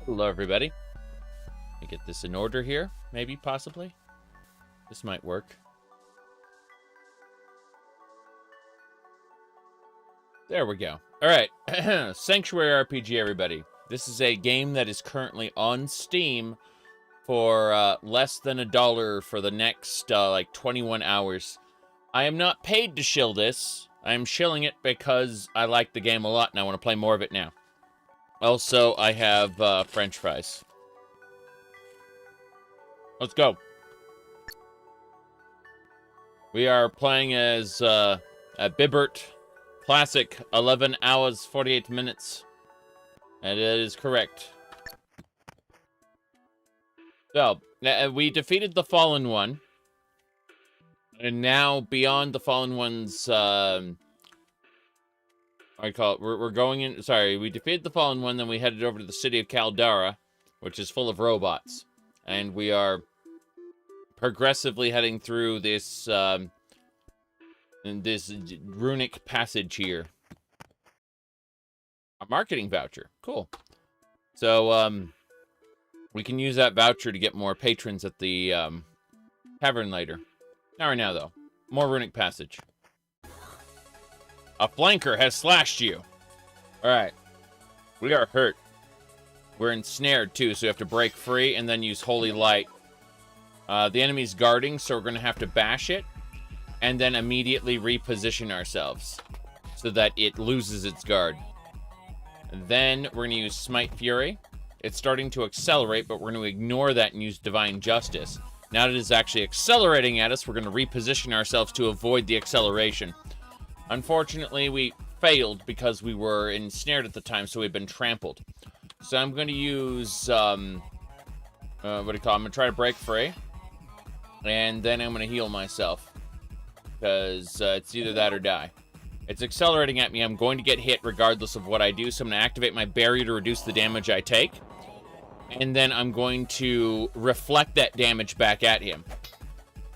Hello, everybody. Let me get this in order here, maybe, possibly. This might work. There we go. All right, Snctuary RPG, everybody. This is a game that is currently on Steam for less than $1 for the next, 21 hours. I am not paid to shill this. I am shilling it because I like the game a lot and I want to play more of it now. Also, I have French fries. Let's go. We are playing as a Bibert Classic, 11 hours, 48 minutes. And it is correct. So, we defeated the Fallen One. And now, beyond the Fallen One's, I call it, we're going in, sorry, we defeated the Fallen One, then we headed over to the city of Caldara, which is full of robots. And we are progressively heading through this, this runic passage here. A marketing voucher. Cool. So, we can use that voucher to get more patrons at the, tavern later. Not right now, though. More runic passage. A flanker has slashed you. Alright. We are hurt. We're ensnared, too, so we have to break free and then use Holy Light. The enemy's guarding, so we're going to have to bash it. And then immediately reposition ourselves. So that it loses its guard. Then we're going to use Smite Fury. It's starting to accelerate, but we're going to ignore that and use Divine Justice. Now that it is actually accelerating at us, we're going to reposition ourselves to avoid the acceleration. Unfortunately, we failed because we were ensnared at the time, so we've been trampled. So I'm going to use, I'm going to try to break free. And then I'm going to heal myself. Because it's either that or die. It's accelerating at me. I'm going to get hit regardless of what I do. So I'm going to activate my barrier to reduce the damage I take. And then I'm going to reflect that damage back at him.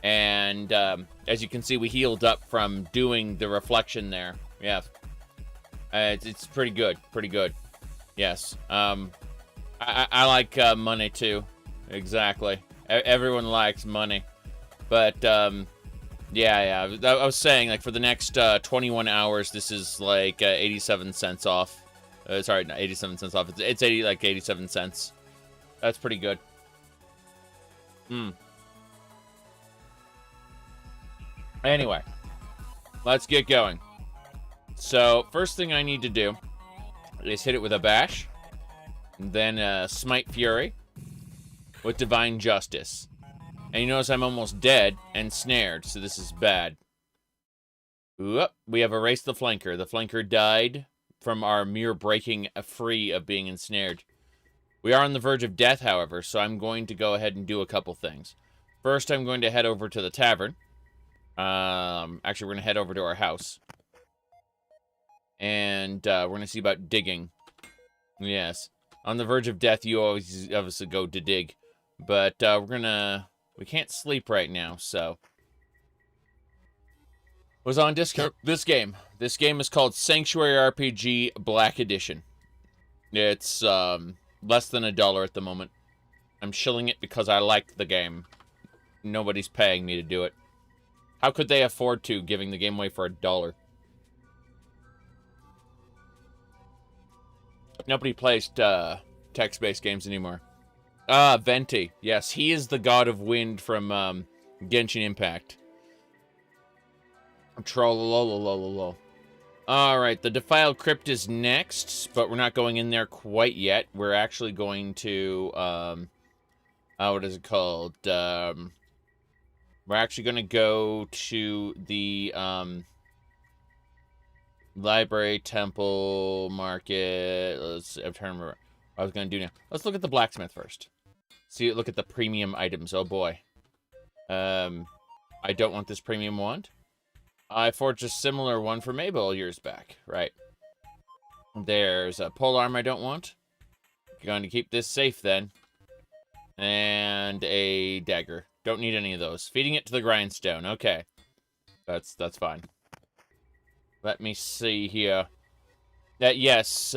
And as you can see, we healed up from doing the reflection there. Yeah. It's pretty good. Pretty good. Yes. I like money too. Exactly. Everyone likes money. But, yeah. I was saying, like, for the next 21 hours, this is like 87 cents off. Sorry, not 87 cents off. It's 87 cents. That's pretty good. Anyway, let's get going. So, first thing I need to do is hit it with a bash. Then Smite Fury with Divine Justice. And you notice I'm almost dead and snared, so this is bad. Oop, we have erased the flanker. The flanker died from our mere breaking free of being ensnared. We are on the verge of death, however, so I'm going to go ahead and do a couple things. First, I'm going to head over to the tavern. Actually, we're going to head over to our house. And we're going to see about digging. Yes. On the verge of death, you always obviously go to dig. But we're going to... We can't sleep right now, so... Was on discount this game. This game is called Snctuary RPG Black Edition. It's less than $1 at the moment. I'm shilling it because I like the game. Nobody's paying me to do it. How could they afford to, giving the game away for $1? Nobody plays text-based games anymore. Venti. Yes, he is the god of wind from Genshin Impact. Trollololololol. Alright, the Defiled Crypt is next, but we're not going in there quite yet. We're actually going to, what is it called? We're actually going to go to the, library, temple, market. I'm trying to remember what I was going to do now. Let's look at the blacksmith first. Look at the premium items. Oh boy. I don't want this premium wand. I forged a similar one for Mabel years back. Right. There's a polearm I don't want. Going to keep this safe then. And a dagger. Don't need any of those. Feeding it to the grindstone. Okay. That's fine. Let me see here. Yes,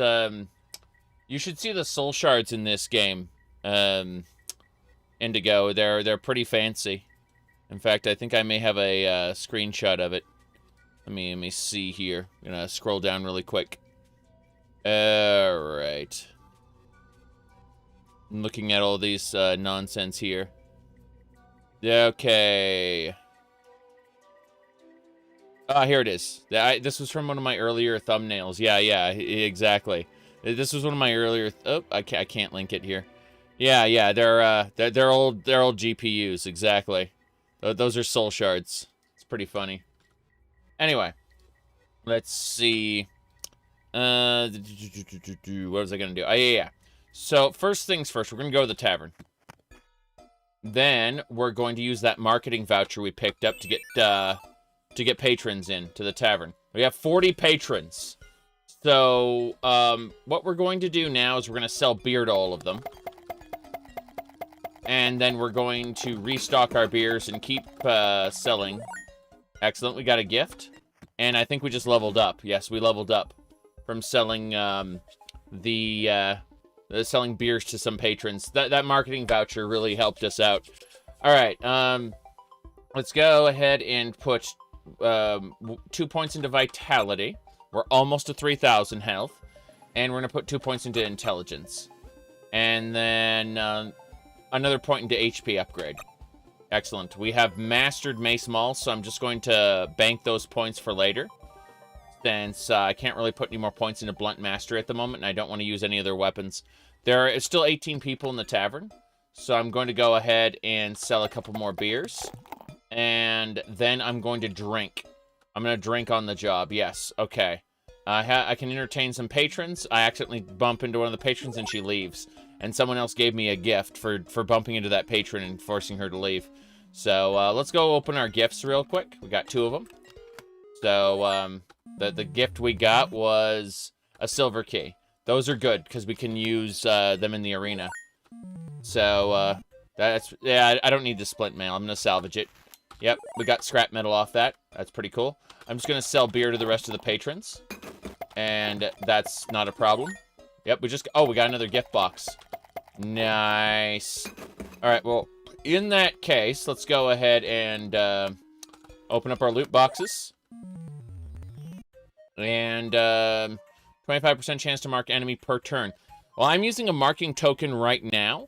You should see the soul shards in this game, Indigo. They're pretty fancy. In fact, I think I may have a screenshot of it. Let me see here. I'm gonna scroll down really quick. Alright. I'm looking at all these nonsense here. Okay. Ah, here it is. This was from one of my earlier thumbnails. Yeah, exactly. This was one of my earlier... oh, I can't link it here. Yeah, they're old GPUs, exactly. Those are soul shards. It's pretty funny. Anyway, let's see. What was I gonna do? Oh, yeah. So, first things first, we're gonna go to the tavern. Then, we're going to use that marketing voucher we picked up to get patrons in to the tavern. We have 40 patrons. So, what we're going to do now is we're going to sell beer to all of them. And then we're going to restock our beers and keep selling. Excellent, we got a gift. And I think we just leveled up. Yes, we leveled up from selling selling beers to some patrons. That marketing voucher really helped us out. All right, let's go ahead and put 2 points into vitality. We're almost to 3,000 health. And we're going to put 2 points into intelligence. And then another point into HP upgrade. Excellent. We have mastered Mace Maul, so I'm just going to bank those points for later. Since I can't really put any more points into Blunt Master at the moment, and I don't want to use any other weapons. There are still 18 people in the tavern, so I'm going to go ahead and sell a couple more beers. And then I'm going to drink. I'm going to drink on the job. Yes, okay. I can entertain some patrons. I accidentally bump into one of the patrons and she leaves. And someone else gave me a gift for bumping into that patron and forcing her to leave. So let's go open our gifts real quick. We got 2 of them. So the gift we got was a silver key. Those are good because we can use them in the arena. So yeah, I don't need the splint mail. I'm going to salvage it. Yep, we got scrap metal off that. That's pretty cool. I'm just going to sell beer to the rest of the patrons. And that's not a problem. Yep, we got another gift box. Nice. Alright, well, in that case, let's go ahead and open up our loot boxes. And 25% chance to mark enemy per turn. Well, I'm using a marking token right now.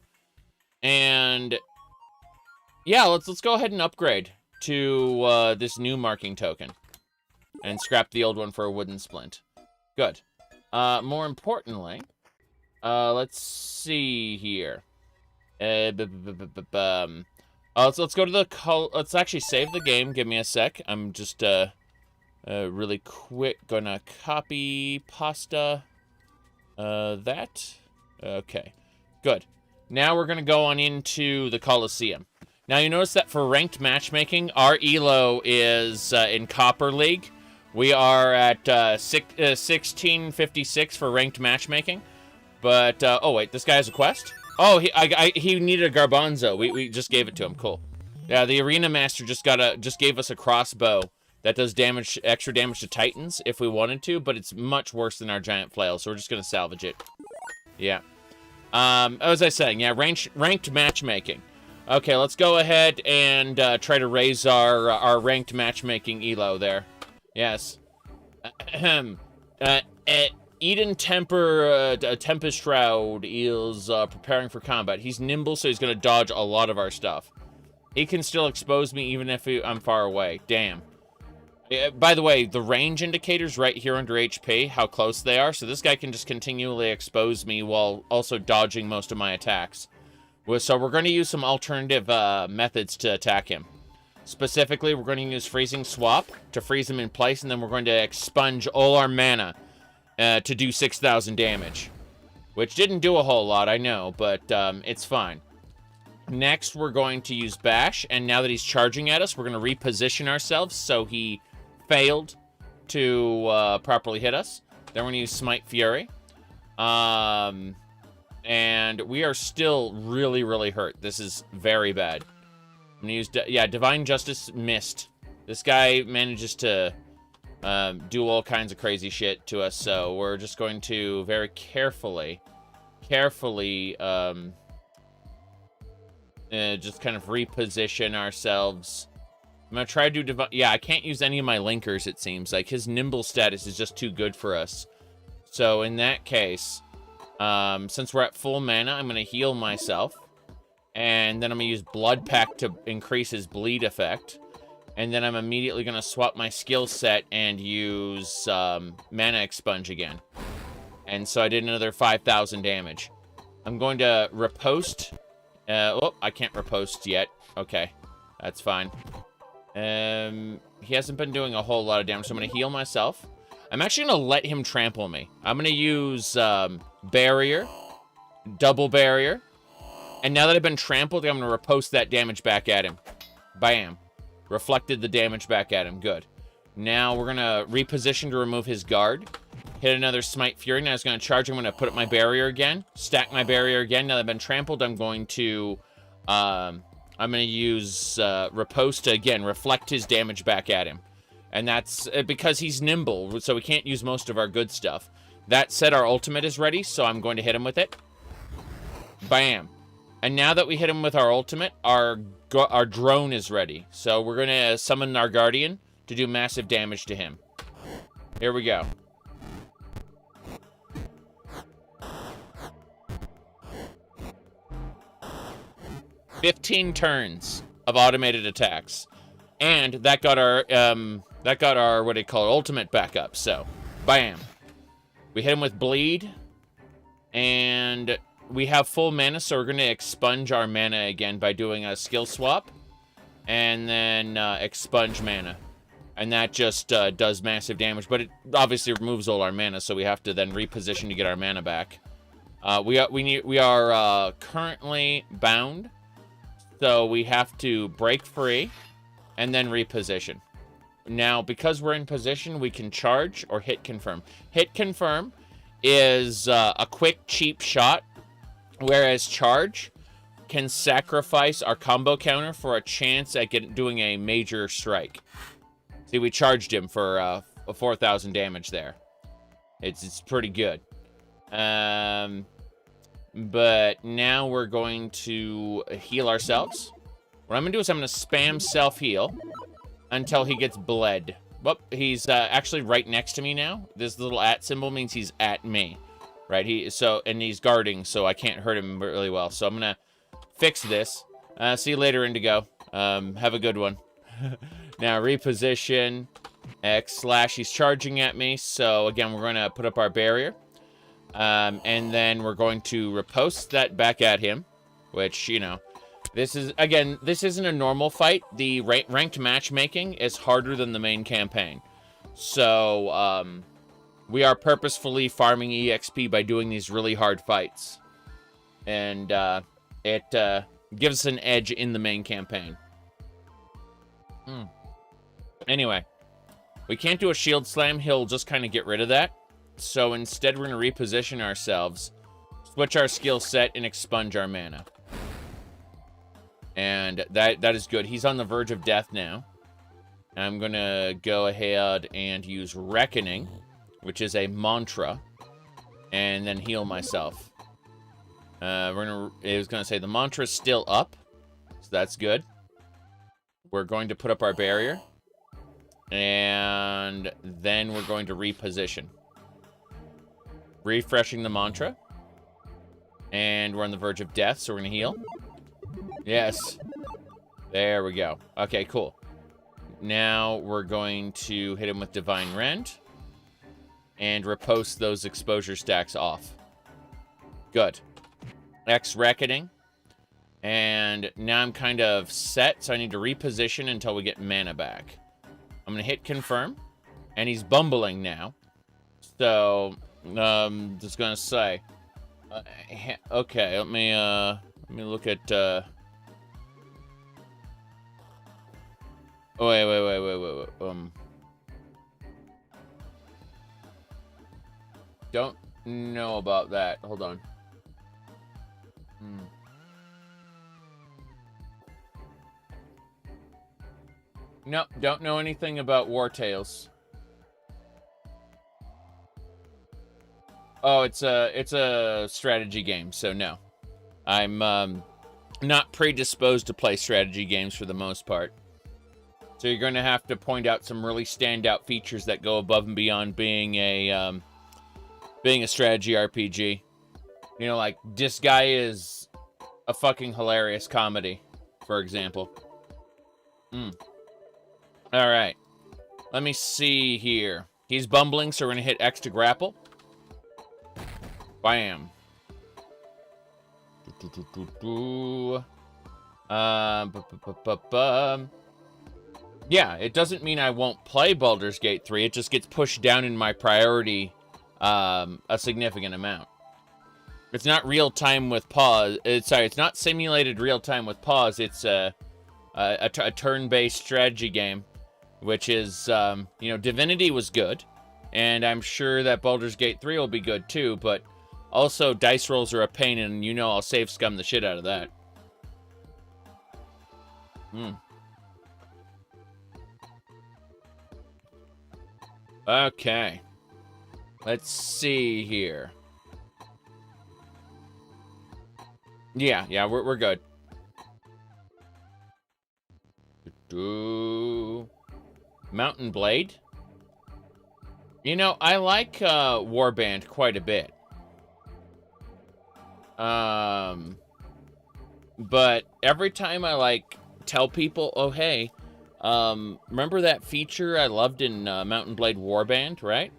And yeah, let's go ahead and upgrade to this new marking token. And scrap the old one for a wooden splint. Good. More importantly, let's see here. Let's go to the let's actually save the game. Give me a sec. I'm just really quick gonna copy pasta that. Okay. Good. Now we're gonna go on into the Coliseum. Now you notice that for ranked matchmaking, our elo is in Copper League. We are at 1656 for ranked matchmaking. But, oh wait, this guy has a quest? Oh, he needed a Garbanzo. We just gave it to him. Cool. Yeah, the Arena Master just gave us a crossbow that does extra damage to Titans if we wanted to, but it's much worse than our Giant Flail, so we're just gonna salvage it. Yeah. As I was saying, yeah, ranked matchmaking. Okay, let's go ahead and try to raise our ranked matchmaking elo there. Yes. Eden Tempest Shroud is preparing for combat. He's nimble, so he's going to dodge a lot of our stuff. He can still expose me even if I'm far away. Damn. By the way, the range indicators right here under HP, how close they are. So this guy can just continually expose me while also dodging most of my attacks. So we're going to use some alternative methods to attack him. Specifically, we're going to use Freezing Swap to freeze him in place, and then we're going to expunge all our mana to do 6,000 damage. Which didn't do a whole lot, I know, but it's fine. Next, we're going to use Bash, and now that he's charging at us, we're going to reposition ourselves so he failed to properly hit us. Then we're going to use Smite Fury. And we are still really, really hurt. This is very bad. I'm going to use, Divine Justice missed. This guy manages to do all kinds of crazy shit to us, so we're just going to very carefully carefully just kind of reposition ourselves. I'm going to try to do... Yeah, I can't use any of my linkers, it seems. Like, his nimble status is just too good for us. So, in that case, since we're at full mana, I'm going to heal myself. And then I'm going to use Blood Pact to increase his bleed effect. And then I'm immediately going to swap my skill set and use Mana Expunge again. And so I did another 5,000 damage. I'm going to riposte. Oh, I can't riposte yet. Okay, that's fine. He hasn't been doing a whole lot of damage, so I'm going to heal myself. I'm actually going to let him trample me. I'm going to use Barrier, Double Barrier. And now that I've been trampled, I'm going to riposte that damage back at him. Bam. Reflected the damage back at him. Good. Now we're going to reposition to remove his guard. Hit another Smite Fury. Now I was going to charge. I'm going to put up my barrier again. Stack my barrier again. Now that I've been trampled, I'm going to use Riposte to, again, reflect his damage back at him. And that's because he's nimble, so we can't use most of our good stuff. That said, our ultimate is ready, so I'm going to hit him with it. Bam. And now that we hit him with our ultimate, our drone is ready. So we're going to summon our Guardian to do massive damage to him. Here we go. "15 turns of automated attacks. And that got our, what do you call it, ultimate back up. So, bam. We hit him with bleed. And we have full mana, so we're going to expunge our mana again by doing a skill swap. And then expunge mana. And that just does massive damage. But it obviously removes all our mana, so we have to then reposition to get our mana back. We are currently bound. So we have to break free and then reposition. Now, because we're in position, we can charge or hit confirm. Hit confirm is a quick, cheap shot, whereas charge can sacrifice our combo counter for a chance at doing a major strike. See, we charged him for a 4,000 damage there. It's pretty good. But now we're going to heal ourselves. What I'm going to do is I'm going to spam self-heal until he gets bled. Well, he's actually right next to me now. This little @ symbol means he's at me. Right? And he's guarding, so I can't hurt him really well. So I'm going to fix this. See you later, Indigo. Have a good one. Now, reposition. X/, he's charging at me. So, again, we're going to put up our barrier. And then we're going to riposte that back at him, which, you know, this isn't a normal fight. The ranked matchmaking is harder than the main campaign. So, we are purposefully farming EXP by doing these really hard fights. And, it gives us an edge in the main campaign. Anyway, we can't do a shield slam. He'll just kind of get rid of that. So instead, we're going to reposition ourselves, switch our skill set, and expunge our mana. And that is good. He's on the verge of death now. I'm going to go ahead and use Reckoning, which is a mantra, and then heal myself. It was going to say the mantra's still up, so that's good. We're going to put up our barrier, and then we're going to reposition. Refreshing the mantra. And we're on the verge of death, so we're going to heal. Yes. There we go. Okay, cool. Now we're going to hit him with Divine Rend. And riposte those exposure stacks off. Good. X Reckoning. And now I'm kind of set, so I need to reposition until we get mana back. I'm going to hit confirm. And he's bumbling now. So... just gonna say, okay, let me look at, oh, wait, don't know about that, hold on. No, don't know anything about War Tales. Oh, it's a strategy game, so no. I'm not predisposed to play strategy games for the most part. So you're going to have to point out some really standout features that go above and beyond being a strategy RPG. You know, like, this guy is a fucking hilarious comedy, for example. Alright. Let me see here. He's bumbling, so we're going to hit X to grapple. Bam. Yeah, it doesn't mean I won't play Baldur's Gate 3. It just gets pushed down in my priority a significant amount. It's not real-time with pause. It's not simulated real-time with pause. It's a turn-based strategy game, which is, you know, Divinity was good, and I'm sure that Baldur's Gate 3 will be good too, but also dice rolls are a pain, and you know I'll save scum the shit out of that. Okay. Let's see here. Yeah, we're good. Mountain Blade. You know, I like Warband quite a bit. But every time I, like, tell people, oh, hey, remember that feature I loved in Mountain Blade Warband, right?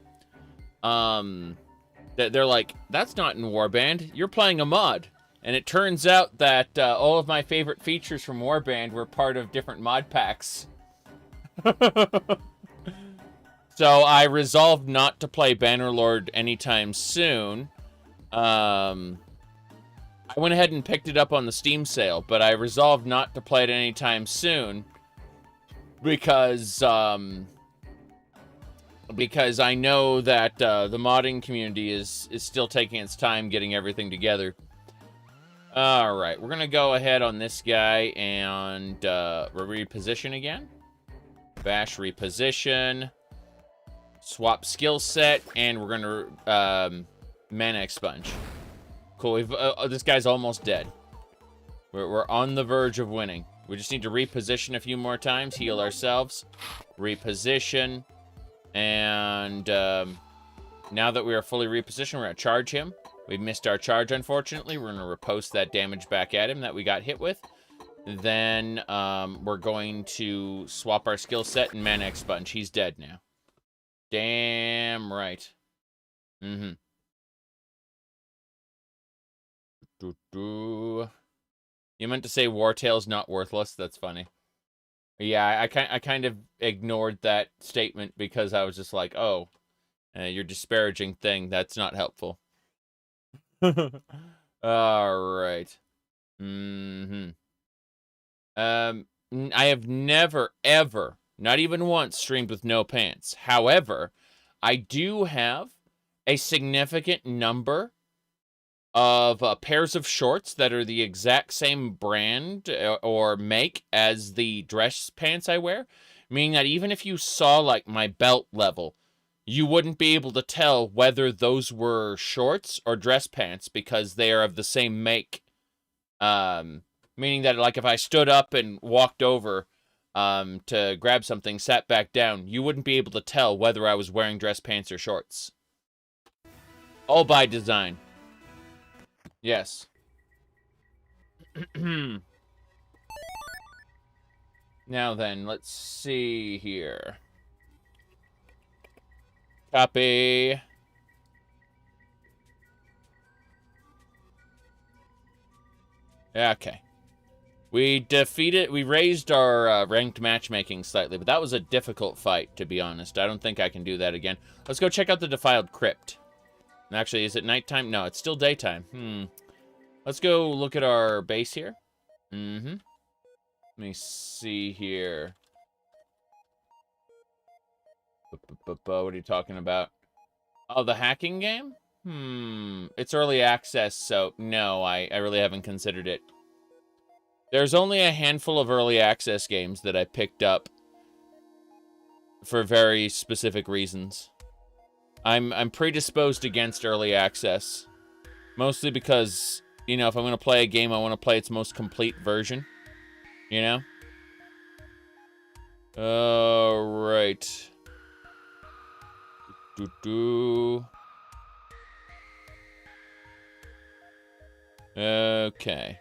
They're like, that's not in Warband. You're playing a mod. And it turns out that all of my favorite features from Warband were part of different mod packs. So I resolved not to play Bannerlord anytime soon. I went ahead and picked it up on the Steam sale, but I resolved not to play it anytime soon because I know that the modding community is still taking its time getting everything together. All right, we're gonna go ahead on this guy and reposition again. Bash reposition, swap skill set, and we're gonna mana expunge. Cool. We've this guy's almost dead. We're on the verge of winning. We just need to reposition a few more times, heal ourselves, reposition, and now that we are fully repositioned, we're gonna charge him. We missed our charge, unfortunately. We're going to repost that damage back at him that we got hit with. Then we're going to swap our skill set and mana expunge. He's dead now. Damn right. You meant to say Wartail's not worthless? That's funny. Yeah, I kind of ignored that statement because I was just like, oh, your disparaging thing. That's not helpful. All right. I have never, ever, not even once, streamed with no pants. However, I do have a significant number of pairs of shorts that are the exact same brand or make as the dress pants I wear. Meaning that even if you saw, like, my belt level, you wouldn't be able to tell whether those were shorts or dress pants because they are of the same make. Meaning that, like, if I stood up and walked over to grab something, sat back down, you wouldn't be able to tell whether I was wearing dress pants or shorts. All by design. Yes. Now then, let's see here. Copy. Okay. We raised our ranked matchmaking slightly, but that was a difficult fight, to be honest. I don't think I can do that again. Let's go check out the Defiled Crypt. Actually, is it nighttime? No, it's still daytime. Let's go look at our base here. Let me see here. What are you talking about? Oh, the hacking game? It's early access, so no, I really haven't considered it. There's only a handful of early access games that I picked up for very specific reasons. I'm predisposed against early access. Mostly because, you know, if I'm going to play a game, I want to play its most complete version. You know? Alright. Okay.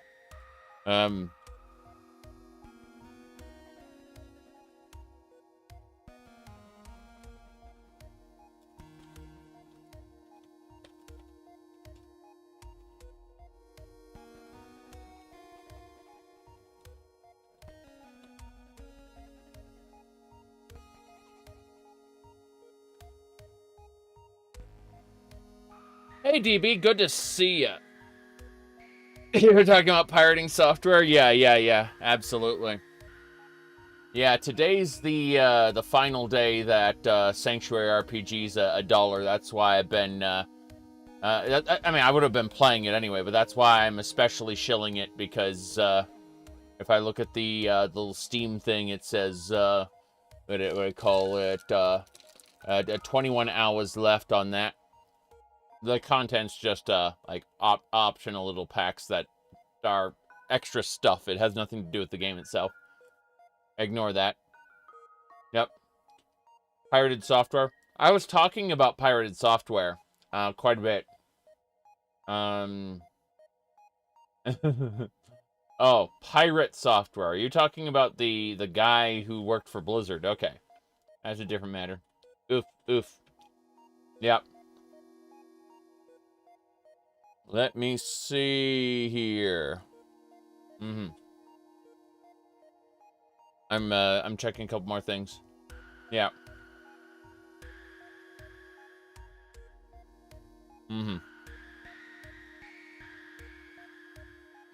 Hey, DB, good to see ya. You're talking about pirating software? Yeah, absolutely. Yeah, today's the final day that Snctuary RPG's $1. That's why I've been I mean, I would have been playing it anyway, but that's why I'm especially shilling it, because if I look at the little Steam thing, it says what do I call it? 21 hours left on that. The content's just like optional little packs that are extra stuff. It has nothing to do with the game itself. Ignore that. Yep. Pirated software. I was talking about pirated software quite a bit. Oh, pirate software. Are you talking about the guy who worked for Blizzard? Okay. That's a different matter. Oof. Yep. Let me see here. I'm checking a couple more things. Yeah.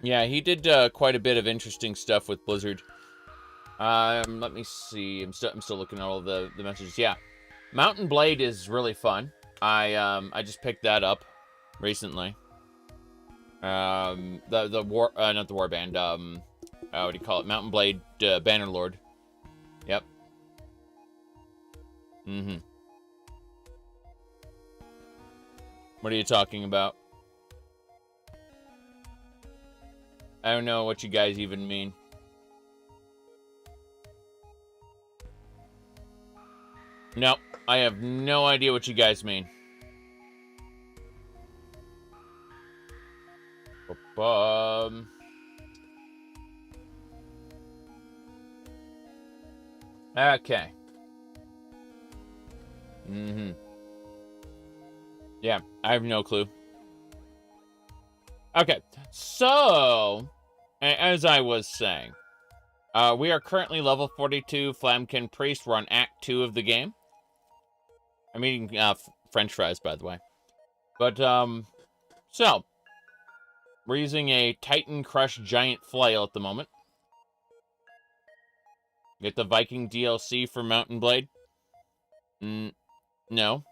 Yeah, he did quite a bit of interesting stuff with Blizzard. Let me see. I'm still looking at all the messages. Yeah. Mountain Blade is really fun. I just picked that up recently. The war not the warband, what do you call it? Mountain Blade Bannerlord. Yep. What are you talking about? I don't know what you guys even mean. No, I have no idea what you guys mean. Okay. Yeah, I have no clue. Okay, so, as I was saying, we are currently level 42 Flamkin Priest. We're on Act 2 of the game. I'm eating French fries, by the way. But, so, we're using a Titan Crush Giant Flail at the moment. Get the Viking DLC for Mountain Blade? No.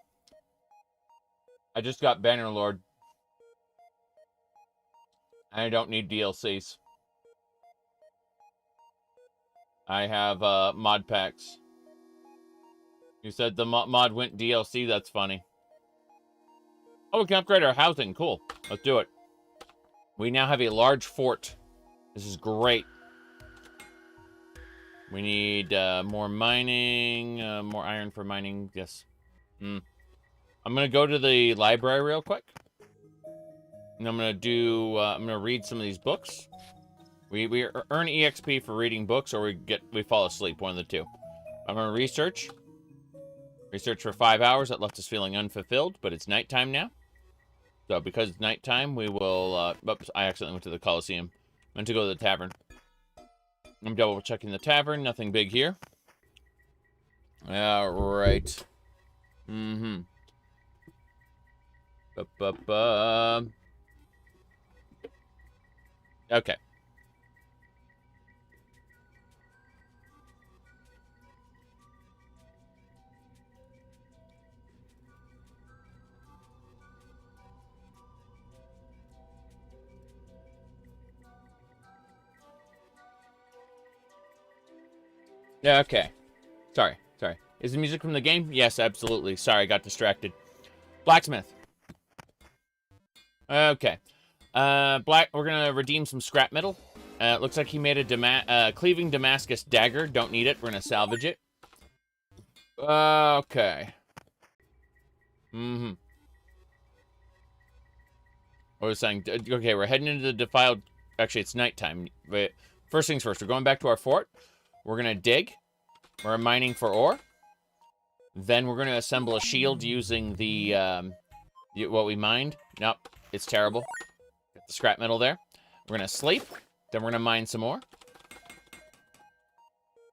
I just got Bannerlord. I don't need DLCs. I have mod packs. You said the mod went DLC, that's funny. Oh, we can upgrade our housing, cool. Let's do it. We now have a large fort. This is great. We need more mining, more iron for mining, yes. I'm gonna go to the library real quick. And I'm gonna read some of these books. We earn EXP for reading books, or we fall asleep, one of the two. I'm gonna research. Research for 5 hours. That left us feeling unfulfilled, but it's nighttime now. So because it's nighttime, we will, oops, I accidentally went to the Coliseum. Meant to go to the tavern. I'm double checking the tavern, nothing big here. Alright. Okay. Yeah, okay. Sorry. Is the music from the game? Yes, absolutely. Sorry, I got distracted. Blacksmith. Okay. We're gonna redeem some scrap metal. Looks like he made a cleaving Damascus dagger. Don't need it. We're gonna salvage it. Okay. Mm-hmm. What was I saying? Okay, we're heading into the defiled... Actually, it's nighttime. But first things first, we're going back to our fort. We're gonna dig. We're mining for ore. Then we're gonna assemble a shield using the, what we mined. Nope, it's terrible. Got the scrap metal there. We're gonna sleep. Then we're gonna mine some more.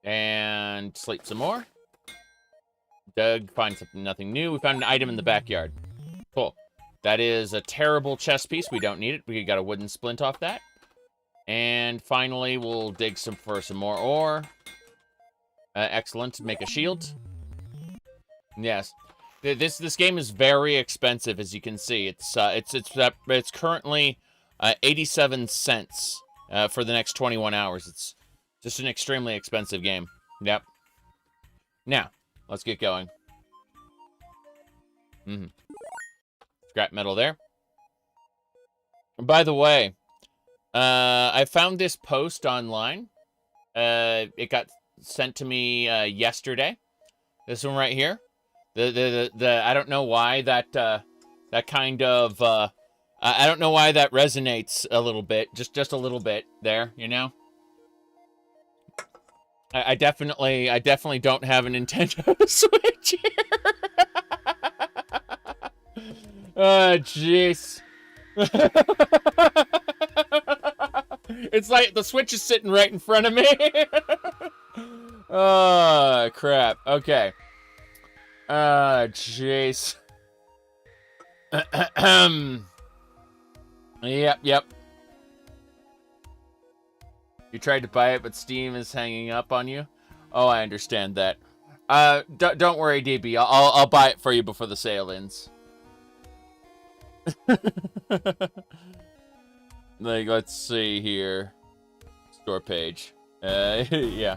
And sleep some more. Doug finds nothing new. We found an item in the backyard. Cool. That is a terrible chest piece. We don't need it. We got a wooden splint off that. And finally, we'll dig for some more ore. Excellent. Make a shield. Yes. This game is very expensive, as you can see. It's currently 87 cents for the next 21 hours. It's just an extremely expensive game. Yep. Now, let's get going. Mm-hmm. Scrap metal there. By the way, I found this post online. It got sent to me yesterday. This one right here. I don't know why that kind of I don't know why that resonates a little bit. Just a little bit there, you know. I definitely don't have a Nintendo Switch here. Oh, jeez. It's like the Switch is sitting right in front of me. Oh, crap. Okay. Jeez. Yep. You tried to buy it, but Steam is hanging up on you? Oh, I understand that. Don't worry, DB. I'll buy it for you before the sale ends. Like, let's see here. Store page. Yeah.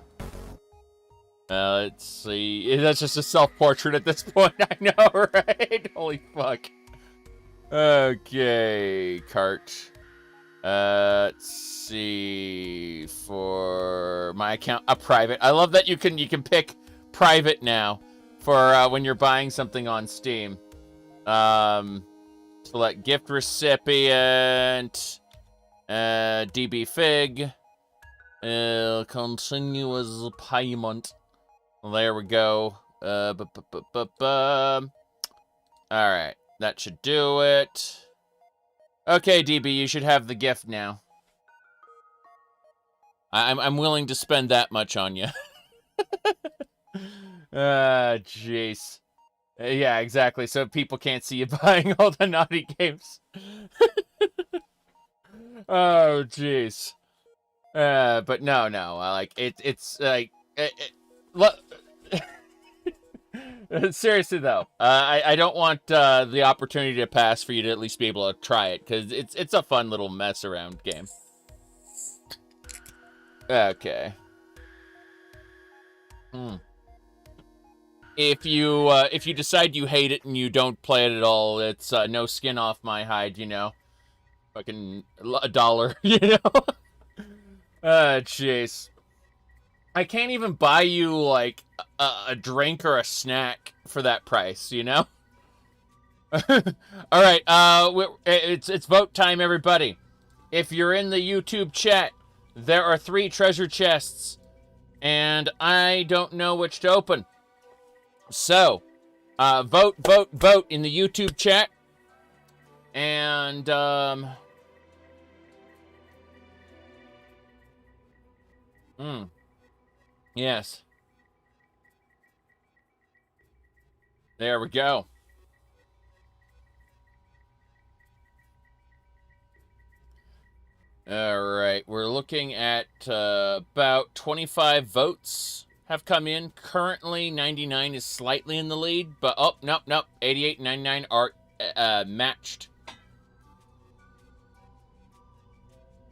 Let's see. That's just a self-portrait at this point. I know, right? Holy fuck. Okay, cart. Let's see. For my account, a private. I love that you can pick private now for when you're buying something on Steam. Select gift recipient. DB Fig. Continue as payment. There we go. Alright, that should do it. Okay, DB, you should have the gift now. I'm willing to spend that much on you. Jeez. Yeah, exactly. So people can't see you buying all the naughty games. Oh, jeez. But no. Like it's like look. Seriously though, I don't want the opportunity to pass for you to at least be able to try it, because it's a fun little mess around game. Okay. If you decide you hate it and you don't play it at all, it's no skin off my hide, you know. Fucking $1, you know. Jeez. I can't even buy you, like, a drink or a snack for that price, you know? Alright, it's vote time, everybody. If you're in the YouTube chat, there are 3 treasure chests, and I don't know which to open. So, vote in the YouTube chat, and, yes. There we go. All right, we're looking at about 25 votes have come in. Currently, 99 is slightly in the lead, but oh, nope. 88 and 99 are matched.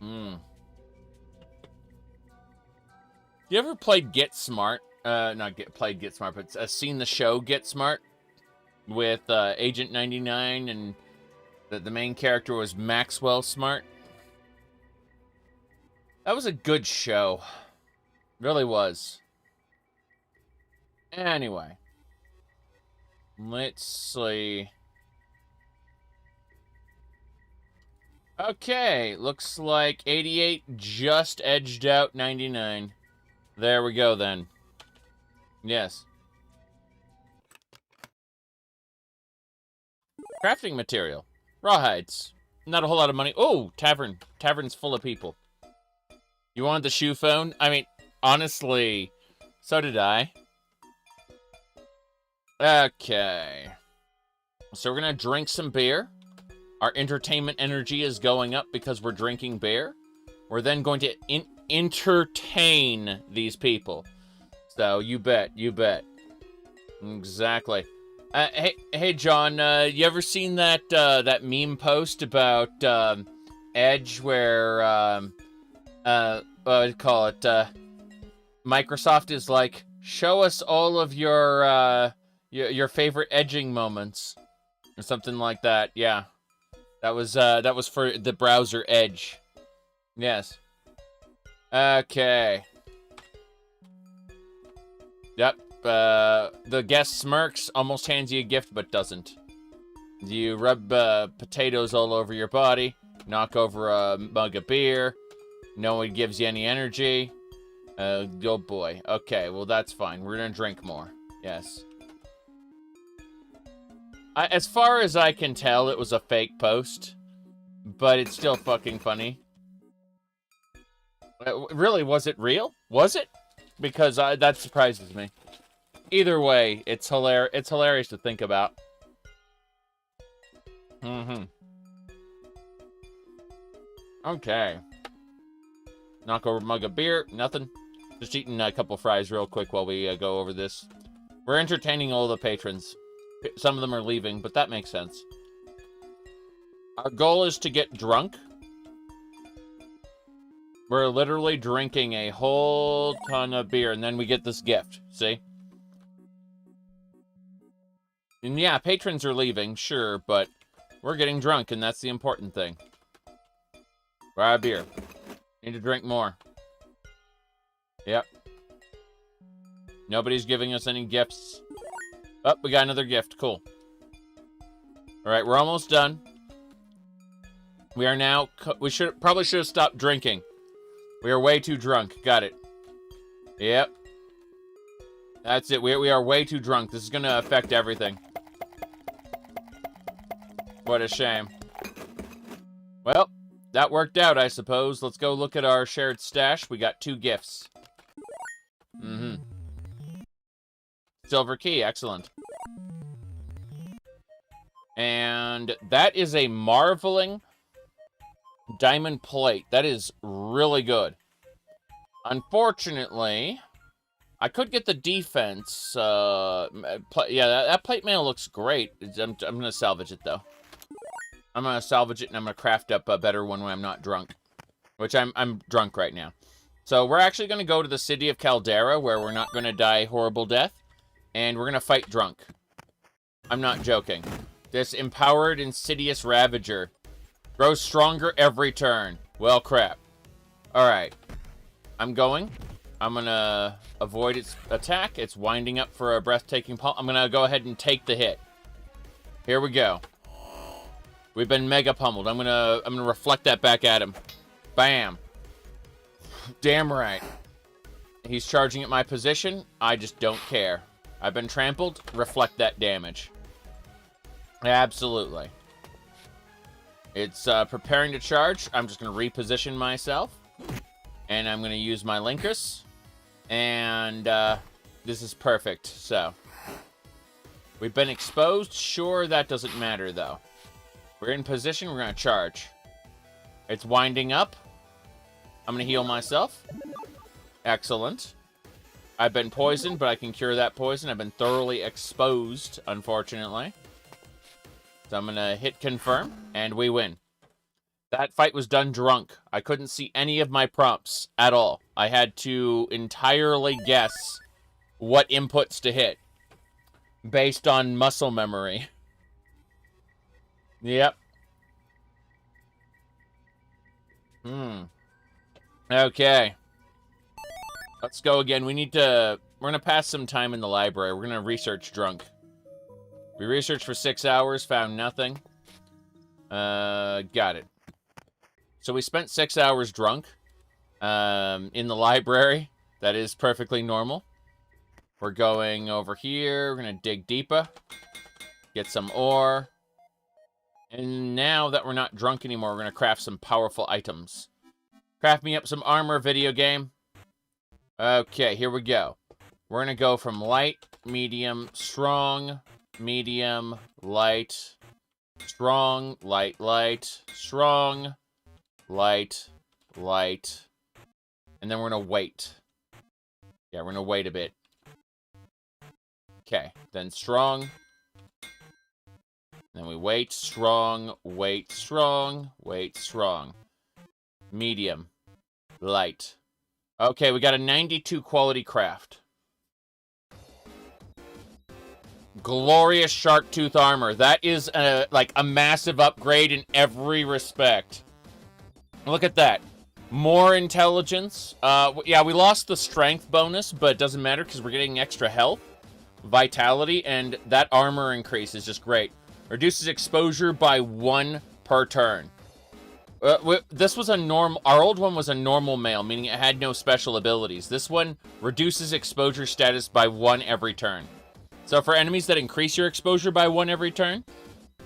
You ever played Get Smart? Not played Get Smart, but seen the show Get Smart? with Agent 99, and the main character was Maxwell Smart. That was a good show. Really was. Anyway. Let's see. Okay, looks like 88 just edged out 99. There we go, then. Yes. Crafting material. Rawhides. Not a whole lot of money. Oh, tavern. Tavern's full of people. You wanted the shoe phone? I mean, honestly, so did I. Okay. So we're going to drink some beer. Our entertainment energy is going up because we're drinking beer. We're then going to entertain these people. So, you bet, you bet. Exactly. Hey, John, you ever seen that that meme post about Edge where, what do you call it? Microsoft is like, show us all of your favorite edging moments. Or something like that, yeah. That was for the browser Edge. Yes. Okay. Yep. The guest smirks, almost hands you a gift, but doesn't. You rub potatoes all over your body, knock over a mug of beer. No one gives you any energy. Oh boy. Okay, well that's fine. We're gonna drink more. Yes. As far as I can tell, it was a fake post, but it's still fucking funny. Really, was it real? Was it? Because that surprises me. Either way, it's hilarious to think about. Okay. Knock over a mug of beer. Nothing. Just eating a couple fries real quick while we go over this. We're entertaining all the patrons. Some of them are leaving, but that makes sense. Our goal is to get drunk. We're literally drinking a whole ton of beer, and then we get this gift. See? And yeah, patrons are leaving, sure, but we're getting drunk, and that's the important thing. Grab beer. Need to drink more. Yep. Nobody's giving us any gifts. Oh, we got another gift. Cool. Alright, we're almost done. We are now... We probably should have stopped drinking. We are way too drunk. Got it. Yep. That's it. We are way too drunk. This is going to affect everything. What a shame. Well, that worked out, I suppose. Let's go look at our shared stash. We got 2 gifts. Silver key. Excellent. And that is a marveling diamond plate. That is really good. Unfortunately, I could get the defense. Yeah, that plate mail looks great. I'm going to salvage it, though. I'm going to salvage it, and I'm going to craft up a better one when I'm not drunk. Which I'm drunk right now. So we're actually going to go to the city of Caldera, where we're not going to die a horrible death. And we're going to fight drunk. I'm not joking. This empowered insidious Ravager grows stronger every turn. Well, crap. Alright. I'm going. I'm going to avoid its attack. It's winding up for a breathtaking pummel. I'm going to go ahead and take the hit. Here we go. We've been mega pummeled. I'm gonna reflect that back at him. Bam. Damn right. He's charging at my position. I just don't care. I've been trampled. Reflect that damage. Absolutely. It's preparing to charge. I'm just going to reposition myself. And I'm going to use my Linkus. And this is perfect. So, we've been exposed. Sure, that doesn't matter, though. We're in position. We're going to charge. It's winding up. I'm going to heal myself. Excellent. I've been poisoned, but I can cure that poison. I've been thoroughly exposed, unfortunately. So I'm going to hit confirm, and we win. That fight was done drunk. I couldn't see any of my prompts at all. I had to entirely guess what inputs to hit. based on muscle memory. Yep. Okay. Let's go again. We're gonna pass some time in the library. We're gonna research drunk. We researched for 6 hours, found nothing. Got it. So we spent 6 hours drunk, in the library. That is perfectly normal. We're going over here. We're gonna dig deeper. Get some ore. And now that we're not drunk anymore, we're gonna craft some powerful items. Craft me up some armor, video game. Okay, here we go. We're gonna go from light, medium, strong, medium, light, strong, light, light, strong, light, light, and then we're gonna wait. Yeah, we're gonna wait a bit. Okay, then strong. Then we wait, strong, wait, strong, wait, strong. Medium, light. Okay, we got a 92 quality craft. Glorious shark tooth armor. That is like a massive upgrade in every respect. Look at that. More intelligence. Yeah, we lost the strength bonus, but it doesn't matter because we're getting extra health, vitality, and that armor increase is just great. Reduces exposure by 1 per turn. This was a normal. Our old one was a normal mail, meaning it had no special abilities. This one reduces exposure status by 1 every turn. So for enemies that increase your exposure by 1 every turn,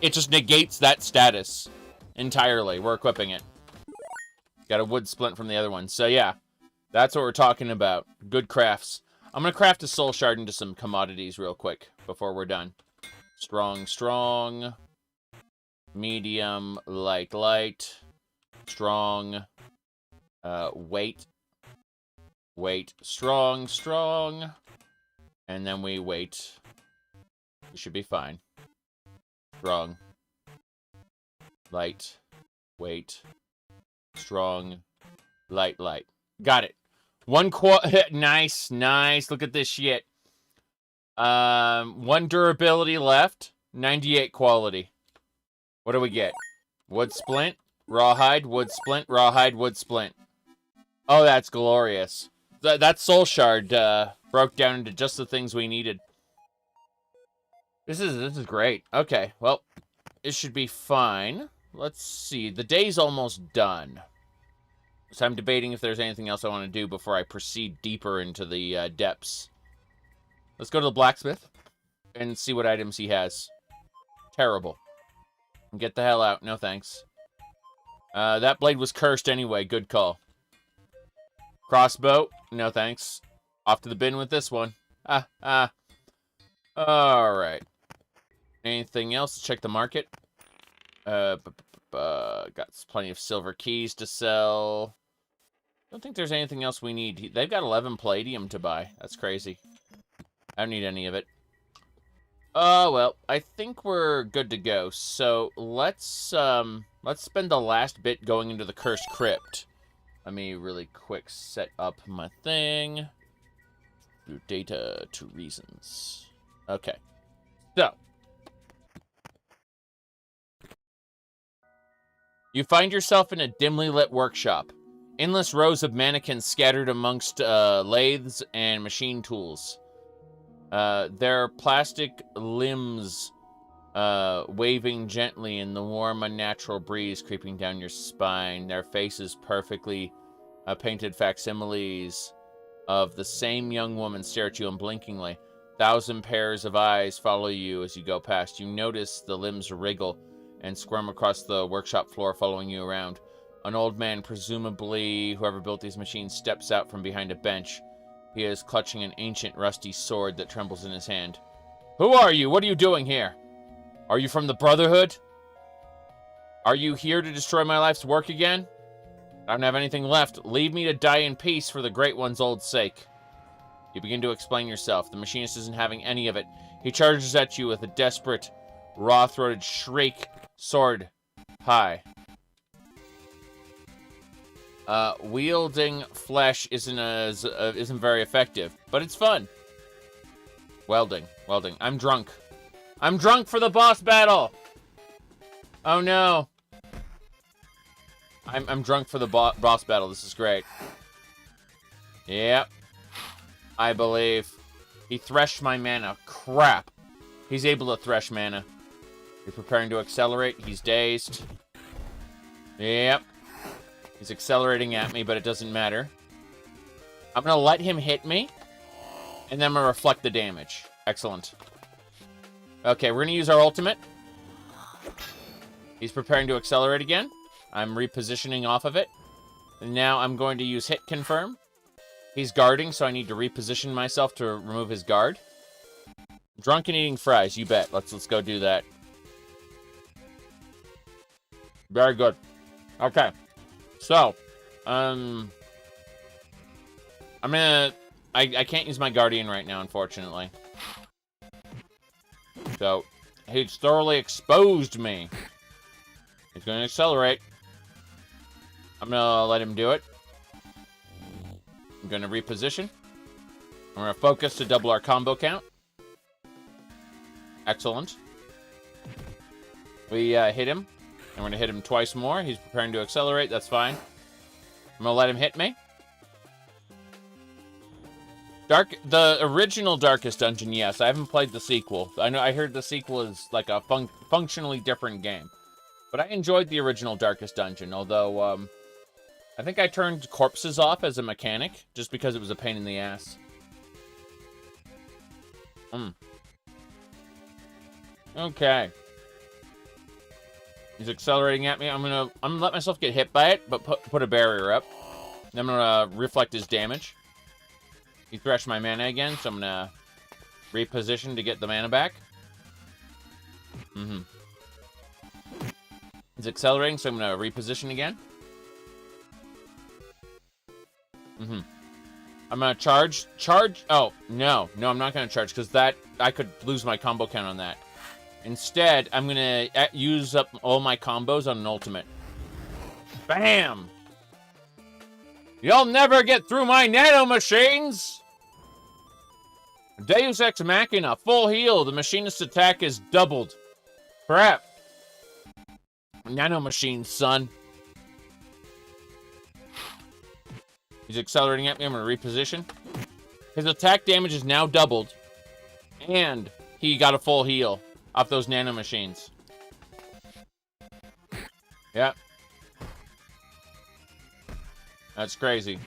it just negates that status entirely. We're equipping it. Got a wood splint from the other one. So yeah, that's what we're talking about. Good crafts. I'm going to craft a soul shard into some commodities real quick before we're done. Strong, strong. Medium, light, light. Strong. Wait. Wait. Strong, strong. And then we wait. We should be fine. Strong. Light. Wait. Strong. Light, light. Got it. 1 nice, nice. Look at this shit. 1 durability left. 98 quality. What do we get? Wood splint. Rawhide. Wood splint. Rawhide. Wood splint. Oh, that's glorious. That soul shard broke down into just the things we needed. This is great. Okay, well, it should be fine. Let's see. The day's almost done. So I'm debating if there's anything else I want to do before I proceed deeper into the depths. Let's go to the blacksmith and see what items he has. Terrible. Get the hell out. No thanks. That blade was cursed anyway. Good call. Crossbow. No thanks. Off to the bin with this one. Alright. Anything else? Let's check the market. Got plenty of silver keys to sell. Don't think there's anything else we need. They've got 11 palladium to buy. That's crazy. I don't need any of it. Well, I think we're good to go. So let's spend the last bit going into the cursed crypt. Let me really quick set up my thing. Do data to reasons. Okay. So you find yourself in a dimly lit workshop. Endless rows of mannequins scattered amongst lathes and machine tools. Their plastic limbs waving gently in the warm, unnatural breeze creeping down your spine. Their faces perfectly painted facsimiles of the same young woman stare at you unblinkingly. 1,000 pairs of eyes follow you as you go past. You notice the limbs wriggle and squirm across the workshop floor, following you around. An old man, presumably whoever built these machines, steps out from behind a bench. He is clutching an ancient, rusty sword that trembles in his hand. Who are you? What are you doing here? Are you from the Brotherhood? Are you here to destroy my life's work again? I don't have anything left. Leave me to die in peace for the Great One's old sake. You begin to explain yourself. The machinist isn't having any of it. He charges at you with a desperate, raw-throated shriek, sword high. Wielding flesh isn't very effective, but it's fun. Welding. Welding. I'm drunk. I'm drunk for the boss battle! Oh no. I'm drunk for the boss battle. This is great. Yep. I believe. He threshed my mana. Crap. He's able to thresh mana. He's preparing to accelerate. He's dazed. Yep. He's accelerating at me, but it doesn't matter. I'm going to let him hit me. And then I'm going to reflect the damage. Excellent. Okay, we're going to use our ultimate. He's preparing to accelerate again. I'm repositioning off of it. And now I'm going to use hit confirm. He's guarding, so I need to reposition myself to remove his guard. Drunk and eating fries, you bet. Let's go do that. Very good. Okay. So, I can't use my guardian right now, unfortunately. So, he's thoroughly exposed me. He's going to accelerate. I'm going to let him do it. I'm going to reposition. I'm going to focus to double our combo count. Excellent. We hit him. I'm going to hit him twice more. He's preparing to accelerate. That's fine. I'm going to let him hit me. The original Darkest Dungeon, yes. I haven't played the sequel. I heard the sequel is like a functionally different game. But I enjoyed the original Darkest Dungeon, although I think I turned corpses off as a mechanic just because it was a pain in the ass. Okay. He's accelerating at me. I'm gonna let myself get hit by it, but put a barrier up. Then I'm gonna reflect his damage. He threshed my mana again, so I'm gonna reposition to get the mana back. He's accelerating, so I'm gonna reposition again. I'm gonna charge. Oh, no, I'm not gonna charge, because I could lose my combo count on that. Instead, I'm gonna use up all my combos on an ultimate. Bam! You'll never get through my nano machines! Deus Ex Machina, full heal. The machinist's attack is doubled. Crap. Nano machines, son. He's accelerating at me. I'm going to reposition. His attack damage is now doubled. And he got a full heal off those nano machines. Yep. That's crazy.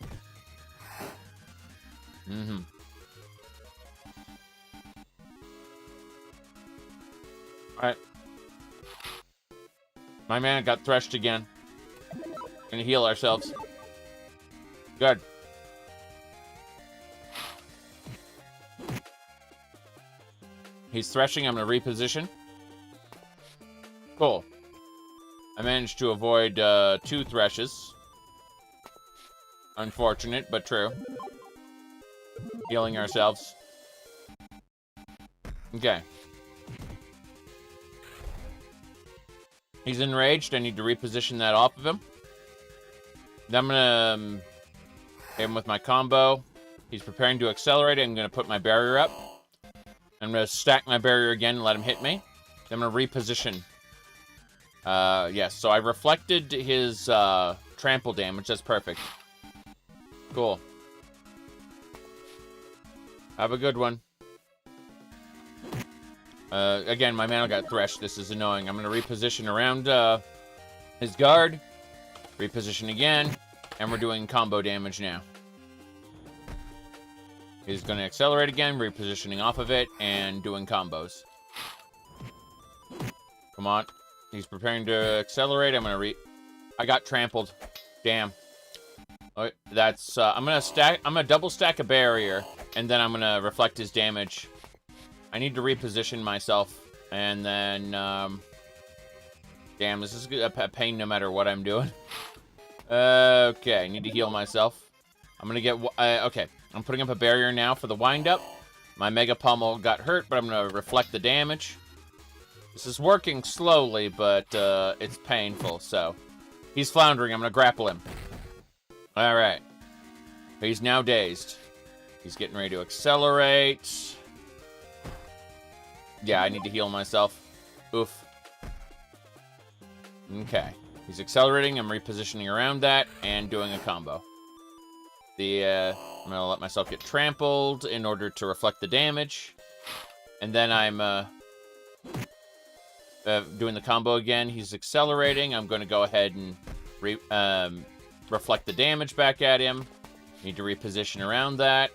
Alright. My man got threshed again. Gonna heal ourselves. Good. He's threshing. I'm gonna reposition. Cool. I managed to avoid 2 threshes. Unfortunate, but true. Healing ourselves. Okay. He's enraged. I need to reposition that off of him. Then I'm gonna hit him with my combo. He's preparing to accelerate. I'm gonna put my barrier up. I'm gonna stack my barrier again and let him hit me. Then I'm gonna reposition. Yes, so I reflected his trample damage. That's perfect. Cool. Have a good one. Again, my mana got threshed. This is annoying. I'm going to reposition around his guard. Reposition again. And we're doing combo damage now. He's going to accelerate again. Repositioning off of it. And doing combos. Come on. He's preparing to accelerate. I'm going to I got trampled. Damn. That's... I'm going to double stack a barrier. And then I'm going to reflect his damage. I need to reposition myself, and then, damn, this is a pain no matter what I'm doing. Okay, I need to heal myself. I'm gonna get, okay, I'm putting up a barrier now for the wind-up. My Mega Pummel got hurt, but I'm gonna reflect the damage. This is working slowly, but, it's painful, so. He's floundering, I'm gonna grapple him. Alright. He's now dazed. He's getting ready to accelerate. Yeah, I need to heal myself. Oof. Okay. He's accelerating. I'm repositioning around that and doing a combo. I'm gonna let myself get trampled in order to reflect the damage. And then I'm doing the combo again. He's accelerating. I'm gonna go ahead and reflect the damage back at him. Need to reposition around that.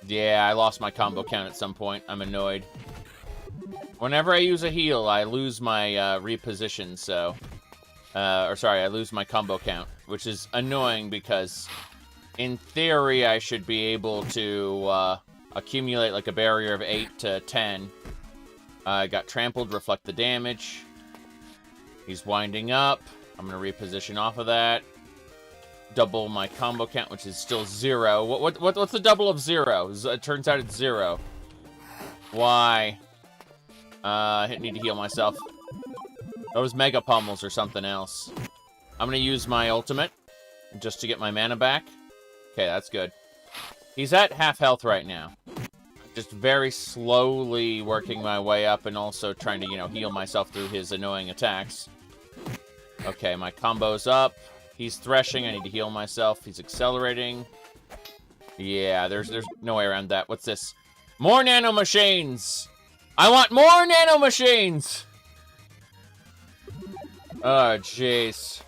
Yeah, I lost my combo count at some point. I'm annoyed. Whenever I use a heal, I lose my reposition, so... I lose my combo count, which is annoying because, in theory, I should be able to accumulate like a barrier of 8 to 10. I got trampled, reflect the damage. He's winding up. I'm going to reposition off of that. Double my combo count, which is still 0. What's the double of 0? It turns out it's 0. Why? I need to heal myself. Those Mega Pummels or something else. I'm going to use my ultimate just to get my mana back. Okay, that's good. He's at half health right now. Just very slowly working my way up and also trying to, heal myself through his annoying attacks. Okay, my combo's up. He's threshing. I need to heal myself. He's accelerating. Yeah, there's no way around that. What's this? More nano machines! I want more nano machines! Oh, jeez.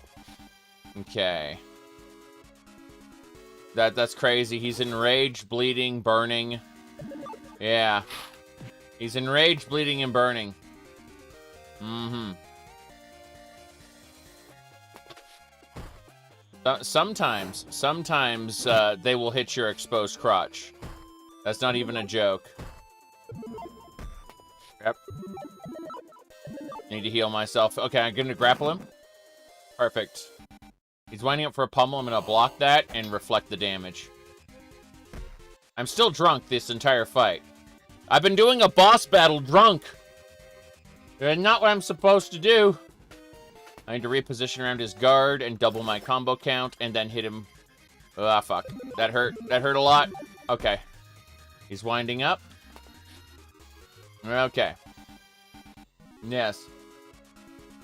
Okay. That's crazy. He's enraged, bleeding, burning. Yeah. He's enraged, bleeding, and burning. Mm-hmm. Sometimes they will hit your exposed crotch. That's not even a joke. Yep. Need to heal myself. Okay, I'm gonna grapple him. Perfect. He's winding up for a pummel. I'm gonna block that and reflect the damage. I'm still drunk this entire fight. I've been doing a boss battle drunk. Not what I'm supposed to do. I need to reposition around his guard and double my combo count and then hit him. Ah, fuck. That hurt. That hurt a lot. Okay. He's winding up. Okay. Yes.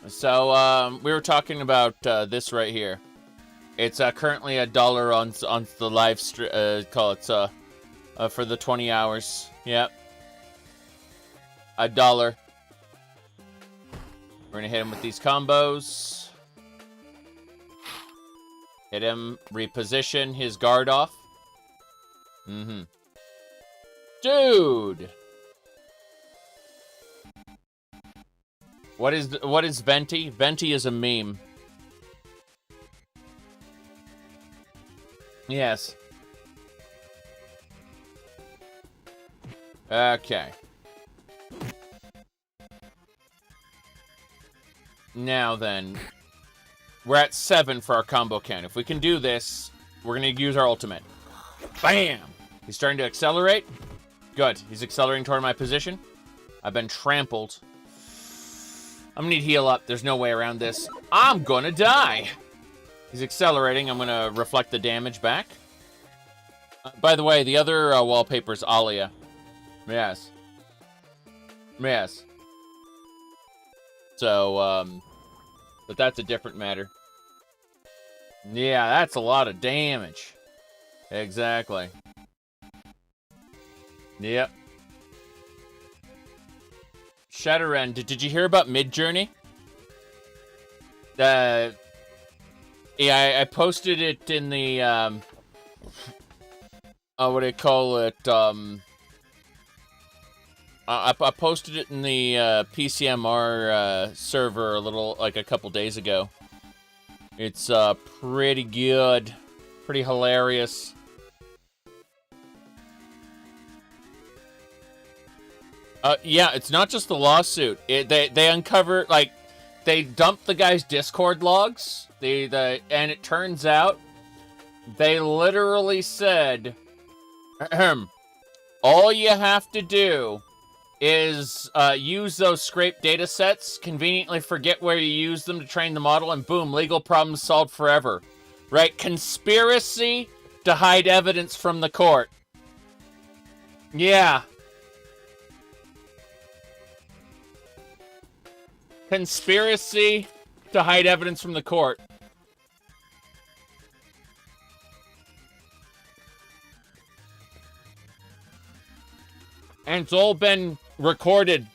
So, we were talking about this right here. It's currently $1 on the live stream. For the 20 hours. Yep. $1. We're gonna hit him with these combos. Hit him. Reposition his guard off. Mm-hmm. Dude! What is Venti? Venti is a meme. Yes. Okay. Now then, we're at 7 for our combo count. If we can do this, we're gonna use our ultimate. Bam! He's starting to accelerate. Good. He's accelerating toward my position. I've been trampled. I'm gonna need to heal up. There's no way around this. I'm gonna die! He's accelerating. I'm gonna reflect the damage back. By the way, the other wallpaper is Alia. Yes. Yes. So, but that's a different matter. Yeah, that's a lot of damage. Exactly. Yep. Shadowrun, did you hear about Midjourney? Yeah, I posted it in the, what do you call it, I posted it in the PCMR server a couple days ago. It's pretty good, pretty hilarious. Yeah, it's not just the lawsuit. They uncover, they dumped the guy's Discord logs. And it turns out they literally said, all you have to do is use those scraped data sets, conveniently forget where you use them to train the model, and boom, legal problems solved forever. Right? Conspiracy to hide evidence from the court. Yeah. Conspiracy to hide evidence from the court. And it's all been recorded.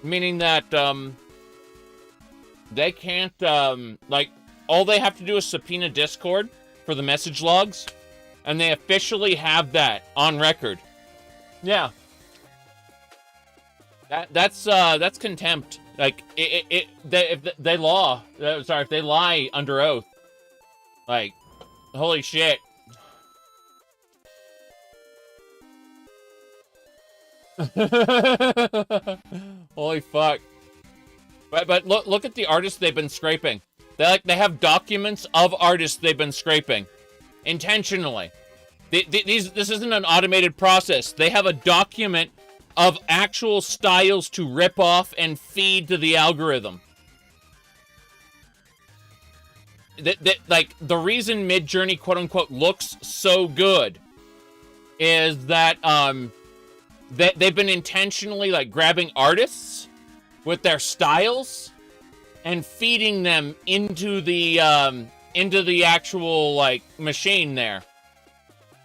Meaning that, they can't, like, all they have to do is subpoena Discord for the message logs. And they officially have that on record. Yeah. That's contempt. Like, if they lie under oath. Like, holy shit. Holy fuck. But look at the artists they've been scraping. They have documents of artists they've been scraping. Intentionally. This isn't an automated process. They have a document of actual styles to rip off and feed to the algorithm. Like, the reason Midjourney, quote-unquote, looks so good is that, they've been intentionally, like, grabbing artists with their styles and feeding them into the actual, like, machine there.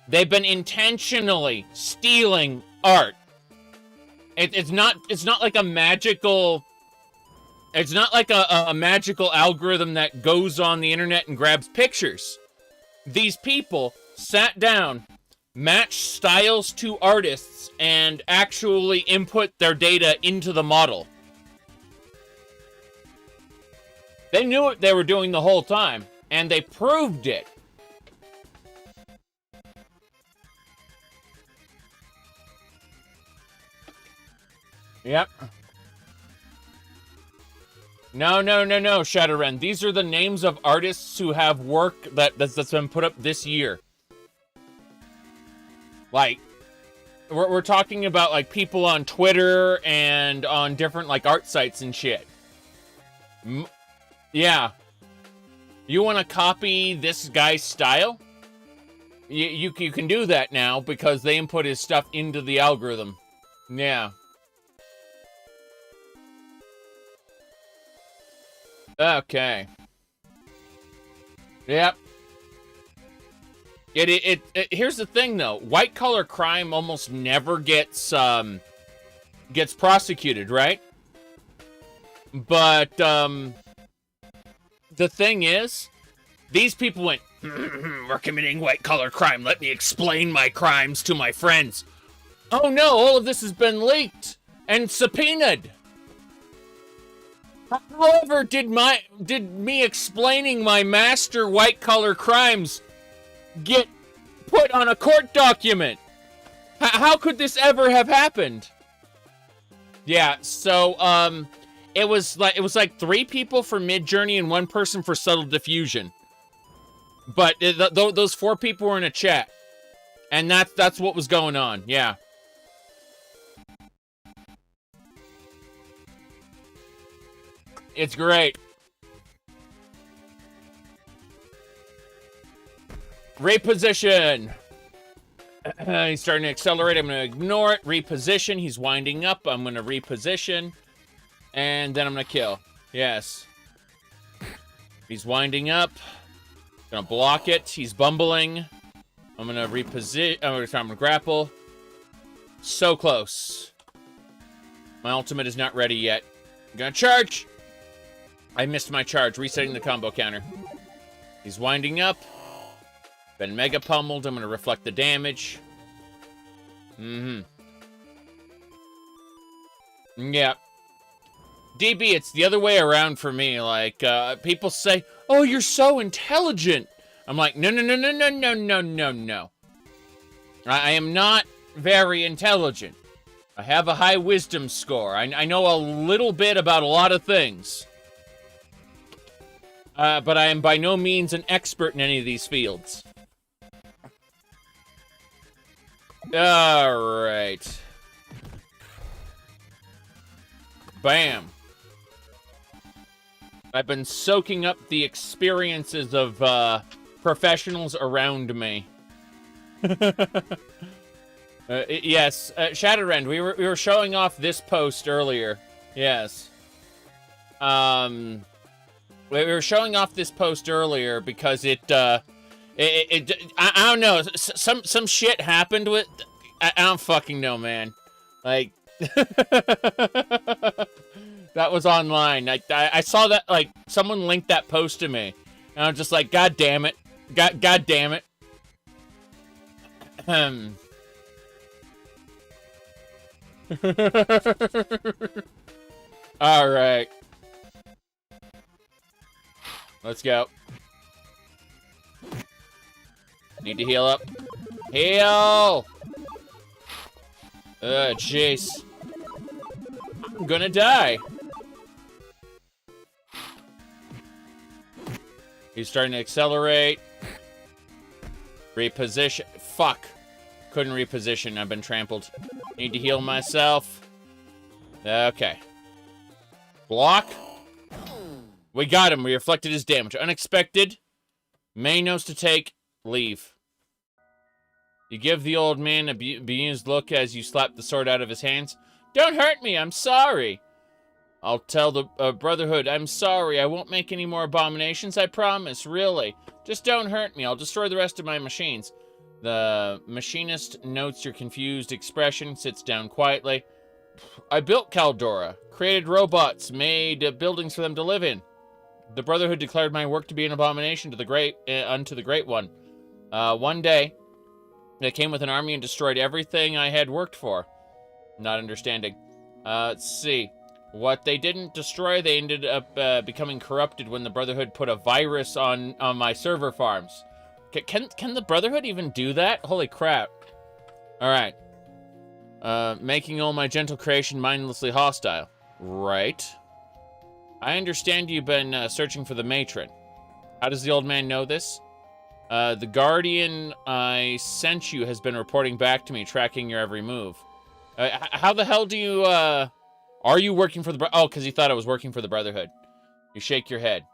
They've been intentionally stealing art. It's not like a magical... It's not like a magical algorithm that goes on the internet and grabs pictures. These people sat down, matched styles to artists, and actually input their data into the model. They knew what they were doing the whole time, and they proved it. Yep. No, Shadowren. These are the names of artists who have work that's been put up this year. Like, we're talking about, like, people on Twitter and on different, like, art sites and shit. Yeah. You want to copy this guy's style? You can do that now because they input his stuff into the algorithm. Yeah. Okay. Yep. Here's the thing, though. White collar crime almost never gets prosecuted, right? But the thing is, these people went, we're committing white collar crime. Let me explain my crimes to my friends. Oh no, all of this has been leaked and subpoenaed. However, did me explaining my master white collar crimes get put on a court document? How could this ever have happened? Yeah, so it was like 3 people for Midjourney and 1 person for Subtle Diffusion. But those 4 people were in a chat, and that's what was going on. Yeah. It's great. Reposition. He's starting to accelerate. I'm going to ignore it. Reposition. He's winding up. I'm going to reposition. And then I'm going to kill. Yes. He's winding up. Going to block it. He's bumbling. I'm going to reposition. I'm going to grapple. So close. My ultimate is not ready yet. I'm going to charge. I missed my charge, resetting the combo counter. He's winding up. Been mega pummeled. I'm going to reflect the damage. Yeah. DB, it's the other way around for me. Like, people say, oh, you're so intelligent. I'm like, no. I am not very intelligent. I have a high wisdom score. I know a little bit about a lot of things. But I am by no means an expert in any of these fields. Alright. Bam. I've been soaking up the experiences of, professionals around me. Yes, Shadowrend, we were showing off this post earlier. Yes. We were showing off this post earlier because I don't know, some shit happened with, I don't fucking know, man. Like, that was online. I saw that, like, someone linked that post to me, and I'm just like, God damn it. God damn it. All right. Let's go. Need to heal up. Heal! Jeez. I'm gonna die. He's starting to accelerate. Reposition. Fuck. Couldn't reposition. I've been trampled. Need to heal myself. Okay. Block. We got him. We reflected his damage. Unexpected. May knows to take. Leave. You give the old man a bemused look as you slap the sword out of his hands. Don't hurt me. I'm sorry. I'll tell the Brotherhood. I'm sorry. I won't make any more abominations. I promise. Really. Just don't hurt me. I'll destroy the rest of my machines. The machinist notes your confused expression, sits down quietly. I built Caldora, created robots, made buildings for them to live in. The Brotherhood declared my work to be an abomination to the great, unto the Great One. One day, they came with an army and destroyed everything I had worked for. Not understanding. Let's see. What they didn't destroy, they ended up becoming corrupted when the Brotherhood put a virus on my server farms. Can the Brotherhood even do that? Holy crap. Alright. Making all my gentle creation mindlessly hostile. Right. I understand you've been searching for the matron. How does the old man know this? The Guardian I sent you has been reporting back to me, tracking your every move. How the hell do you, are you working for the oh, because you thought I was working for the Brotherhood. You shake your head.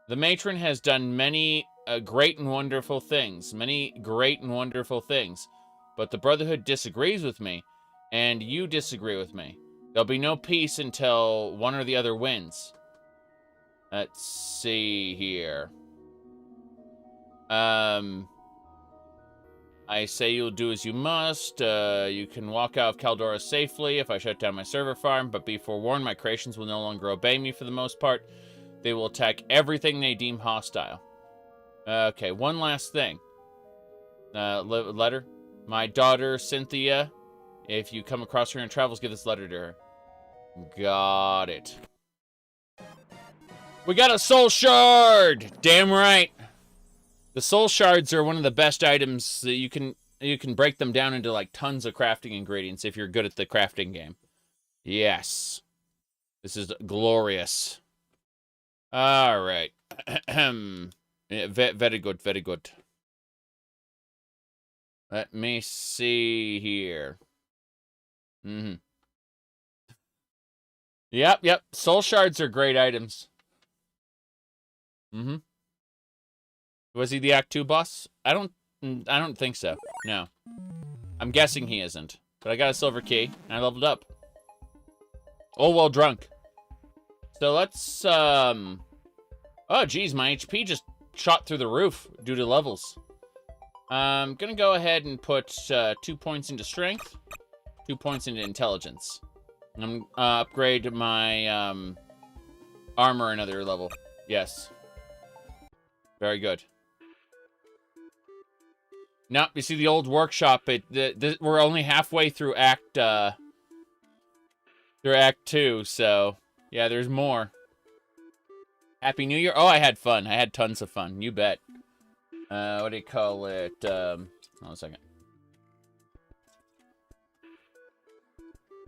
The matron has done many great and wonderful things. But the Brotherhood disagrees with me, and you disagree with me. There'll be no peace until one or the other wins. Let's see here. I say you'll do as you must. You can walk out of Caldora safely if I shut down my server farm, but be forewarned, my creations will no longer obey me for the most part. They will attack everything they deem hostile. Okay, one last thing. Letter. My daughter, Cynthia. If you come across her in travels, give this letter to her. Got it. We got a soul shard! Damn right. The soul shards are one of the best items that you can break them down into like tons of crafting ingredients if you're good at the crafting game. Yes. This is glorious. All right. Very good, very good. Let me see here. Yep. Soul shards are great items. Was he the Act 2 boss? I don't think so. No. I'm guessing he isn't. But I got a silver key, and I leveled up. Oh, well drunk. So let's, oh, geez, my HP just shot through the roof due to levels. I'm gonna go ahead and put 2 points into strength, 2 points into intelligence. I'm upgrade my armor another level. Yes. Very good. Now, you see the old workshop. We're only halfway through Act 2, so yeah, there's more. Happy New Year! Oh, I had fun. I had tons of fun. You bet. What do you call it? Hold on a second.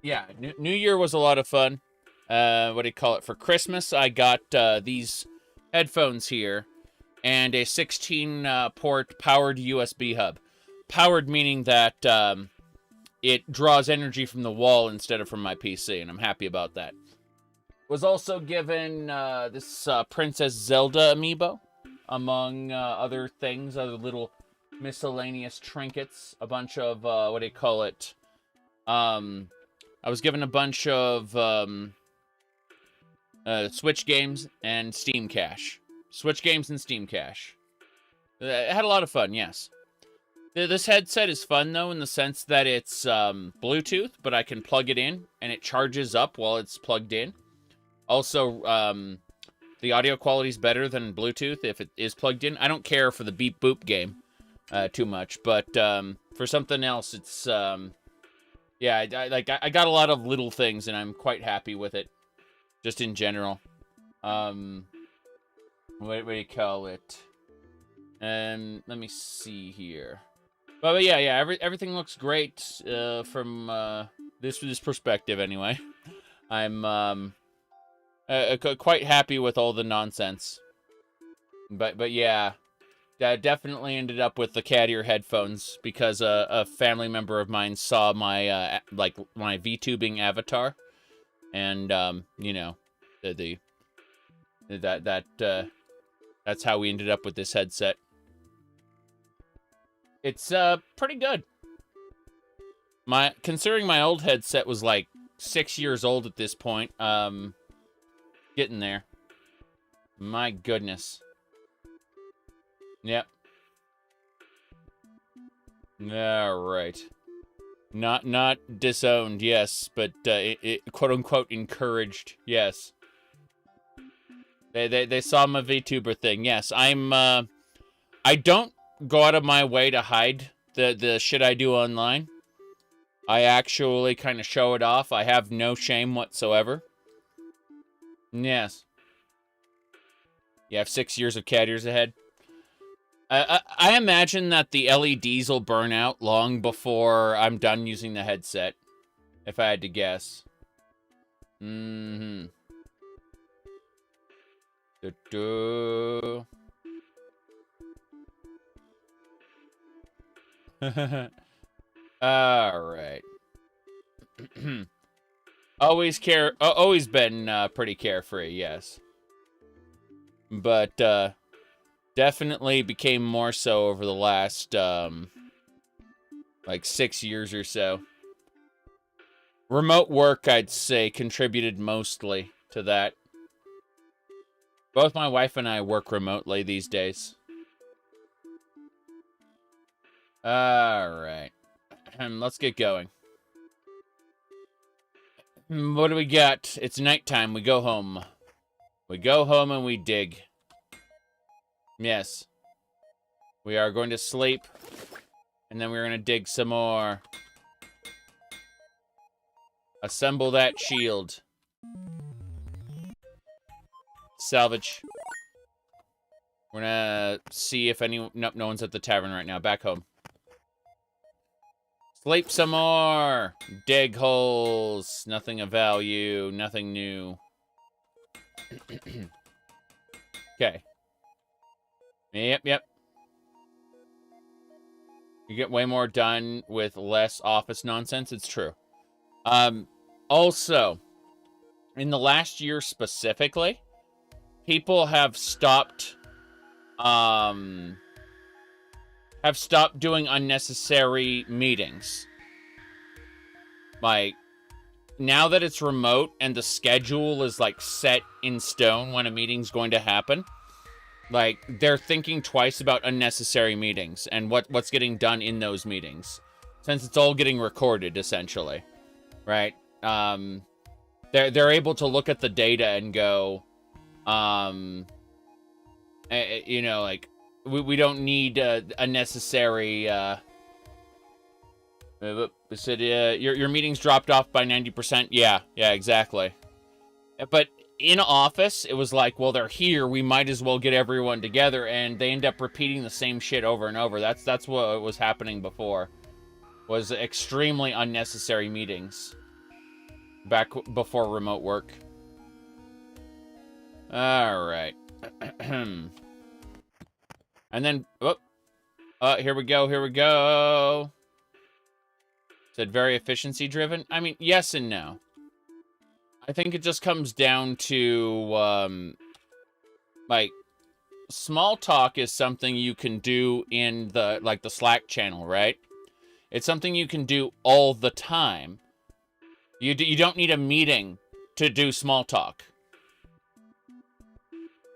Yeah, New Year was a lot of fun. What do you call it? For Christmas, I got these headphones here and a 16-port powered USB hub. Powered meaning that it draws energy from the wall instead of from my PC, and I'm happy about that. Was also given this Princess Zelda amiibo, among other things, other little miscellaneous trinkets. A bunch of, what do you call it? I was given a bunch of Switch games and Steam Cache. Switch games and Steam Cache. I had a lot of fun, yes. This headset is fun, though, in the sense that it's Bluetooth, but I can plug it in, and it charges up while it's plugged in. Also, the audio quality is better than Bluetooth if it is plugged in. I don't care for the beep boop game too much, but for something else, it's yeah. I got a lot of little things, and I'm quite happy with it, just in general. What do you call it? Let me see here. But yeah, everything looks great from this perspective, anyway. I'm quite happy with all the nonsense. But yeah, definitely ended up with the cat ear headphones because a family member of mine saw my my VTubing avatar, and you know, that's how we ended up with this headset. It's pretty good. Considering my old headset was like 6 years old at this point, getting there. My goodness. Yep. All right. Not disowned, yes, but quote unquote encouraged, yes. They saw my VTuber thing, yes. I don't go out of my way to hide the shit I do online. I actually kind of show it off. I have no shame whatsoever. Yes. You have 6 years of cat ears ahead. I imagine that the LEDs will burn out long before I'm done using the headset, if I had to guess. Mm-hmm. All right. Always been pretty carefree, yes. But definitely became more so over the last like 6 years or so. Remote work, I'd say, contributed mostly to that. Both my wife and I work remotely these days. Alright. Let's get going. What do we got? It's nighttime. We go home. We go home and we dig. Yes. We are going to sleep. And then we're going to dig some more. Assemble that shield. Salvage. We're gonna see if any... Nope, no one's at the tavern right now. Back home. Sleep some more! Dig holes! Nothing of value. Nothing new. Okay. Yep. You get way more done with less office nonsense. It's true. Also, in the last year specifically, people have stopped doing unnecessary meetings. Like, now that it's remote and the schedule is like set in stone when a meeting's going to happen, like, they're thinking twice about unnecessary meetings and what's getting done in those meetings, since it's all getting recorded essentially, right? They're able to look at the data and go, you know, like, we don't need unnecessary. Said your meetings dropped off by 90%. Yeah, exactly. But in office, it was like, well, they're here. We might as well get everyone together, and they end up repeating the same shit over and over. That's what was happening before. Was extremely unnecessary meetings. Back before remote work. All right. And then, here we go. Said very efficiency driven. I mean, yes and no. I think it just comes down to, like, small talk is something you can do in the Slack channel, right? It's something you can do all the time. You don't need a meeting to do small talk.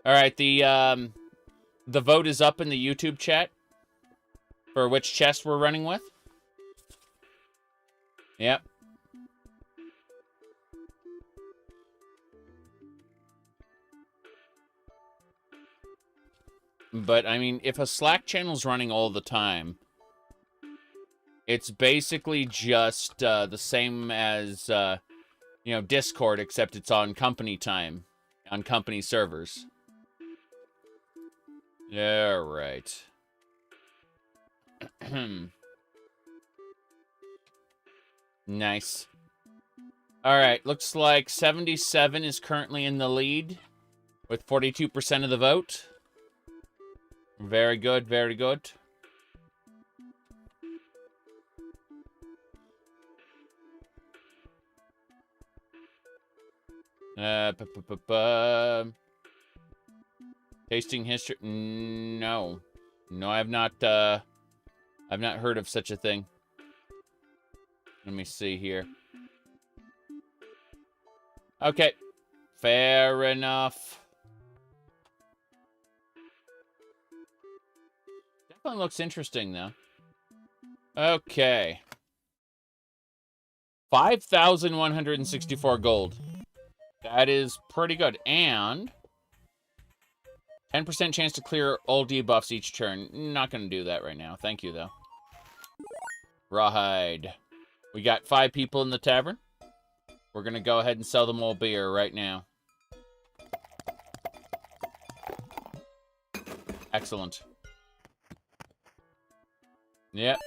All right, the vote is up in the YouTube chat for which chest we're running with. Yep. But, I mean, if a Slack channel's running all the time, it's basically just the same as, you know, Discord, except it's on company time, on company servers. All right. Nice. All right, looks like 77 is currently in the lead with 42% of the vote. Very good, very good. Tasting history? No. No, I've not heard of such a thing. Let me see here. Okay. Fair enough. Definitely looks interesting, though. Okay. 5,164 gold. That is pretty good. And 10% chance to clear all debuffs each turn. Not going to do that right now. Thank you, though. Rawhide. We got 5 people in the tavern. We're going to go ahead and sell them all beer right now. Excellent. Yep.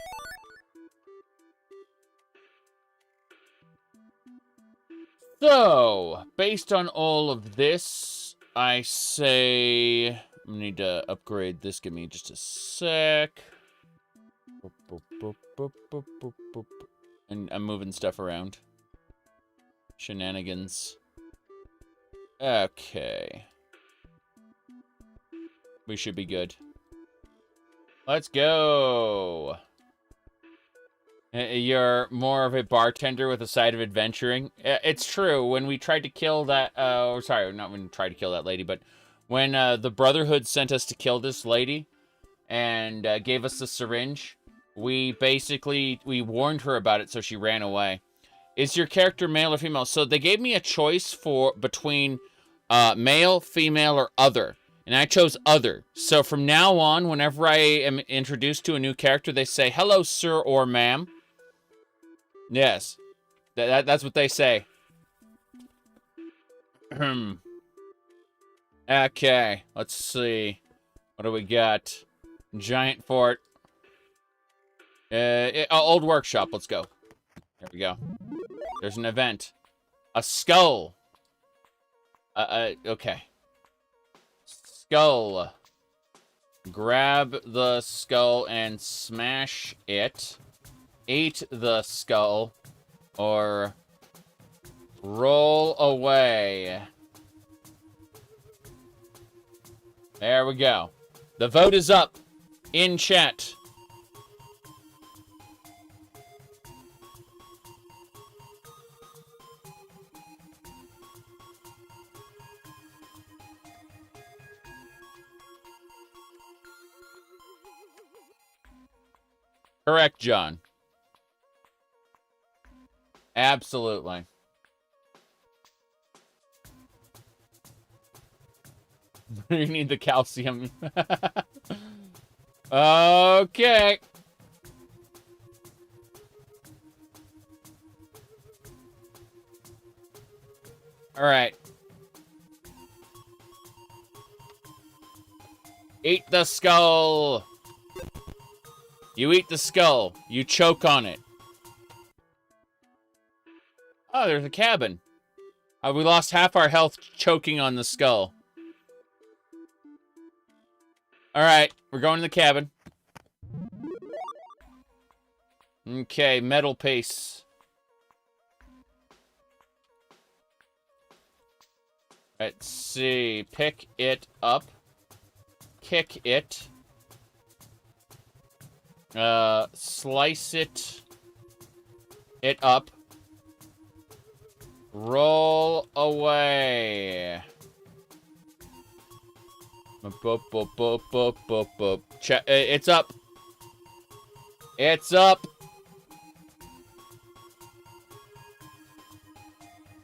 So, based on all of this, I say... I need to upgrade this. Give me just a sec. And I'm moving stuff around. Shenanigans. Okay. We should be good. Let's go. You're more of a bartender with a side of adventuring. It's true. When we tried to kill that... sorry, not when we tried to kill that lady, but when the Brotherhood sent us to kill this lady and gave us the syringe, we warned her about it, so she ran away. Is your character male or female? So they gave me a choice between male, female, or other. And I chose other. So from now on, whenever I am introduced to a new character, they say, hello, sir or ma'am. Yes. That's what they say. Okay. Let's see. What do we got? Giant fort. Old workshop. Let's go. There we go. There's an event. A skull. Okay. Skull. Grab the skull and smash it. Eat the skull. Or roll away. There we go. The vote is up in chat. Correct, John. Absolutely. You need the calcium. Okay. All right. Eat the skull. You eat the skull. You choke on it. Oh, there's a cabin. We lost half our health choking on the skull. Alright, we're going to the cabin. Okay, metal piece. Let's see. Pick it up. Kick it. Slice it up. Roll away. It's up. It's up.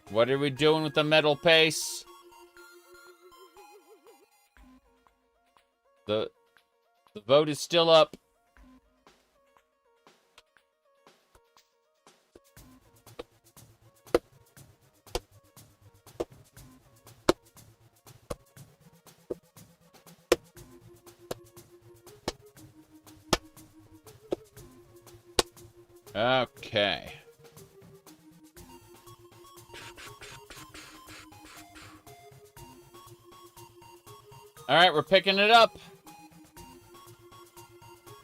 What are we doing with the metal pace? The vote is still up. Okay. All right, we're picking it up.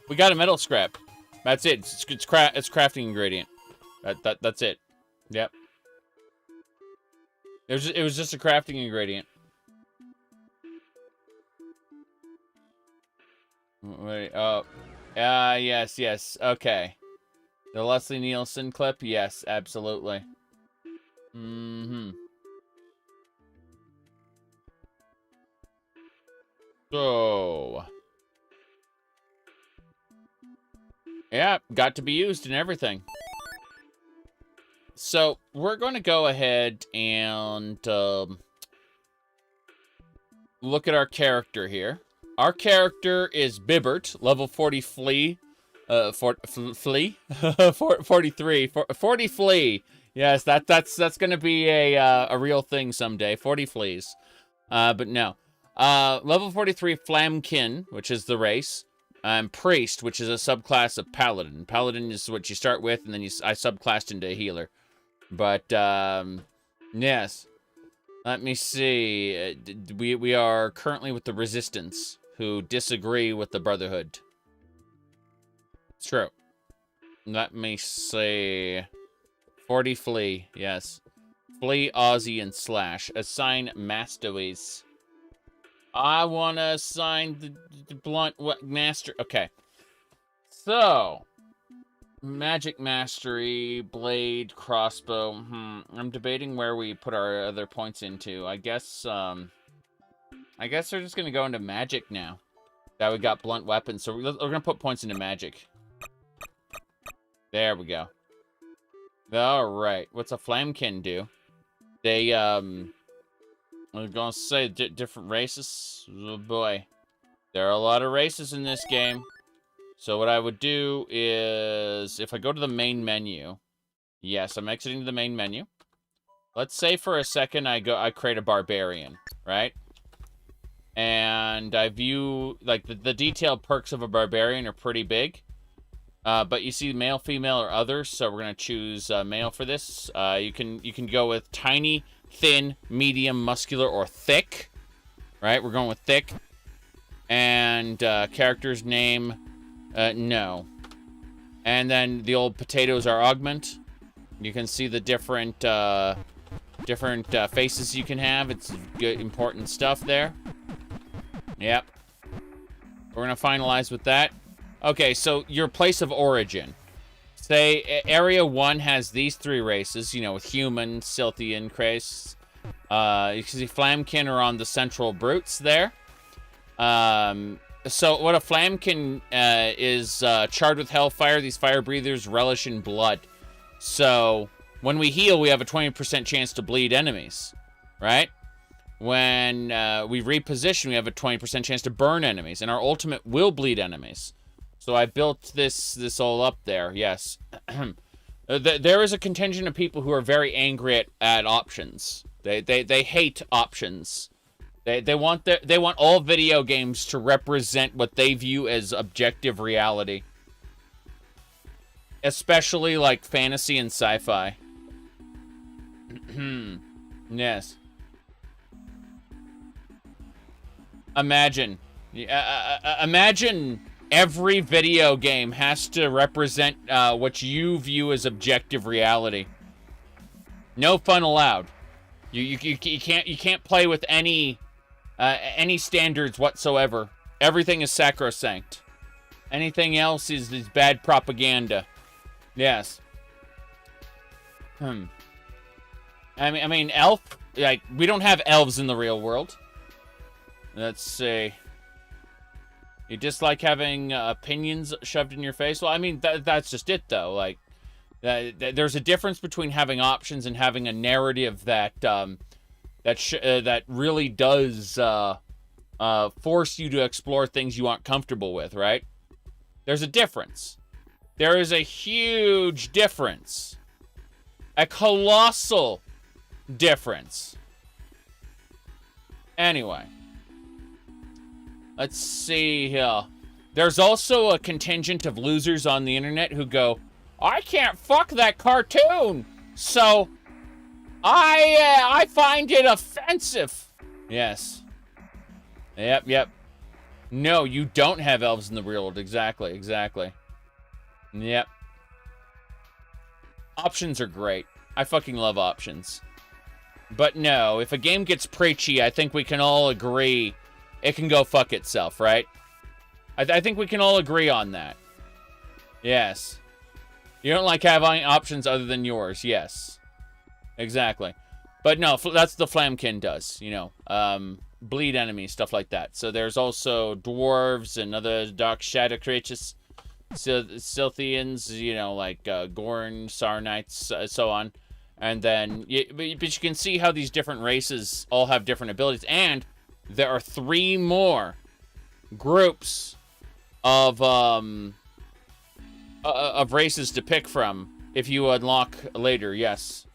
We got a metal scrap. That's it. It's crafting ingredient. That's it. Yep. It was just a crafting ingredient. Wait. Oh. Yes. Okay. The Leslie Nielsen clip? Yes, absolutely. Mm-hmm. So... yeah, got to be used and everything. So, we're going to go ahead and look at our character here. Our character is Bibbert, level 40 flea. 43. 40 flea. Yes, that's gonna be a real thing someday. 40 fleas. But no. Level 43 Flamkin, which is the race. Priest, which is a subclass of Paladin. Paladin is what you start with, and then I subclassed into a healer. But yes. Let me see. We are currently with the Resistance, who disagree with the Brotherhood. It's true. Let me see. 40 Flea, yes. Flea, Aussie, and Slash. Assign Masteries. I want to assign the Blunt Master. Okay. So. Magic Mastery, Blade, Crossbow. I'm debating where we put our other points into. I guess we're just going to go into Magic now. That we got Blunt Weapons. So we're going to put points into Magic. There we go. Alright. What's a Flamkin do? They, I'm gonna say different races. Oh boy. There are a lot of races in this game. So what I would do is, if I go to the main menu. Yes, I'm exiting the main menu. Let's say for a second I create a Barbarian, right? And I view, like, the detailed perks of a Barbarian are pretty big. But you see male, female, or others, so we're going to choose male for this. You can go with tiny, thin, medium, muscular, or thick. Right? We're going with thick. And character's name, no. And then the old potatoes are augment. You can see the different faces you can have. It's good, important stuff there. Yep. We're going to finalize with that. Okay, so your place of origin. Say Area 1 has these 3 races, you know, with human, Silthian, Krace. You can see Flamkin are on the central brutes there. So what a Flamkin is charred with hellfire. These fire breathers relish in blood. So when we heal, we have a 20% chance to bleed enemies, right? When we reposition, we have a 20% chance to burn enemies, and our ultimate will bleed enemies. So I built this all up there, yes. There is a contingent of people who are very angry at options. They hate options. They want all video games to represent what they view as objective reality. Especially like fantasy and sci-fi. Yes. Imagine every video game has to represent what you view as objective reality. No fun allowed. You can't play with any standards whatsoever. Everything is sacrosanct. Anything else is bad propaganda. Yes. I mean, elf. Like, we don't have elves in the real world. Let's see. You dislike having opinions shoved in your face? Well, I mean, that's just it, though. Like, there's a difference between having options and having a narrative that that really does force you to explore things you aren't comfortable with, right? There's a difference. There is a huge difference. A colossal difference. Anyway. Let's see here. There's also a contingent of losers on the internet who go, I can't fuck that cartoon, so I find it offensive. Yes. Yep. No, you don't have elves in the real world. Exactly. Yep. Options are great. I fucking love options. But no, if a game gets preachy, I think we can all agree it can go fuck itself, right? I think we can all agree on that. Yes. You don't like having options other than yours. Yes. Exactly. But no, that's the Flamkin does, you know. Bleed enemies, stuff like that. So there's also dwarves and other dark shadow creatures. Silthians, you know, like Gorn, Sarnites, so on. And then, but you can see how these different races all have different abilities. And there are 3 more groups of races to pick from if you unlock later. Yes.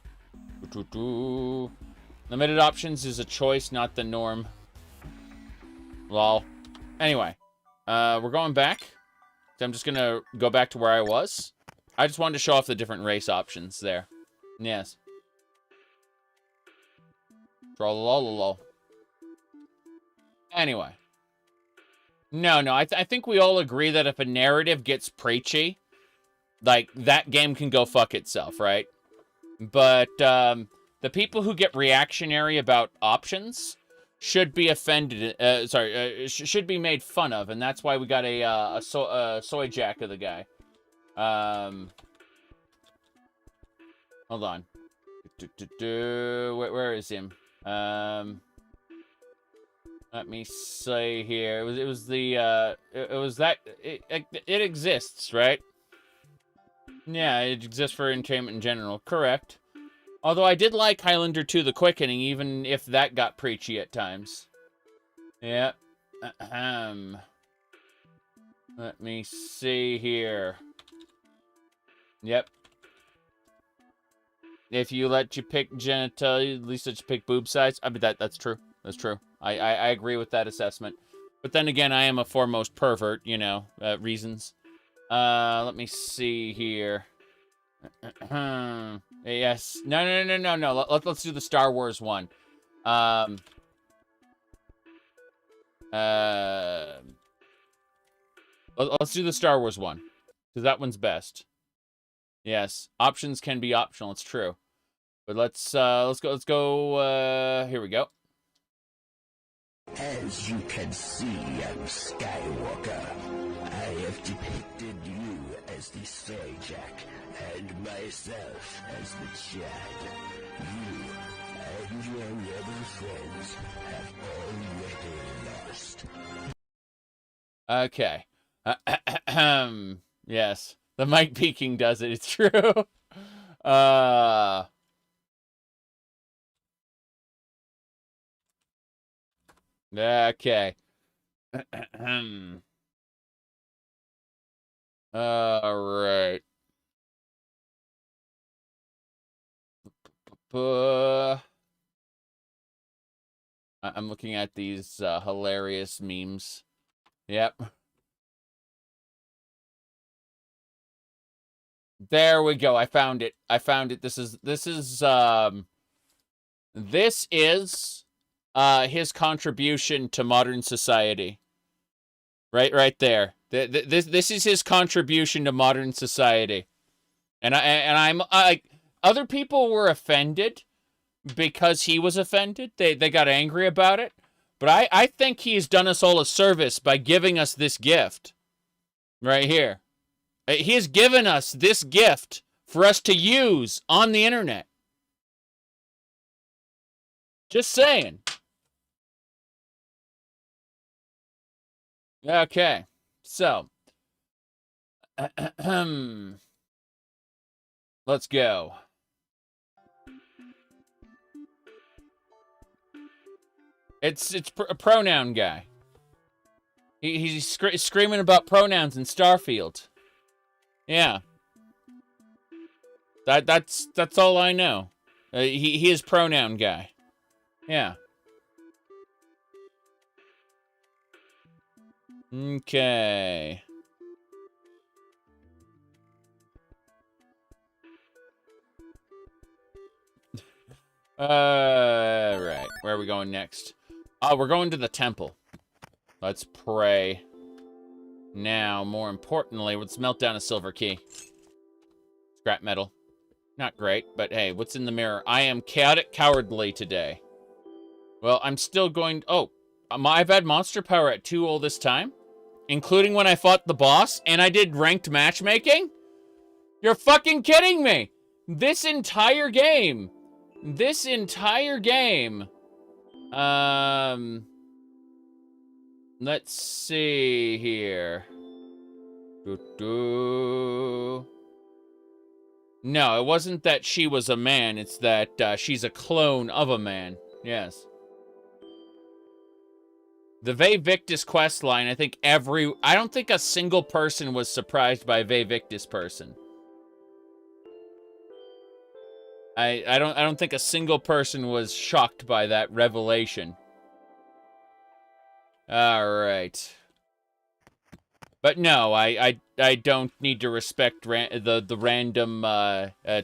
Limited options is a choice, not the norm. Lol. Anyway, we're going back. So I'm just gonna go back to where I was. I just wanted to show off the different race options there. Yes. Trollololol. Anyway. No, I think we all agree that if a narrative gets preachy, like, that game can go fuck itself, right? But, the people who get reactionary about options should be offended, should be made fun of, and that's why we got a soy jack of the guy. Hold on. Where is him? Let me say here. It exists, right? Yeah, it exists for entertainment in general. Correct. Although I did like Highlander 2: The Quickening, even if that got preachy at times. Yep. Let me see here. Yep. If you let you pick genitalia, at least let you pick boob size. I mean, that's true. That's true. I agree with that assessment. But then again, I am a foremost pervert, you know, reasons. Let me see here. Yes. No. Let's do the Star Wars one. Let's do the Star Wars one, because that one's best. Yes, options can be optional. It's true. But let's go. Here we go. As you can see, young Skywalker, I have depicted you as the Soy Jack, and myself as the Chad. You and your rebel friends have already lost. Okay. Yes. The mic peaking does it. It's true. Okay. All right. I'm looking at these hilarious memes. Yep. There we go. I found it. This is his contribution to modern society. Right there. This is his contribution to modern society. And I'm other people were offended because he was offended. They got angry about it. But I think he's done us all a service by giving us this gift. Right here. He has given us this gift for us to use on the internet. Just saying. Okay, so let's go. It's a pronoun guy. He's screaming about pronouns in Starfield. Yeah, that's all I know. He is pronoun guy. Yeah. Okay. Right. Where are we going next? Oh, we're going to the temple. Let's pray. Now, more importantly, let's melt down a silver key. Scrap metal. Not great, but hey, what's in the mirror? I am chaotic cowardly today. Well, I'm still going... Oh, I've had monster power at 2 all this time? Including when I fought the boss, and I did ranked matchmaking? You're fucking kidding me! This entire game... Let's see here. No, it wasn't that she was a man. It's that she's a clone of a man. Yes. The Vae Victis questline, I don't think a single person was surprised by Vae Victis person. I don't think a single person was shocked by that revelation. All right. But no, I don't need to respect the random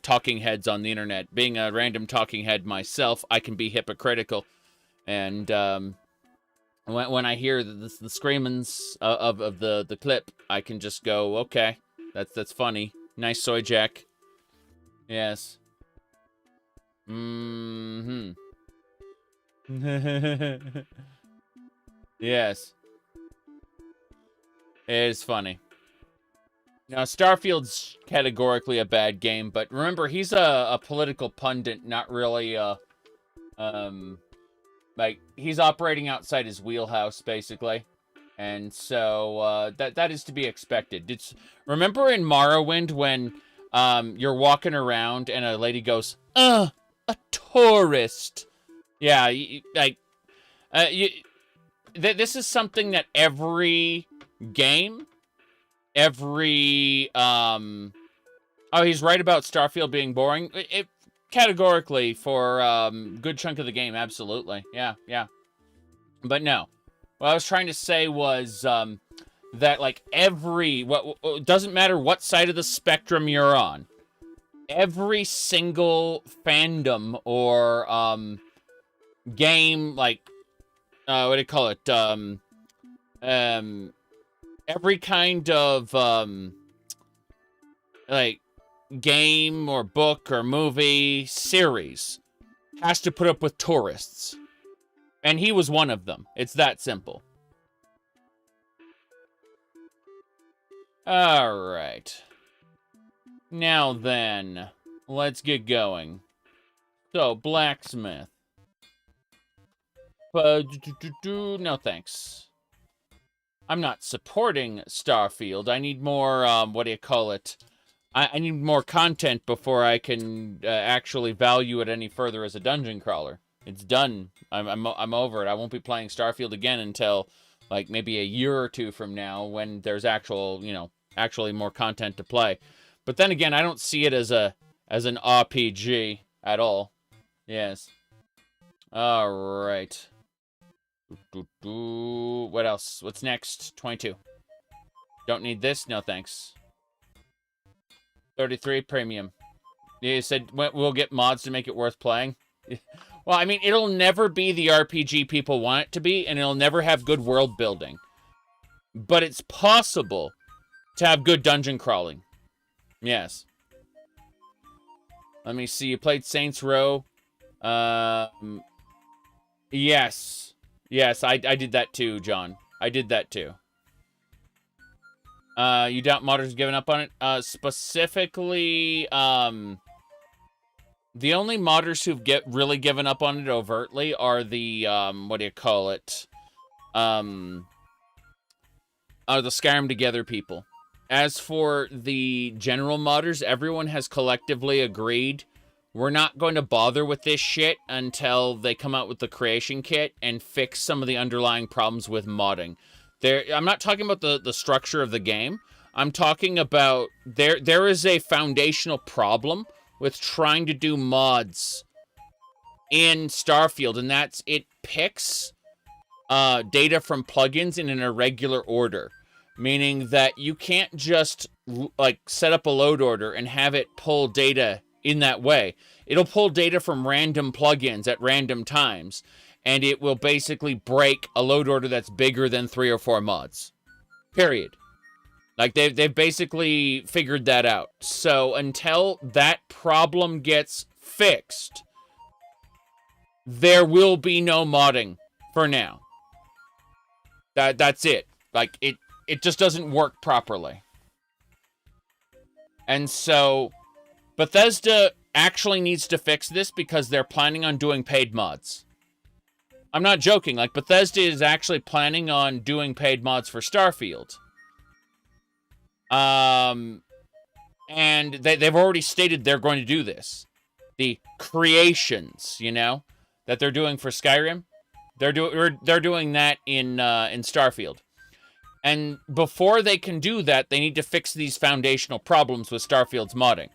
talking heads on the internet. Being a random talking head myself, I can be hypocritical, and when I hear the screamings of the clip, I can just go, okay, that's funny. Nice soy jack. Yes. Mm-hmm. Yes. It is funny. Now, Starfield's categorically a bad game, but remember, he's a political pundit, not really, like, he's operating outside his wheelhouse, basically. And so, that is to be expected. Remember in Morrowind when, you're walking around and a lady goes, a tourist. Yeah, this is something that every game, oh, he's right about Starfield being boring. Categorically, for good chunk of the game, absolutely. Yeah. But no. What I was trying to say was that, like, doesn't matter what side of the spectrum you're on, every single fandom or game, like, what do you call it? Every kind of like game or book or movie series has to put up with tourists. And he was one of them. It's that simple. All right. Now then, let's get going. So, blacksmith. No thanks. I'm not supporting Starfield. I need more, what do you call it? I need more content before I can actually value it any further as a dungeon crawler. It's done. I'm over it. I won't be playing Starfield again until, like, maybe a year or 2 from now when there's actually more content to play. But then again, I don't see it as an RPG at all. Yes. All right. What else? What's next? 22. Don't need this? No, thanks. 33, premium. You said we'll get mods to make it worth playing? Well, I mean, it'll never be the RPG people want it to be, and it'll never have good world building. But it's possible to have good dungeon crawling. Yes. Let me see. You played Saints Row? Yes. Yes, I did that too, John. I did that too. You doubt modders have given up on it? Specifically, the only modders who've really given up on it overtly are the, what do you call it? are the Skyrim Together people. As for the general modders, everyone has collectively agreed we're not going to bother with this shit until they come out with the creation kit and fix some of the underlying problems with modding. I'm not talking about the structure of the game. I'm talking about there is a foundational problem with trying to do mods in Starfield, and that's it picks data from plugins in an irregular order. Meaning that you can't just, like, set up a load order and have it pull data in that way. It'll pull data from random plugins at random times, and it will basically break a load order that's bigger than 3 or 4 mods. Period. Like, they've basically figured that out. So, until that problem gets fixed, there will be no modding for now. That's it. Like, it just doesn't work properly. And so, Bethesda actually needs to fix this because they're planning on doing paid mods. I'm not joking. Like, Bethesda is actually planning on doing paid mods for Starfield. And they've already stated they're going to do this. The creations, you know, that they're doing for Skyrim, they're doing that in Starfield. And before they can do that, they need to fix these foundational problems with Starfield's modding.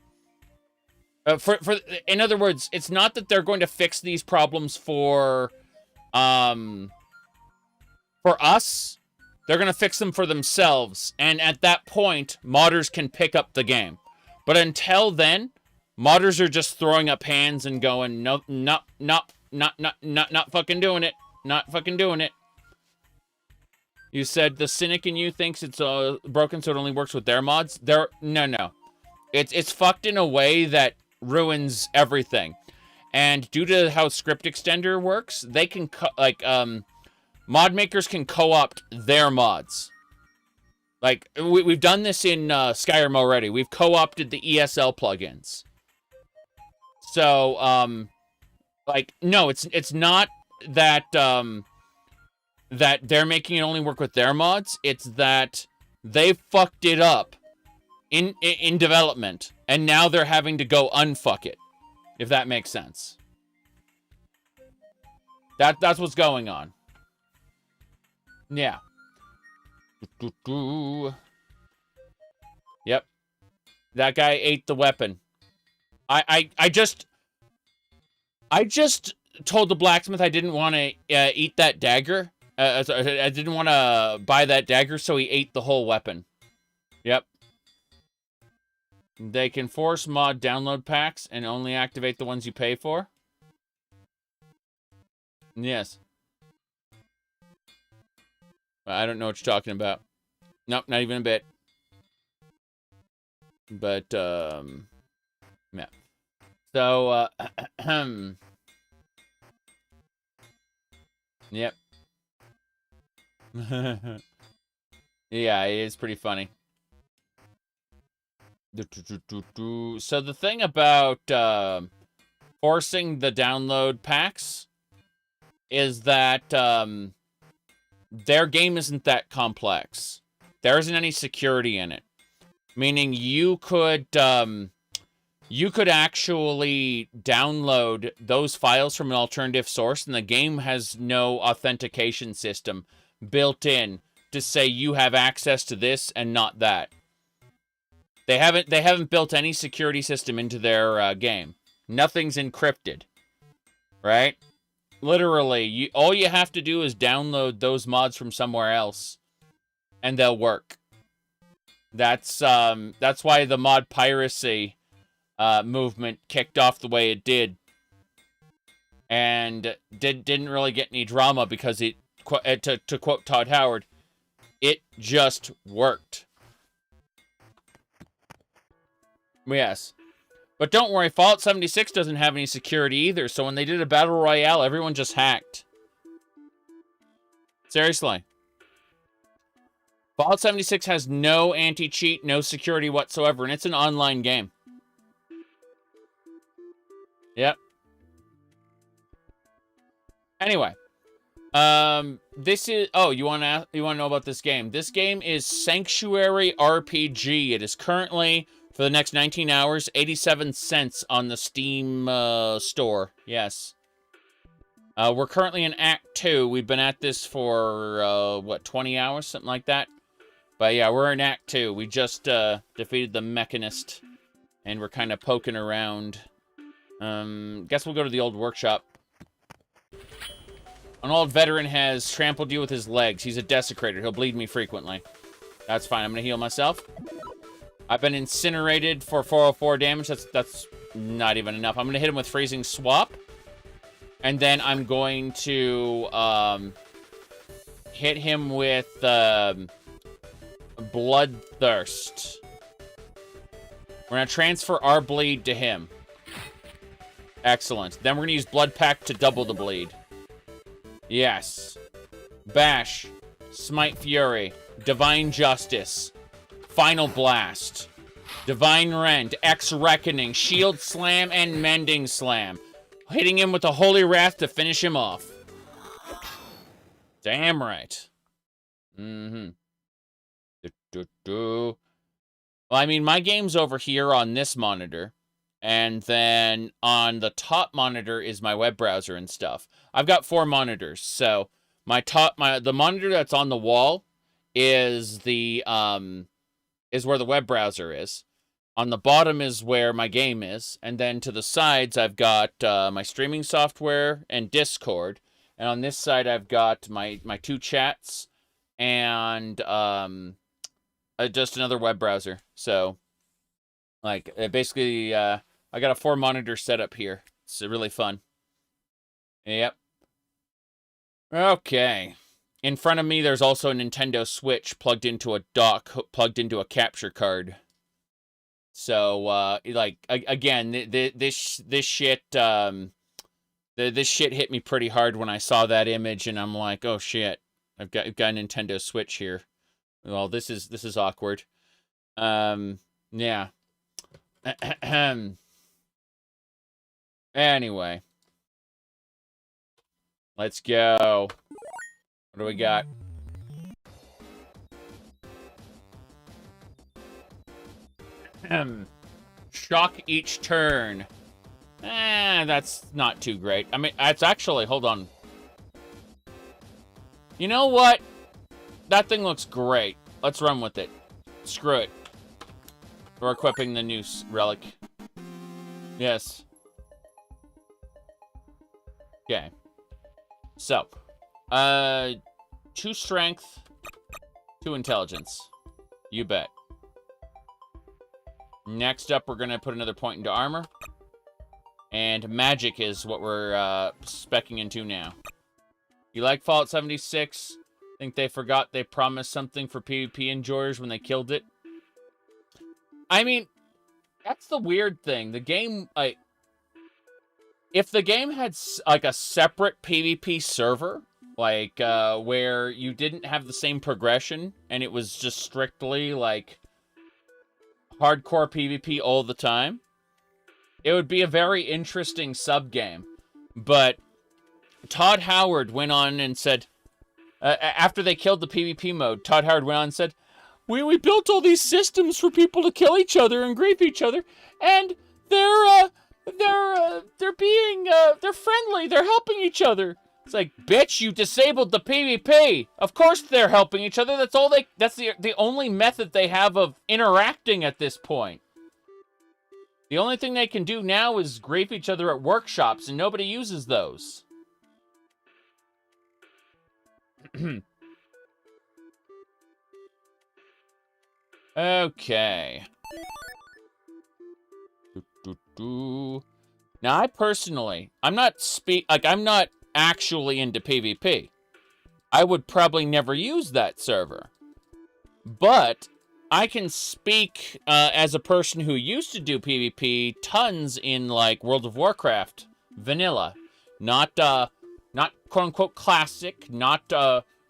In other words, it's not that they're going to fix these problems for us. They're going to fix them for themselves. And at that point, modders can pick up the game. But until then, modders are just throwing up hands and going, nope, not fucking doing it. Not fucking doing it. You said the cynic in you thinks it's broken so it only works with their mods? No. It's fucked in a way that ruins everything. And due to how Script Extender works, they can, mod makers can co-opt their mods. Like, we've done this in Skyrim already. We've co-opted the ESL plugins. So, no, it's not that, that they're making it only work with their mods. It's that they fucked it up in development, and now they're having to go unfuck it, if that makes sense. That's what's going on. Yeah. Yep. That guy ate the weapon. I just told the blacksmith I didn't want to eat that dagger. I didn't want to buy that dagger, so he ate the whole weapon. Yep. They can force mod download packs and only activate the ones you pay for. Yes. I don't know what you're talking about. Nope, not even a bit. But, yeah. So, yep. Yeah, it is pretty funny. So the thing about forcing the download packs is that their game isn't that complex. There isn't any security in it. Meaning you could actually download those files from an alternative source, and the game has no authentication system built in to say you have access to this and not that. They haven't built any security system into their game. Nothing's encrypted, right? Literally, all you have to do is download those mods from somewhere else, and they'll work. That's why the mod piracy movement kicked off the way it did, and didn't really get any drama because to quote Todd Howard, it just worked. Yes. But don't worry, Fallout 76 doesn't have any security either, so when they did a Battle Royale, everyone just hacked. Seriously. Fallout 76 has no anti-cheat, no security whatsoever, and it's an online game. Yep. Anyway. This is, oh, you want to know about this game? This game is Snctuary RPG. It is currently, for the next 19 hours, 87 cents on the Steam store. Yes. We're currently in Act 2. We've been at this for, what, 20 hours? Something like that? But yeah, we're in Act 2. We just defeated the Mechanist, and we're kind of poking around. Guess we'll go to the old workshop. An old veteran has trampled you with his legs. He's a desecrator. He'll bleed me frequently. That's fine. I'm going to heal myself. I've been incinerated for 404 damage. That's not even enough. I'm going to hit him with Freezing Swap. And then I'm going to hit him with Bloodthirst. We're going to transfer our bleed to him. Excellent. Then we're going to use Blood Pact to double the bleed. Yes. Bash. Smite Fury. Divine Justice. Final Blast. Divine Rend. X Reckoning. Shield Slam and Mending Slam. Hitting him with a Holy Wrath to finish him off. Damn right. Mm-hmm. Well, I mean, my game's over here on this monitor. And then on the top monitor is my web browser and stuff. I've got 4 monitors, so the monitor that's on the wall is the is where the web browser is. On the bottom is where my game is, and then to the sides I've got my streaming software and Discord, and on this side I've got my 2 chats and just another web browser. So, like, basically, I got a 4 monitor setup here. It's really fun. Yep. Okay. In front of me, there's also a Nintendo Switch plugged into a dock, plugged into a capture card. So, like, again, this shit, this shit hit me pretty hard when I saw that image, and I'm like, oh shit, I've got a Nintendo Switch here. Well, this is awkward. Yeah. Anyway. Let's go. What do we got? Shock each turn. That's not too great. I mean, it's actually, hold on. You know what? That thing looks great. Let's run with it. Screw it. We're equipping the new relic. Yes. Okay. So, 2 strength, 2 intelligence. You bet. Next up, we're going to put another point into armor. And magic is what we're speccing into now. You like Fallout 76? Think they forgot they promised something for PvP enjoyers when they killed it? I mean, that's the weird thing. The game, like, if the game had, like, a separate PvP server, like, where you didn't have the same progression, and it was just strictly, like, hardcore PvP all the time, it would be a very interesting sub-game. But Todd Howard went on and said, after they killed the PvP mode, Todd Howard went on and said, we built all these systems for people to kill each other and grief each other, and they're friendly, they're helping each other. It's like, bitch, you disabled the PvP. Of course they're helping each other. That's the only method they have of interacting at this point. The only thing they can do now is grief each other at workshops, and nobody uses those. Okay. Now, I personally, I'm not actually into PvP. I would probably never use that server. But I can speak as a person who used to do PvP tons in, like, World of Warcraft vanilla. Not quote-unquote classic, not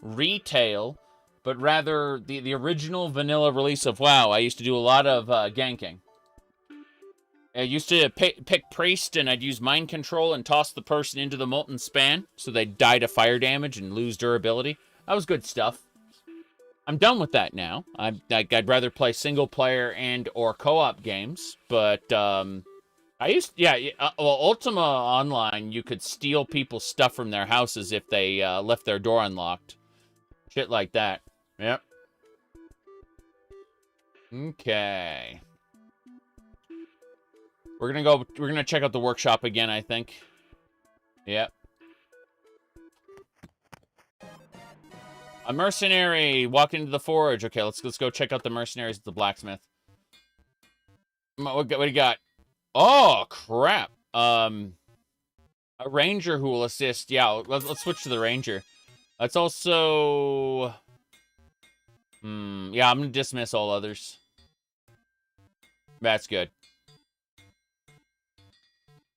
retail, but rather the original vanilla release of WoW. I used to do a lot of ganking. I used to pick priest, and I'd use mind control and toss the person into the molten span, so they'd die to fire damage and lose durability. That was good stuff. I'm done with that now. I'd rather play single player and or co-op games, but well, Ultima Online, you could steal people's stuff from their houses if they left their door unlocked. Shit like that. Yep. Okay. We're gonna check out the workshop again, I think. Yep. A mercenary walk into the forge. Okay, let's go check out the mercenaries at the blacksmith. What do you got? Oh crap. A ranger who will assist. Yeah, let's switch to the ranger. Let's also yeah, I'm gonna dismiss all others. That's good.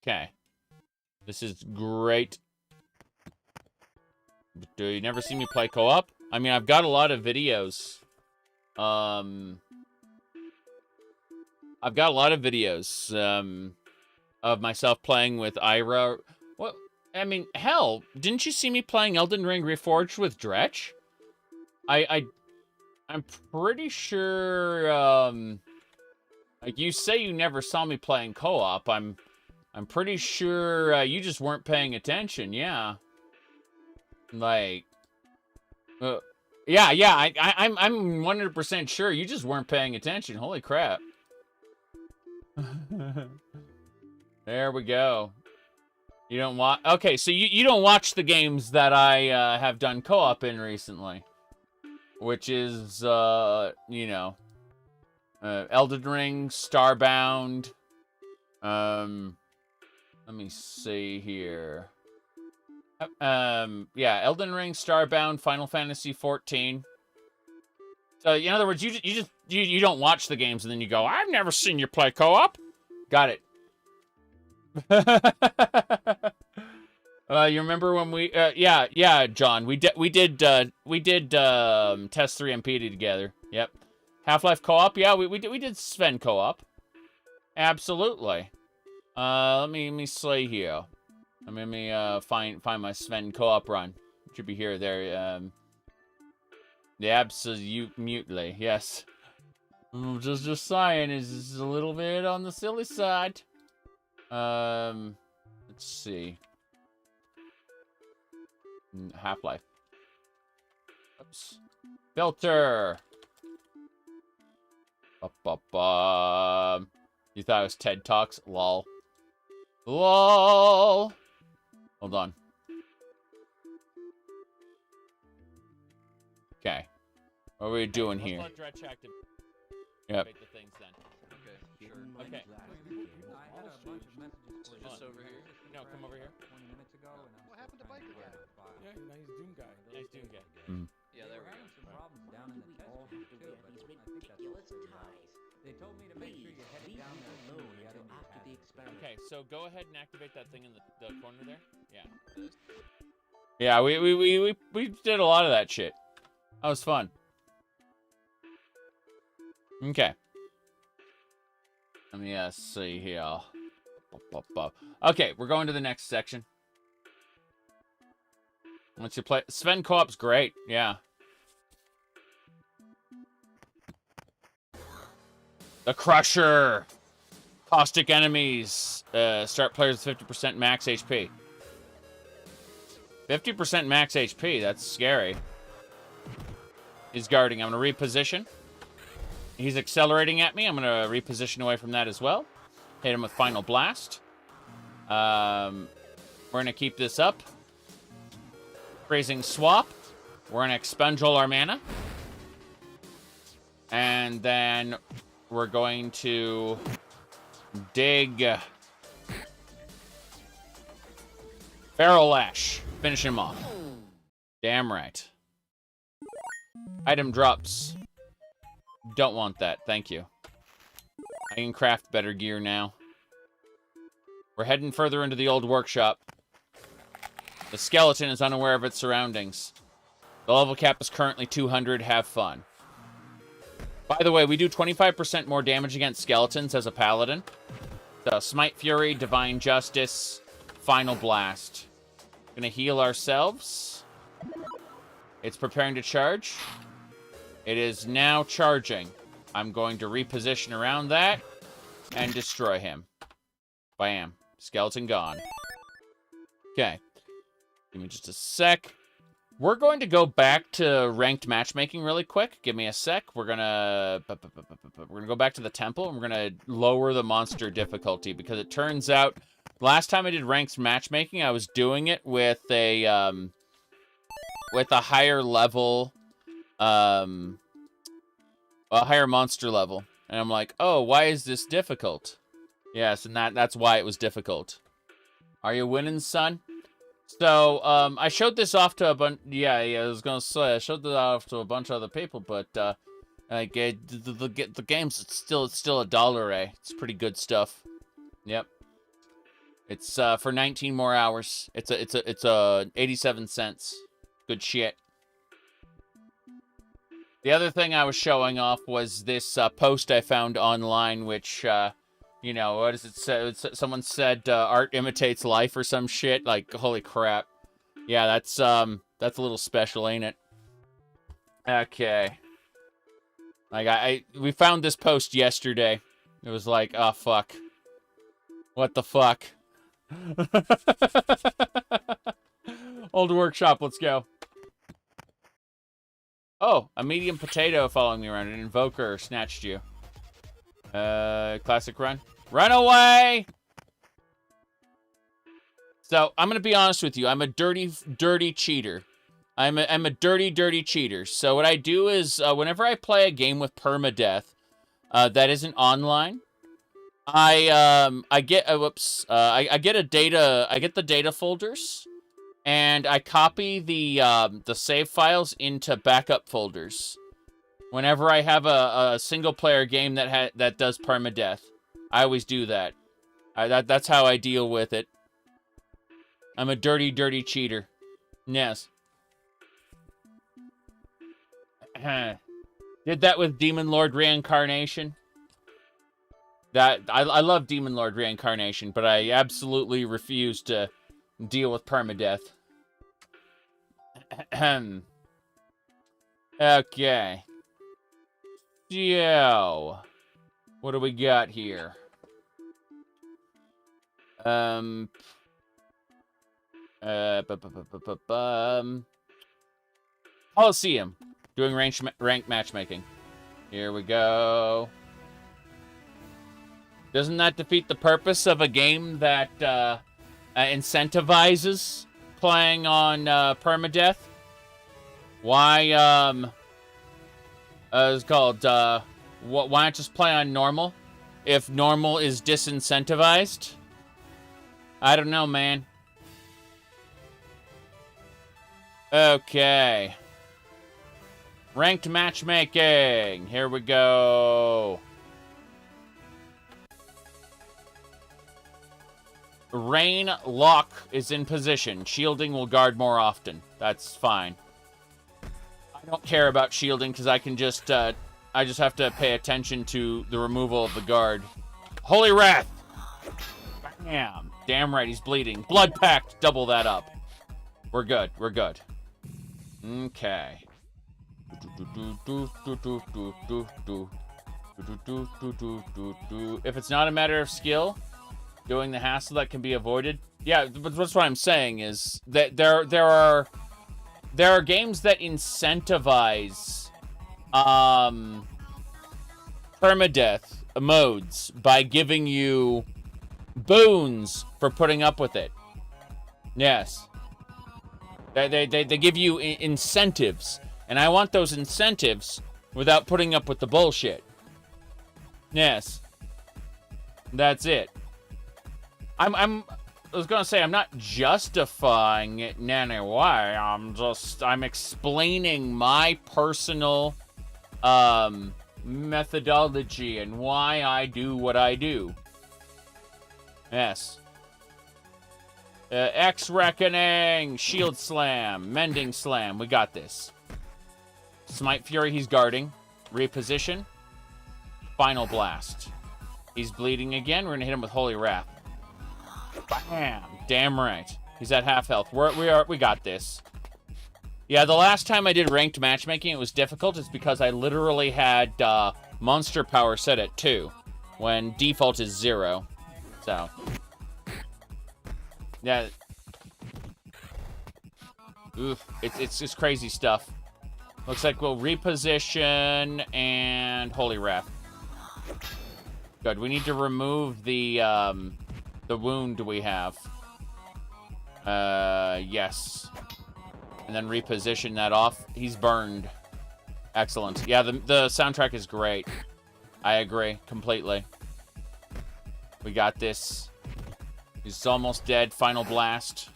Okay. This is great. Do you never see me play co-op? I mean, I've got a lot of videos. I've got a lot of videos of myself playing with Ira. What? I mean, hell, didn't you see me playing Elden Ring Reforged with Dretch? I'm pretty sure. Like you say, you never saw me playing co-op. I'm pretty sure you just weren't paying attention. Yeah. Like, yeah. I'm 100% sure you just weren't paying attention. Holy crap. There we go. You don't watch. Okay, so you don't watch the games that I have done co-op in recently, which is you know, Elden Ring, Starbound. Let me see here. Yeah, Elden Ring, Starbound, Final Fantasy 14. So in other words, you don't watch the games and then you go, I've never seen you play co-op. Got it. You remember when we yeah, John, we did Test 3 MPD together. Yep. Half-Life co-op, yeah, we did Sven co-op. Absolutely. Let me see here. Let me find my Sven co-op run. It should be here or there. The absolutely, yes. Just saying, is a little bit on the silly side. Let's see. Half-Life. Oops. Filter. You thought it was TED Talks? Lol. LOL. Hold on. Okay. What are we doing here? Let's let Dretch activate the things then. Okay, sure. Okay. I had a bunch of messages for you. Just over here. No, come over here. 20 minutes ago. And What happened to Biker Guy? Yeah, now he's Doom Guy. Nice doing good. yeah, there we go. Some problems down in the test all tube have to too, wear but these I think that's all ridiculous figured out. ties. They told me to make sure you headed Leave down me there alone soon until until after the experiment. Okay, so go ahead and activate that thing in the corner there. Yeah. Yeah, we did a lot of that shit. That was fun. Okay. Let me see here. Okay, we're going to the next section. Once you play Sven co-op's great, yeah. The Crusher. Caustic enemies. Start players with 50% max HP. 50% max HP, that's scary. He's guarding. I'm going to reposition. He's accelerating at me. I'm going to reposition away from that as well. Hit him with Final Blast. We're going to keep this up. Phrasing Swap. We're going to expunge all our mana. And then we're going to dig Feral Lash. Finish him off. Damn right. Item drops. Don't want that. Thank you. I can craft better gear now. We're heading further into the old workshop. The skeleton is unaware of its surroundings. The level cap is currently 200. Have fun. By the way, we do 25% more damage against skeletons as a paladin. So, Smite Fury, Divine Justice, Final Blast. Gonna heal ourselves. It's preparing to charge. It is now charging. I'm going to reposition around that and destroy him. Bam. Skeleton gone. Okay. Give me just a sec. We're going to go back to ranked matchmaking really quick. Give me a sec. We're gonna go back to the temple and we're gonna lower the monster difficulty because it turns out last time I did ranked matchmaking, I was doing it with a higher level, a higher monster level, and I'm like, oh, why is this difficult? Yes, and that's why it was difficult. Are you winning, son? So, I showed this off to a bunch... Yeah, I was gonna say, I showed this off to a bunch of other people, but, like, the game's it's still $1, eh? It's pretty good stuff. Yep. It's, for 19 more hours. It's 87 cents. Good shit. The other thing I was showing off was this, post I found online, which, you know, what does it say? Someone said, art imitates life or some shit. Like, holy crap. Yeah, that's a little special, ain't it? Okay. Like, we found this post yesterday. It was like, oh, fuck. What the fuck? Old workshop, let's go. Oh, a medium potato following me around. An invoker snatched you. Classic run. Run away! So, I'm gonna be honest with you. I'm a dirty cheater. I'm a dirty cheater. So what I do is, whenever I play a game with permadeath, that isn't online, I get the data folders, and I copy the save files into backup folders. Whenever I have a single player game that does permadeath, I always do that. That's how I deal with it. I'm a dirty cheater. Yes. Did that with Demon Lord Reincarnation. I love Demon Lord Reincarnation, but I absolutely refuse to deal with permadeath. Okay. Yo. What do we got here? Coliseum. Doing ranked matchmaking. Here we go. Doesn't that defeat the purpose of a game that incentivizes playing on permadeath? Why, it's called, why not just play on normal? If normal is disincentivized? I don't know, man. Okay. Ranked matchmaking. Here we go. Rain Lock is in position. Shielding will guard more often. That's fine. I don't care about shielding because I can just, I just have to pay attention to the removal of the guard. Holy Wrath! Bam! Damn right, he's bleeding. Blood Pact, double that up. We're good, we're good. Okay. If it's not a matter of skill, doing the hassle that can be avoided. Yeah, but that's what I'm saying is that there are games that incentivize permadeath modes by giving you boons for putting up with it. Yes. They give you incentives, and I want those incentives without putting up with the bullshit. Yes. That's it. I was gonna say I'm not justifying it in any way. I'm explaining my personal methodology and why I do what I do. Yes. X Reckoning, Shield Slam, Mending Slam. We got this. Smite Fury, he's guarding. Reposition. Final Blast. He's bleeding again. We're gonna hit him with Holy Wrath. Bam! Damn right. He's at half health. We got this. Yeah, the last time I did ranked matchmaking, it was difficult. It's because I literally had monster power set at 2, when default is 0. So, yeah. Oof, it's just crazy stuff. Looks like we'll reposition and Holy Wrath. Good. We need to remove the wound we have. Yes. And then reposition that off. He's burned. Excellent. Yeah, the soundtrack is great. I agree completely. We got this. He's almost dead. Final blast.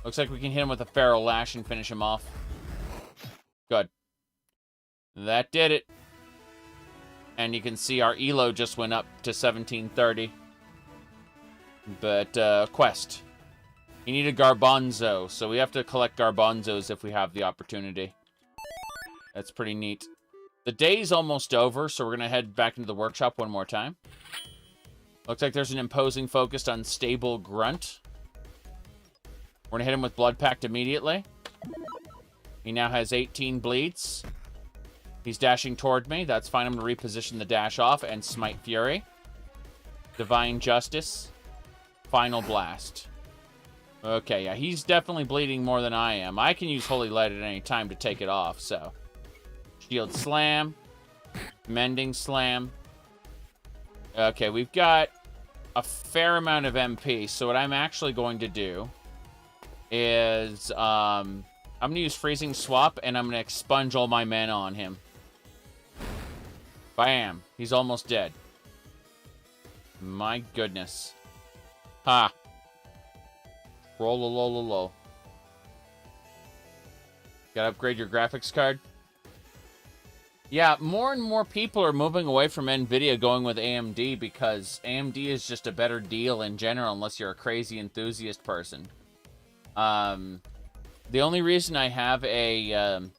Looks like we can hit him with a Feral Lash and finish him off. Good. That did it. And you can see our elo just went up to 1730. But, quest. You need a Garbanzo, so we have to collect Garbanzos if we have the opportunity. That's pretty neat. The day's almost over, so we're going to head back into the workshop one more time. Looks like there's an imposing focused unstable grunt. We're going to hit him with Blood Pact immediately. He now has 18 bleeds. He's dashing toward me. That's fine. I'm going to reposition the dash off and Smite Fury. Divine Justice. Final Blast. Okay, yeah, he's definitely bleeding more than I am. I can use Holy Light at any time to take it off, so. Shield Slam. Mending Slam. Okay, we've got a fair amount of MP, so what I'm actually going to do is, I'm going to use Freezing Swap, and I'm going to expunge all my mana on him. Bam. He's almost dead. My goodness. Ha. Roll. Gotta upgrade your graphics card. Yeah, more and more people are moving away from NVIDIA going with AMD because AMD is just a better deal in general unless you're a crazy enthusiast person. The only reason I have an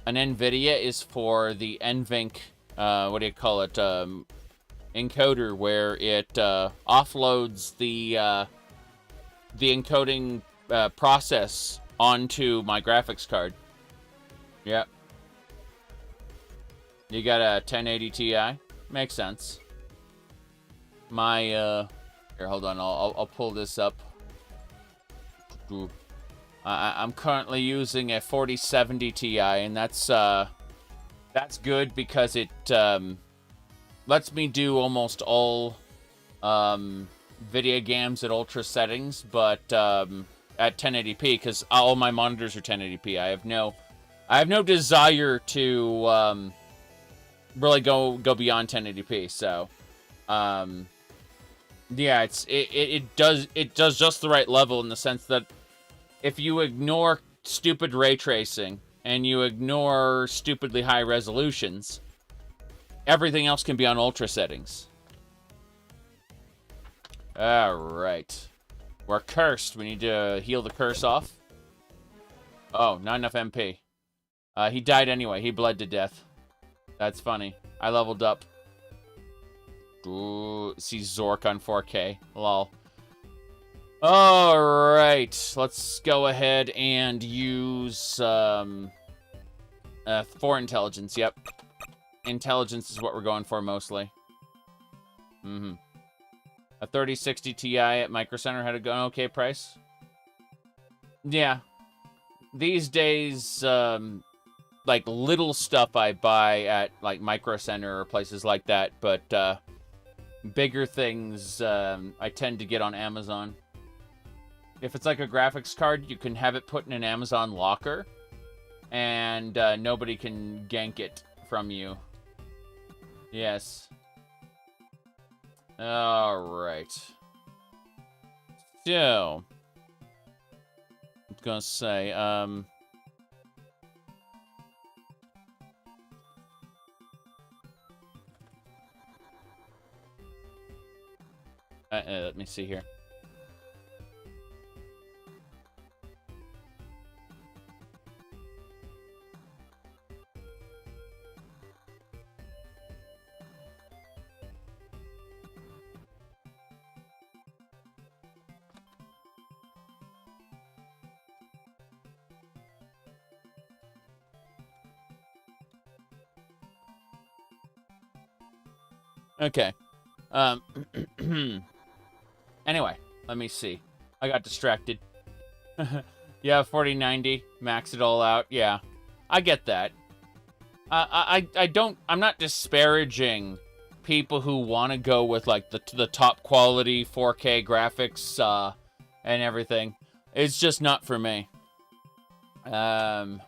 NVIDIA is for the NVENC, what do you call it, encoder, where it offloads the encoding process onto my graphics card. Yep. You got a 1080 Ti? Makes sense. My, here, hold on, I'll pull this up. I'm currently using a 4070 Ti, and that's good because it, lets me do almost all, video games at ultra settings, but, at 1080p, because all my monitors are 1080p. I have no desire to, really go beyond 1080p, so, yeah, it does just the right level in the sense that if you ignore stupid ray tracing and you ignore stupidly high resolutions, everything else can be on ultra settings. Alright. We're cursed. We need to heal the curse off. Oh, not enough MP. He died anyway. He bled to death. That's funny. I leveled up. Ooh, see Zork on 4K. Lol. Alright. Let's go ahead and use 4 intelligence. Yep. Intelligence is what we're going for mostly. A 3060 Ti at Micro Center had an okay price. Yeah. These days, like, little stuff I buy at, like, Micro Center or places like that, but, bigger things, I tend to get on Amazon. If it's like a graphics card, you can have it put in an Amazon locker, and, nobody can gank it from you. Yes. Alright. So, I was gonna say, let me see here. Okay. Anyway, let me see. I got distracted. Yeah, 4090, max it all out. Yeah, I get that. I'm not disparaging people who want to go with like the top quality 4K graphics and everything. It's just not for me. Oh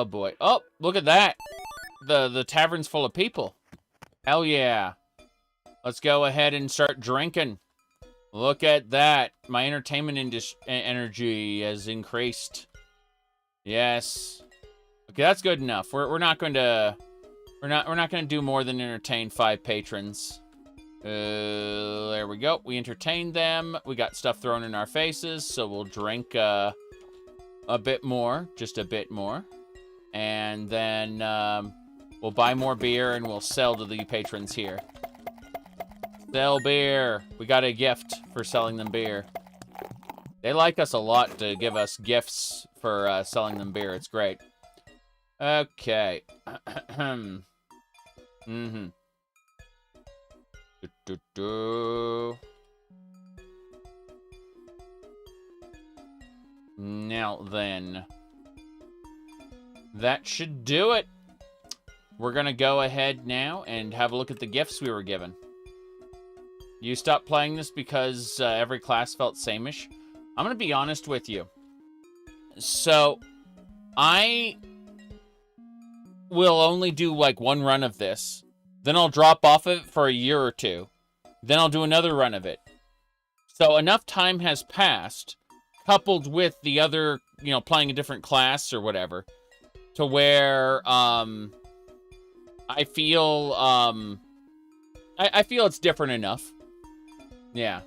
boy. Oh, look at that. The tavern's full of people. Hell yeah. Let's go ahead and start drinking. Look at that. My entertainment energy has increased. Yes. Okay, that's good enough. We're not going to do more than entertain 5 patrons. There we go. We entertained them. We got stuff thrown in our faces, so we'll drink a bit more, just a bit more. And then we'll buy more beer and we'll sell to the patrons here. Sell beer. We got a gift for selling them beer. They like us a lot to give us gifts for selling them beer. It's great. Okay. Mm-hmm. Now then. That should do it. We're gonna go ahead now and have a look at the gifts we were given. You stopped playing this because every class felt same-ish? I'm gonna be honest with you. So, I will only do like one run of this. Then I'll drop off of it for a year or two. Then I'll do another run of it. So enough time has passed, coupled with the other, you know, playing a different class or whatever, to where I feel I feel it's different enough. Yeah.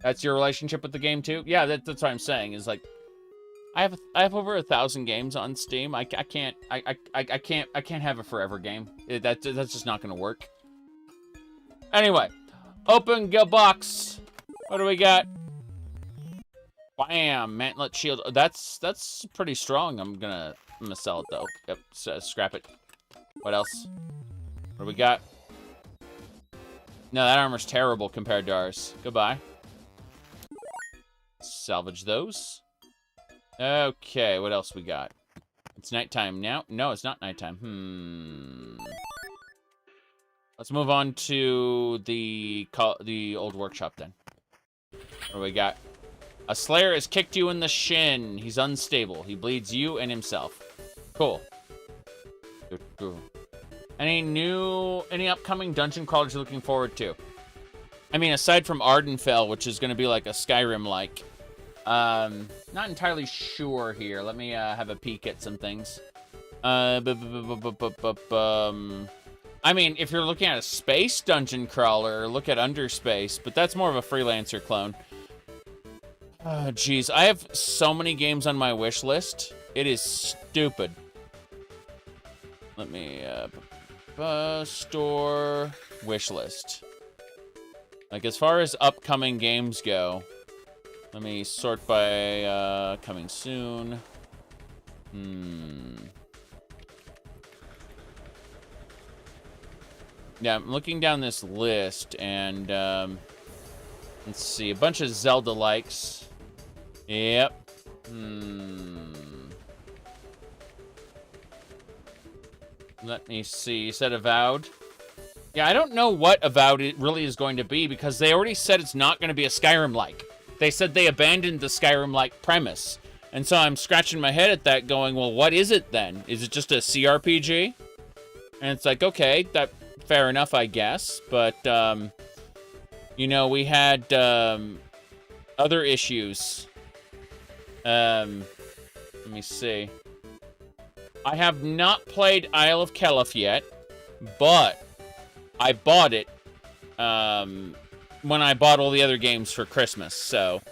That's your relationship with the game too? Yeah, that's what I'm saying. Is like I have over 1,000 games on Steam. I can't have a forever game. That's just not gonna work. Anyway, open the box. What do we got? Bam, mantlet shield. That's pretty strong. I'm gonna sell it though. Yep, so scrap it. What else? What do we got? No, that armor's terrible compared to ours. Goodbye. Salvage those. Okay, what else we got? It's nighttime now. No, it's not nighttime. Let's move on to the old workshop then. What do we got? A slayer has kicked you in the shin. He's unstable. He bleeds you and himself. Cool. Any upcoming dungeon crawlers you're looking forward to? I mean, aside from Ardenfell, which is going to be like a Skyrim-like. Not entirely sure here. Let me have a peek at some things. I mean, if you're looking at a space dungeon crawler, look at Underspace, but that's more of a freelancer clone. Oh, jeez. I have so many games on my wish list. It is stupid. Let me, store wish list. Like, as far as upcoming games go, let me sort by, coming soon. Yeah, I'm looking down this list, and, let's see, a bunch of Zelda-likes. Yep. Let me see, you said Avowed? Yeah, I don't know what Avowed it really is going to be, because they already said it's not going to be a Skyrim-like. They said they abandoned the Skyrim-like premise. And so I'm scratching my head at that going, well, what is it then? Is it just a CRPG? And it's like, okay, that fair enough, I guess. But, you know, we had other issues. Let me see. I have not played Isle of Kelef yet, but I bought it when I bought all the other games for Christmas. So,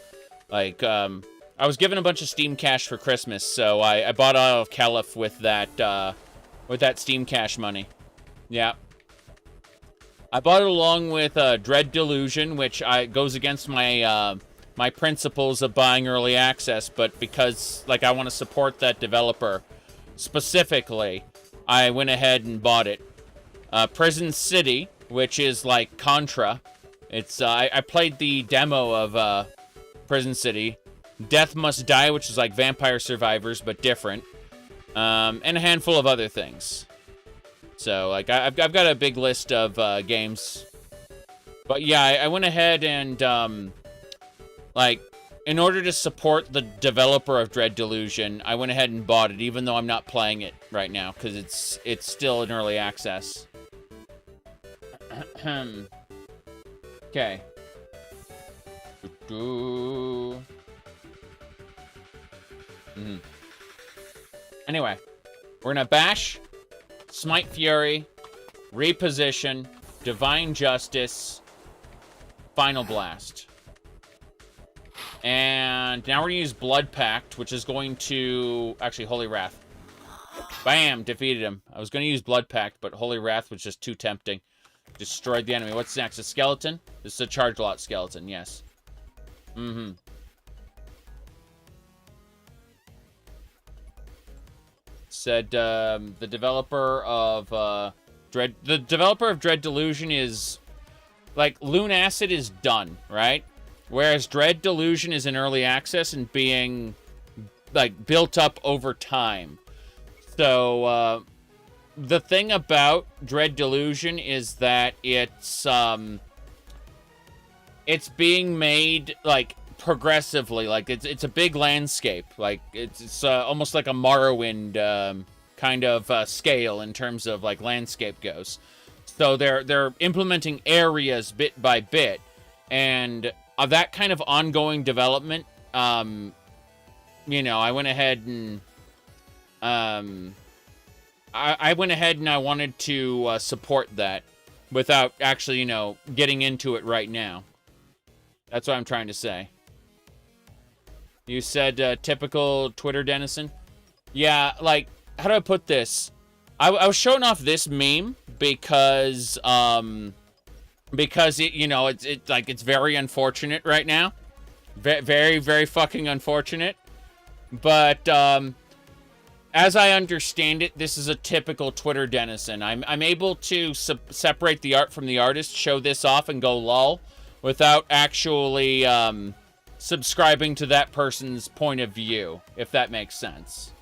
like, I was given a bunch of Steam Cash for Christmas, so I bought Isle of Kelef with that Steam Cash money. Yeah. I bought it along with Dread Delusion, which goes against my my principles of buying early access, but because, like, I want to support that developer specifically, I went ahead and bought it. Prison City, which is like Contra. It's I played the demo of Prison City. Death Must Die, which is like Vampire Survivors but different, and a handful of other things. So like I've got a big list of games. But yeah, I went ahead and like, in order to support the developer of Dread Delusion, I went ahead and bought it, even though I'm not playing it right now, because it's still in early access. Okay. Anyway, we're gonna bash, Smite Fury, reposition, Divine Justice, Final Blast. And now we're gonna use Blood Pact, which is going to... Actually, Holy Wrath. Bam! Defeated him. I was gonna use Blood Pact, but Holy Wrath was just too tempting. Destroyed the enemy. What's next? A skeleton? This is a charge lot skeleton, yes. Said, the developer of, Dread... The developer of Dread Delusion is... Like, Loon Acid is done, right? Whereas Dread Delusion is in early access and being, like, built up over time. So, the thing about Dread Delusion is that it's being made, like, progressively. Like, it's a big landscape. Like, it's almost like a Morrowind, kind of, scale in terms of, like, landscape goes. So they're implementing areas bit by bit. And... that kind of ongoing development, you know, I went ahead and, I went ahead and I wanted to support that without actually, you know, getting into it right now. That's what I'm trying to say. You said typical Twitter denizen? Yeah, like, how do I put this? I was showing off this meme because it, you know, it's very unfortunate right now. Very, very fucking unfortunate. But, as I understand it, this is a typical Twitter denizen. I'm able to separate the art from the artist, show this off, and go lol, without actually, subscribing to that person's point of view, if that makes sense.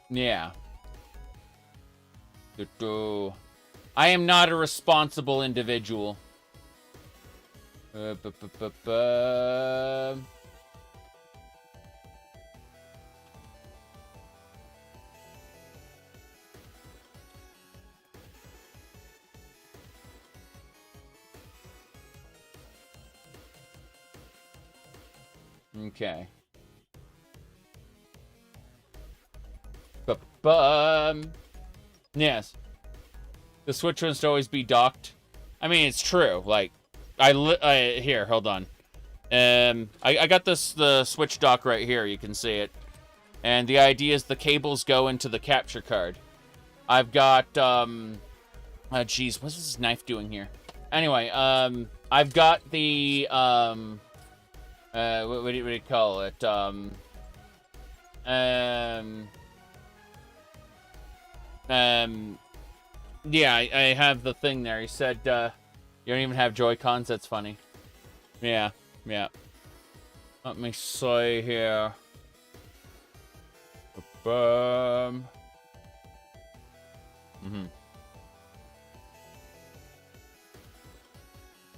Yeah. I am not a responsible individual. Okay. Yes. The Switch wants to always be docked. I mean, it's true. Like, here, hold on. I got the Switch dock right here. You can see it. And the idea is the cables go into the capture card. I've got, geez, what's this knife doing here? Anyway, I've got the, what do you call it? Yeah, I have the thing there. He said, you don't even have Joy-Cons? That's funny. Yeah, yeah. Let me see here.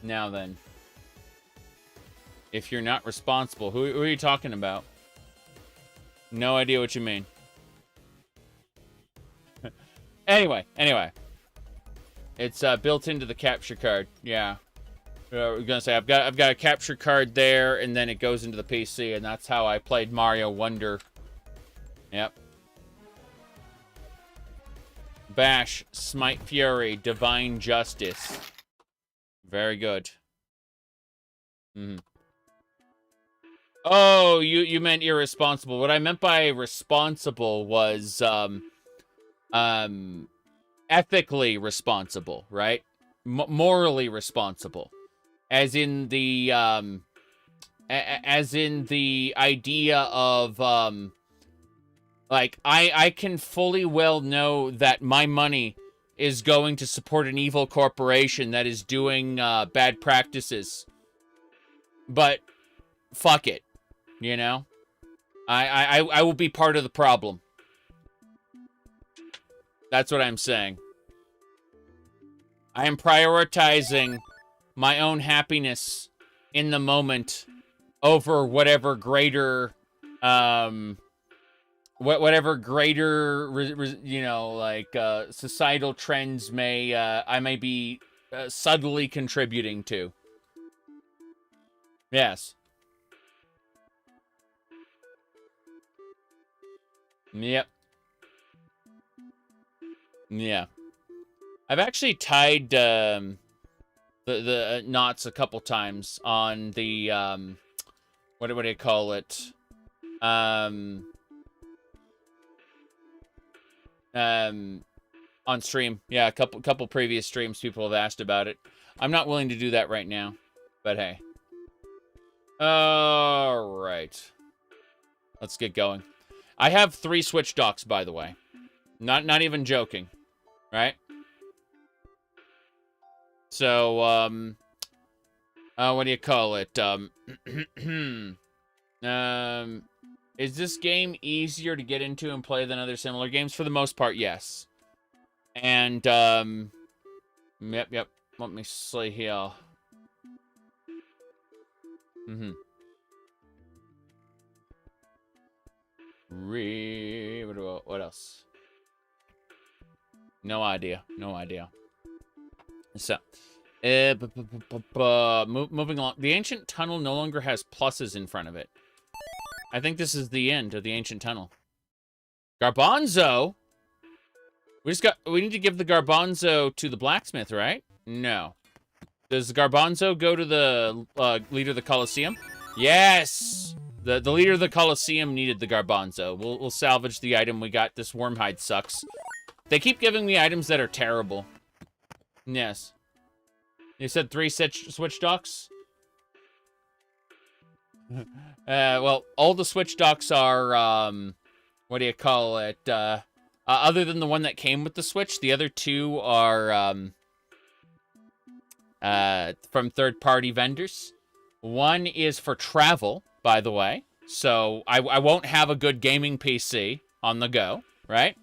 Now then. If you're not responsible, who are you talking about? No idea what you mean. Anyway. It's built into the capture card. Yeah. We're gonna say I've got a capture card there, and then it goes into the PC, and that's how I played Mario Wonder. Yep. Bash, Smite Fury, Divine Justice. Very good. Oh, you meant irresponsible. What I meant by responsible was ethically responsible, right? Morally responsible, as in the idea of like I can fully well know that my money is going to support an evil corporation that is doing bad practices. But fuck it, you know? I will be part of the problem. That's what I'm saying. I am prioritizing my own happiness in the moment over whatever greater, whatever greater, you know, like, societal trends may, I may be subtly contributing to. Yes. Yep. Yeah. I've actually tied, the knots a couple times on the, what do you call it? On stream. Yeah, a couple previous streams, people have asked about it. I'm not willing to do that right now, but hey. All right. Let's get going. I have 3 Switch docks, by the way. Not even joking, right? So, what do you call it? Is this game easier to get into and play than other similar games? For the most part, yes. And, yep. Let me see here. What else? No idea. So, moving along. The ancient tunnel no longer has pluses in front of it. I think this is the end of the ancient tunnel. Garbanzo? We need to give the garbanzo to the blacksmith, right? No. Does the garbanzo go to the leader of the Colosseum? Yes! The leader of the Colosseum needed the garbanzo. We'll salvage the item we got. This wormhide sucks. They keep giving me items that are terrible. Yes. You said 3 Switch docks? Well, all the Switch docks are, what do you call it? Other than the one that came with the Switch, the other 2 are, from third-party vendors. One is for travel, by the way. So, I won't have a good gaming PC on the go, right?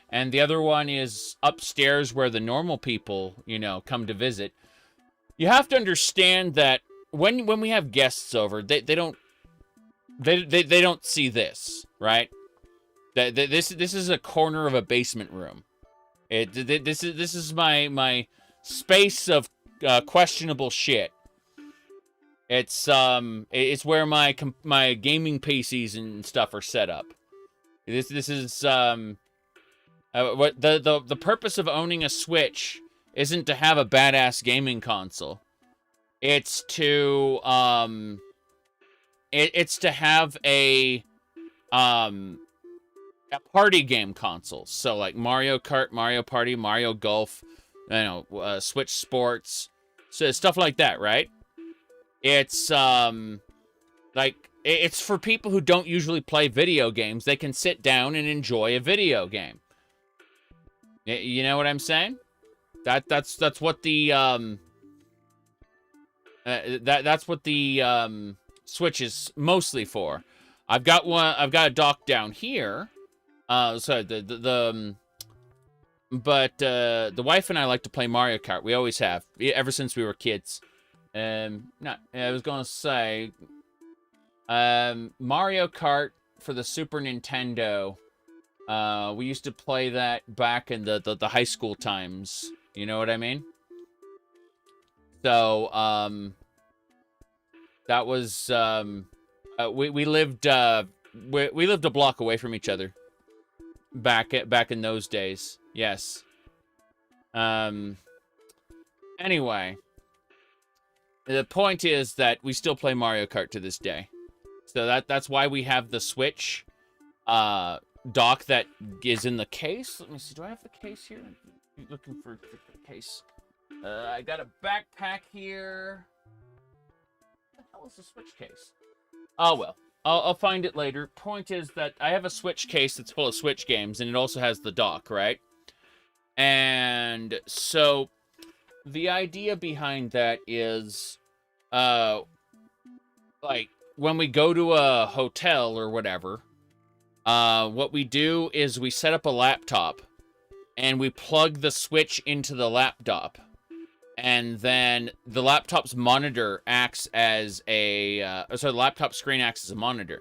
And the other one is upstairs where the normal people, you know, come to visit. You have to understand that when we have guests over, they don't see this, right? This is a corner of a basement room. This is my space of questionable shit. It's where my gaming PCs and stuff are set up. This is what the purpose of owning a Switch isn't to have a badass gaming console. It's to it's to have a party game console. So like Mario Kart, Mario Party, Mario Golf, you know, Switch Sports, so stuff like that, right? It's like it's for people who don't usually play video games. They can sit down and enjoy a video game. You know what I'm saying? That's what the that's what the Switch is mostly for. I've got a dock down here. So the wife and I like to play Mario Kart. We always have, ever since we were kids. I was gonna say, Mario Kart for the Super Nintendo. We used to play that back in the high school times. You know what I mean? So, that was, we lived a block away from each other. Back in those days. Yes. Anyway. The point is that we still play Mario Kart to this day. So that's why we have the Switch dock that is in the case. Let me see. Do I have the case here? I'm looking for the case. I got a backpack here. What the hell is the Switch case? Oh, well. I'll find it later. Point is that I have a Switch case that's full of Switch games, and it also has the dock, right? And so the idea behind that is, like, when we go to a hotel or whatever, what we do is we set up a laptop and we plug the switch into the laptop. And then the laptop's monitor acts as a, so the laptop screen acts as a monitor.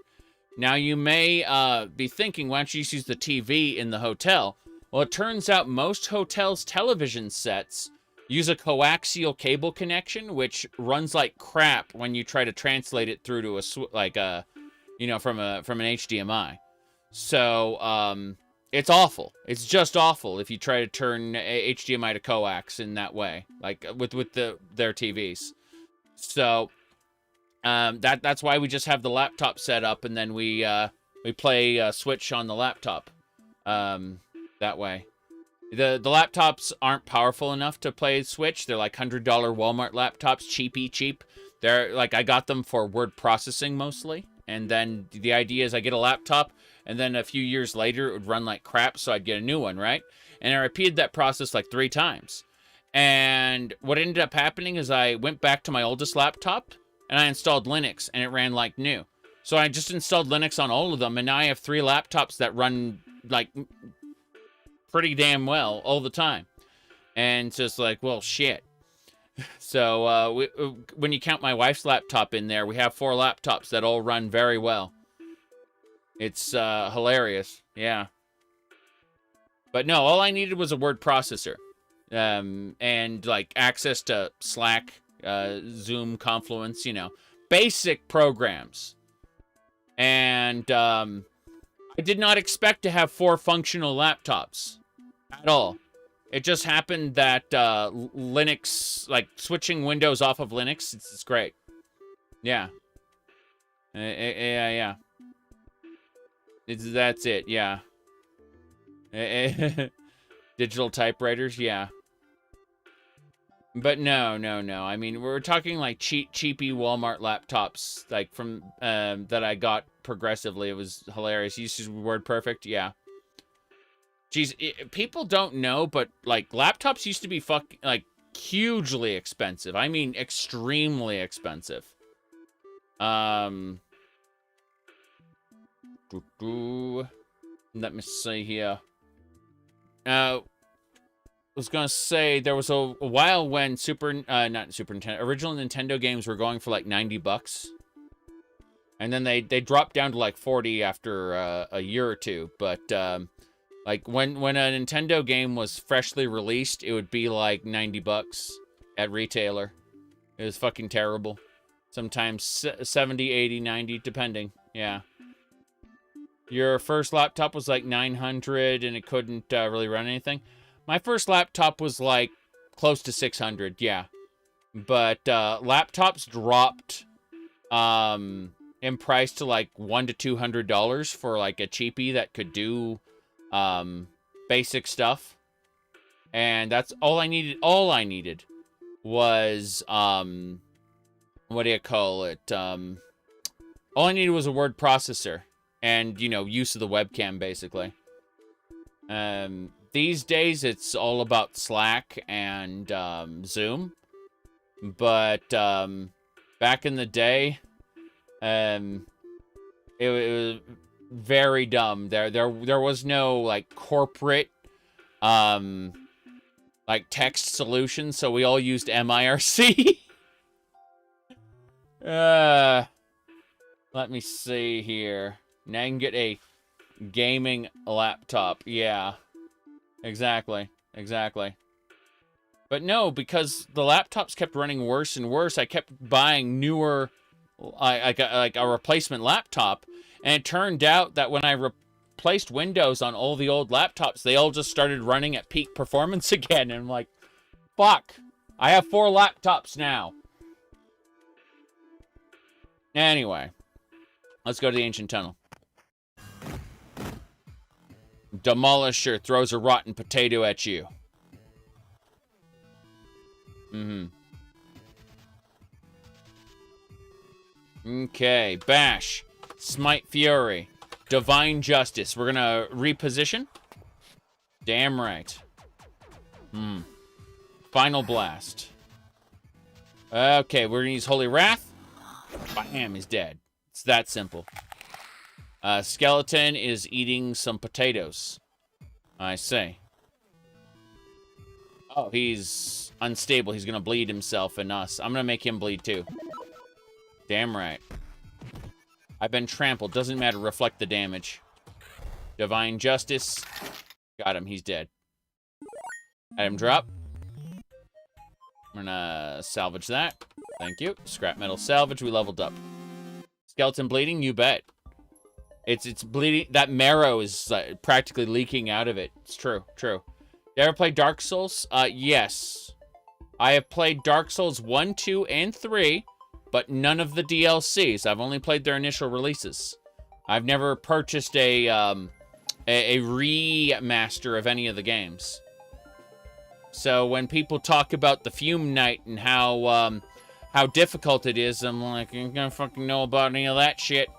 Now you may be thinking, why don't you just use the TV in the hotel? Well, it turns out most hotels' television sets use a coaxial cable connection, which runs like crap when you try to translate it through to you know, from an HDMI. So, it's awful. It's just awful if you try to turn HDMI to coax in that way, like with their TVs. So, that's why we just have the laptop set up, and then we play Switch on the laptop. That way. The laptops aren't powerful enough to play Switch. They're like $100 Walmart laptops, cheap. They're like, I got them for word processing mostly. And then the idea is I get a laptop, and then a few years later it would run like crap, so I'd get a new one, right? And I repeated that process like 3 times. And what ended up happening is I went back to my oldest laptop, and I installed Linux, and it ran like new. So I just installed Linux on all of them, and now I have 3 laptops that run like pretty damn well all the time. And it's just like, well, shit. So when you count my wife's laptop in there, we have 4 laptops that all run very well. It's hilarious. Yeah. But no, all I needed was a word processor. And like access to Slack, Zoom, Confluence, you know, basic programs. And I did not expect to have 4 functional laptops at all. It just happened that Linux, like switching Windows off of Linux, it's great. Yeah. Yeah. That's it, yeah. Digital typewriters, yeah. But no. I mean, we're talking like cheapy Walmart laptops, like from that I got progressively. It was hilarious. You used WordPerfect, yeah. Jeez, people don't know, but like laptops used to be like hugely expensive. I mean, extremely expensive. Let me see here. I was gonna say there was a while when not Super Nintendo, original Nintendo games were going for like $90, and then they dropped down to like 40 after a year or two. But like when a Nintendo game was freshly released, it would be like $90 at retailer. It was fucking terrible. Sometimes 70, 80, 90, depending. Yeah. Your first laptop was like 900 and it couldn't really run anything. My first laptop was like close to 600, yeah. But laptops dropped in price to like $100 to $200 for like a cheapie that could do basic stuff. And that's all I needed. All I needed was what do you call it? All I needed was a word processor and, you know, use of the webcam basically. These days it's all about Slack and Zoom. But back in the day, it was very dumb. There was no like corporate like text solution, so we all used MIRC. Let me see here. Now you can get a gaming laptop. Yeah. Exactly. But no, because the laptops kept running worse and worse, I kept buying newer, like a replacement laptop. And it turned out that when I replaced Windows on all the old laptops, they all just started running at peak performance again. And I'm like, fuck, I have 4 laptops now. Anyway, let's go to the ancient tunnel. Demolisher throws a rotten potato at you. Okay, Bash, Smite Fury, Divine Justice. We're gonna reposition. Damn right. Final blast. Okay, we're gonna use Holy Wrath. Bam, he's dead. It's that simple. Skeleton is eating some potatoes. I say. Oh, he's unstable. He's gonna bleed himself and us. I'm gonna make him bleed too. Damn right. I've been trampled. Doesn't matter. Reflect the damage. Divine Justice. Got him. He's dead. Item drop. I'm gonna salvage that. Thank you. Scrap metal salvage. We leveled up. Skeleton bleeding? You bet. It's bleeding. That marrow is practically leaking out of it. It's true. True. You ever play Dark Souls? Yes. I have played Dark Souls 1, 2, and 3, but none of the DLCs. I've only played their initial releases. I've never purchased a remaster of any of the games. So when people talk about the Fume Night and how difficult it is, I'm like, you don't fucking know about any of that shit.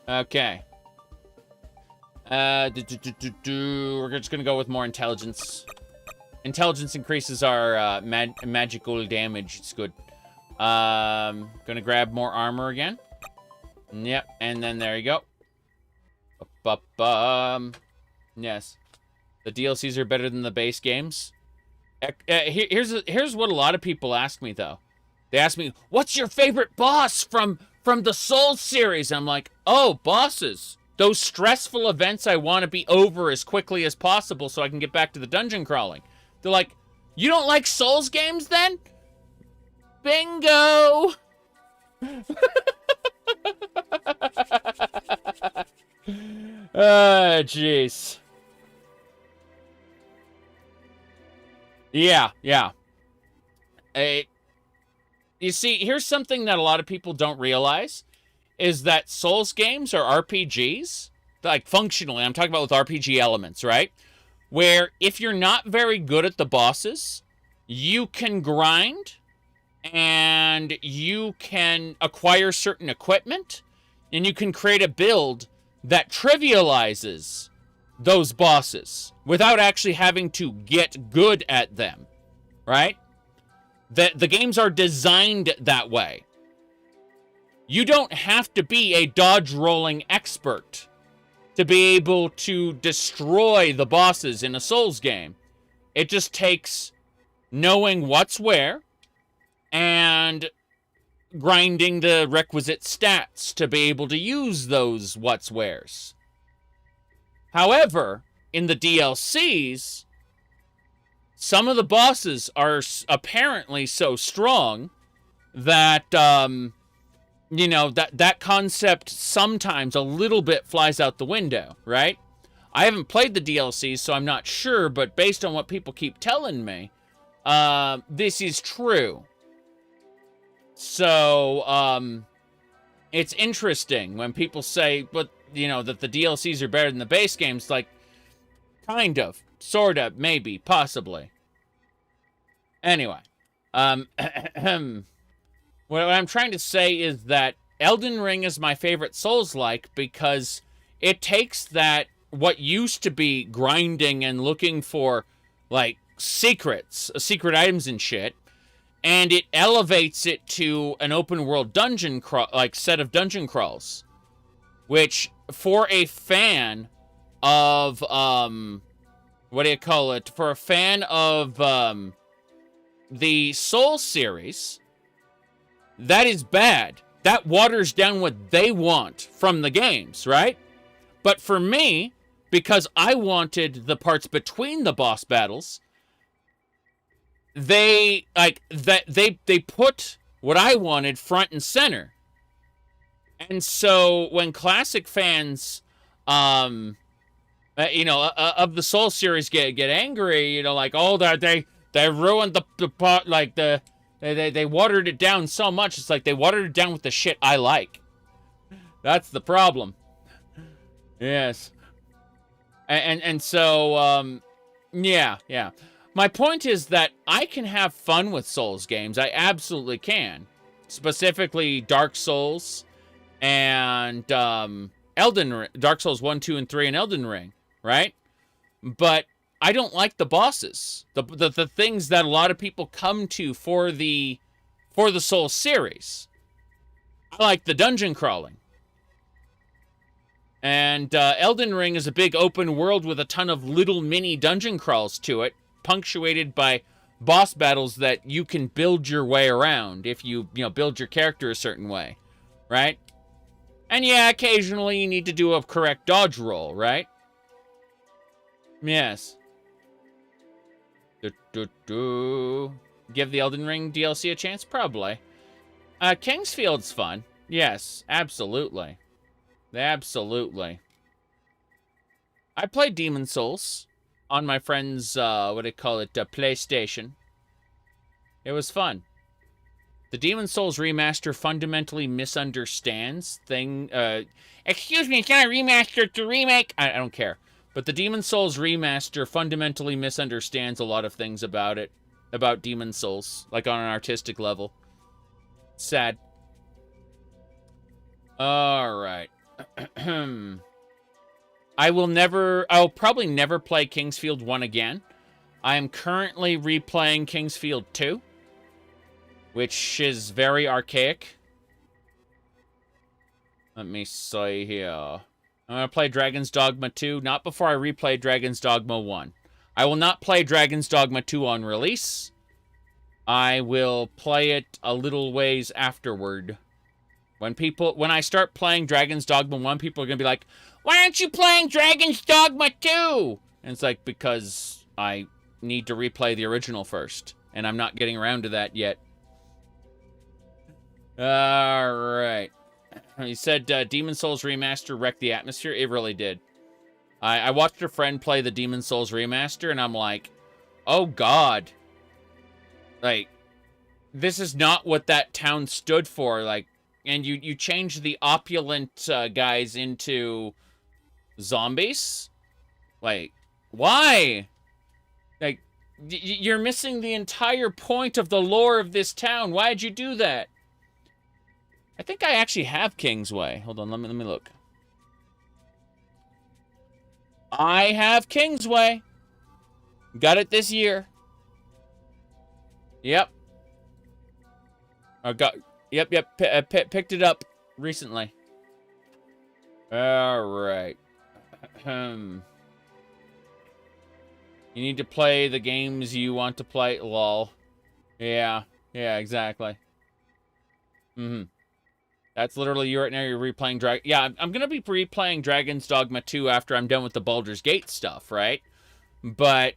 Okay. We're just gonna go with more intelligence. Intelligence increases our magical damage. It's good. Gonna grab more armor again. Yep, and then there you go. Yes. The DLCs are better than the base games. Here's what a lot of people ask me, though. They ask me, what's your favorite boss from the Souls series? I'm like, oh, bosses. Those stressful events I want to be over as quickly as possible so I can get back to the dungeon crawling. They're like, you don't like Souls games, then? Bingo! Jeez. Yeah. You see, here's something that a lot of people don't realize, is that Souls games are RPGs, like functionally, I'm talking about with RPG elements, right? Where if you're not very good at the bosses, you can grind, and you can acquire certain equipment, and you can create a build that trivializes those bosses without actually having to get good at them, right? The games are designed that way. You don't have to be a dodge rolling expert to be able to destroy the bosses in a Souls game. It just takes knowing what's where and grinding the requisite stats to be able to use those what's wheres. However, in the DLCs, some of the bosses are apparently so strong that, you know, that concept sometimes a little bit flies out the window, right? I haven't played the DLCs, so I'm not sure, but based on what people keep telling me, this is true. So, it's interesting when people say, but, you know, that the DLCs are better than the base games. Like, kind of, sort of, maybe, possibly. Anyway, what I'm trying to say is that Elden Ring is my favorite Souls-like because it takes that, what used to be grinding and looking for, like, secret items and shit, and it elevates it to an open-world dungeon set of dungeon crawls, which, for a fan of, what do you call it? For a fan of, the Souls series, that is bad. That waters down what they want from the games, right? But for me, because I wanted the parts between the boss battles, they put what I wanted front and center. And so when classic fans, you know, of the Soul series get angry, you know, like, oh, they ruined the part, like they watered it down so much. It's like they watered it down with the shit I like. That's the problem. Yes. And so, yeah. My point is that I can have fun with Souls games. I absolutely can. Specifically, Dark Souls and Dark Souls 1, 2, and 3 and Elden Ring, right? But I don't like the bosses. The things that a lot of people come to for the Souls series. I like the dungeon crawling. And Elden Ring is a big open world with a ton of little mini dungeon crawls to it, punctuated by boss battles that you can build your way around if you build your character a certain way, right? And yeah, occasionally you need to do a correct dodge roll, right? Yes. Give the Elden Ring DLC a chance? Probably. Kingsfield's fun. Yes, absolutely. Absolutely. I played Demon Souls on my friend's, PlayStation. It was fun. The Demon Souls remaster fundamentally misunderstands excuse me, it's not a remaster, it's a remake. I don't care. But the Demon Souls remaster fundamentally misunderstands a lot of things about it. About Demon Souls. Like on an artistic level. Sad. Alright. I'll probably never play Kingsfield 1 again. I am currently replaying Kingsfield 2, which is very archaic. Let me see here. I'm going to play Dragon's Dogma 2, not before I replay Dragon's Dogma 1. I will not play Dragon's Dogma 2 on release. I will play it a little ways afterward. When I start playing Dragon's Dogma 1, people are going to be like, why aren't you playing Dragon's Dogma 2? And it's like, because I need to replay the original first. And I'm not getting around to that yet. Alright. He said Demon Souls Remaster wrecked the atmosphere. It really did. I watched a friend play the Demon Souls Remaster, and I'm like, oh god. Like, this is not what that town stood for. Like, and you change the opulent guys into zombies? Like, why? Like, you're missing the entire point of the lore of this town. Why'd you do that? I think I actually have Kingsway. Hold on, let me look. I have Kingsway. Got it this year. Yep. Picked it up recently. Alright. You need to play the games you want to play. Lol. Yeah, exactly. That's literally you right now. You're replaying Yeah, I'm going to be replaying Dragon's Dogma 2 after I'm done with the Baldur's Gate stuff, right? But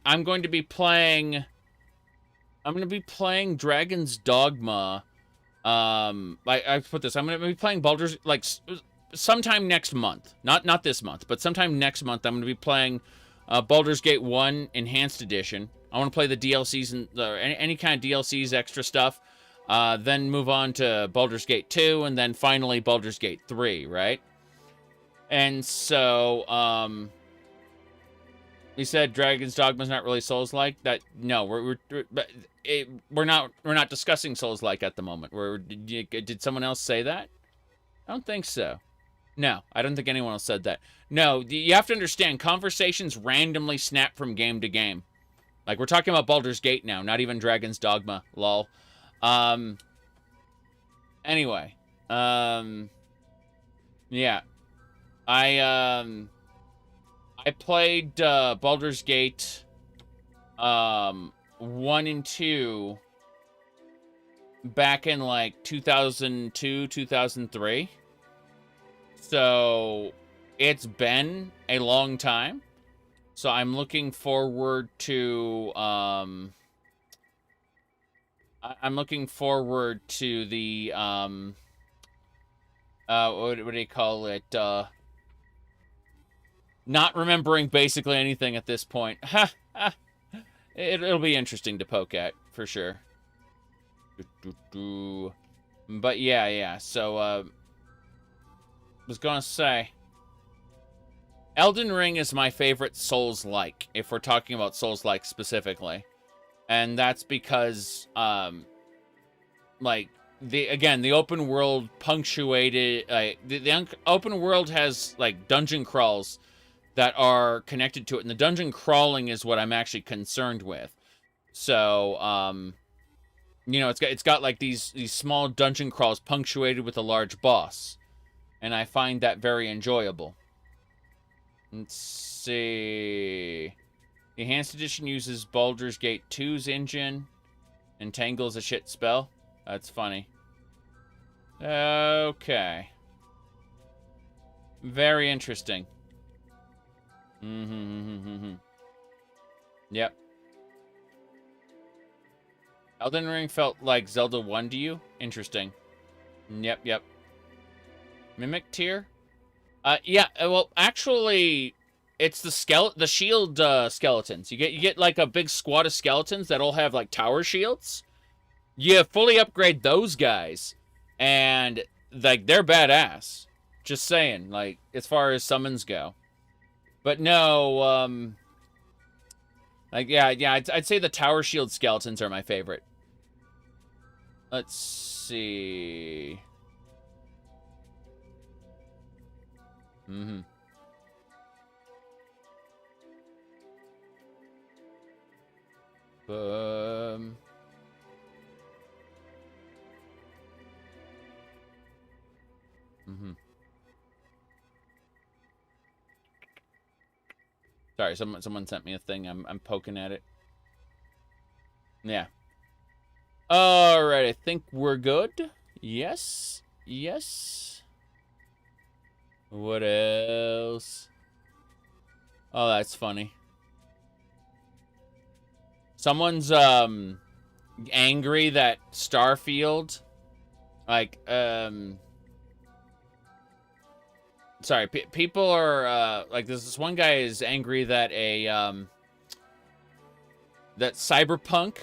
I'm going to be playing Dragon's Dogma. I put this. I'm going to be playing Baldur's, like, sometime next month. Not this month, but sometime next month. I'm going to be playing Baldur's Gate 1 Enhanced Edition. I want to play the DLCs and any kind of DLCs, extra stuff. Then move on to Baldur's Gate 2, and then finally Baldur's Gate 3, right? And so, he said Dragon's Dogma's not really Souls-like. No, we're not discussing Souls-like at the moment. Did someone else say that? I don't think so. No, I don't think anyone else said that. No, you have to understand, conversations randomly snap from game to game. Like, we're talking about Baldur's Gate now, not even Dragon's Dogma, lol. Anyway, yeah, I played, Baldur's Gate, 1 and 2 back in, like, 2002, 2003. So, it's been a long time. So, I'm looking forward to, the, what do you call it, not remembering basically anything at this point. It'll be interesting to poke at, for sure. But yeah, so, I was gonna say, Elden Ring is my favorite Souls-like, if we're talking about Souls-like specifically. And that's because, like, the open world punctuated, the open world has, like, dungeon crawls that are connected to it. And the dungeon crawling is what I'm actually concerned with. So, you know, it's got like these small dungeon crawls punctuated with a large boss. And I find that very enjoyable. Let's see. The Enhanced Edition uses Baldur's Gate 2's engine. Entangle's a shit spell. That's funny. Okay. Very interesting. Yep. Elden Ring felt like Zelda 1 to you? Interesting. Yep. Mimic tier? Yeah, well, actually, it's the shield skeletons. You get like a big squad of skeletons that all have like tower shields. You fully upgrade those guys, and like they're badass. Just saying, like as far as summons go. But no, like yeah, I'd say the tower shield skeletons are my favorite. Let's see. Sorry, someone sent me a thing. I'm poking at it. Yeah. All right, I think we're good. Yes. What else? Oh, that's funny. Someone's angry that Starfield, like sorry, people are like this one guy is angry that that Cyberpunk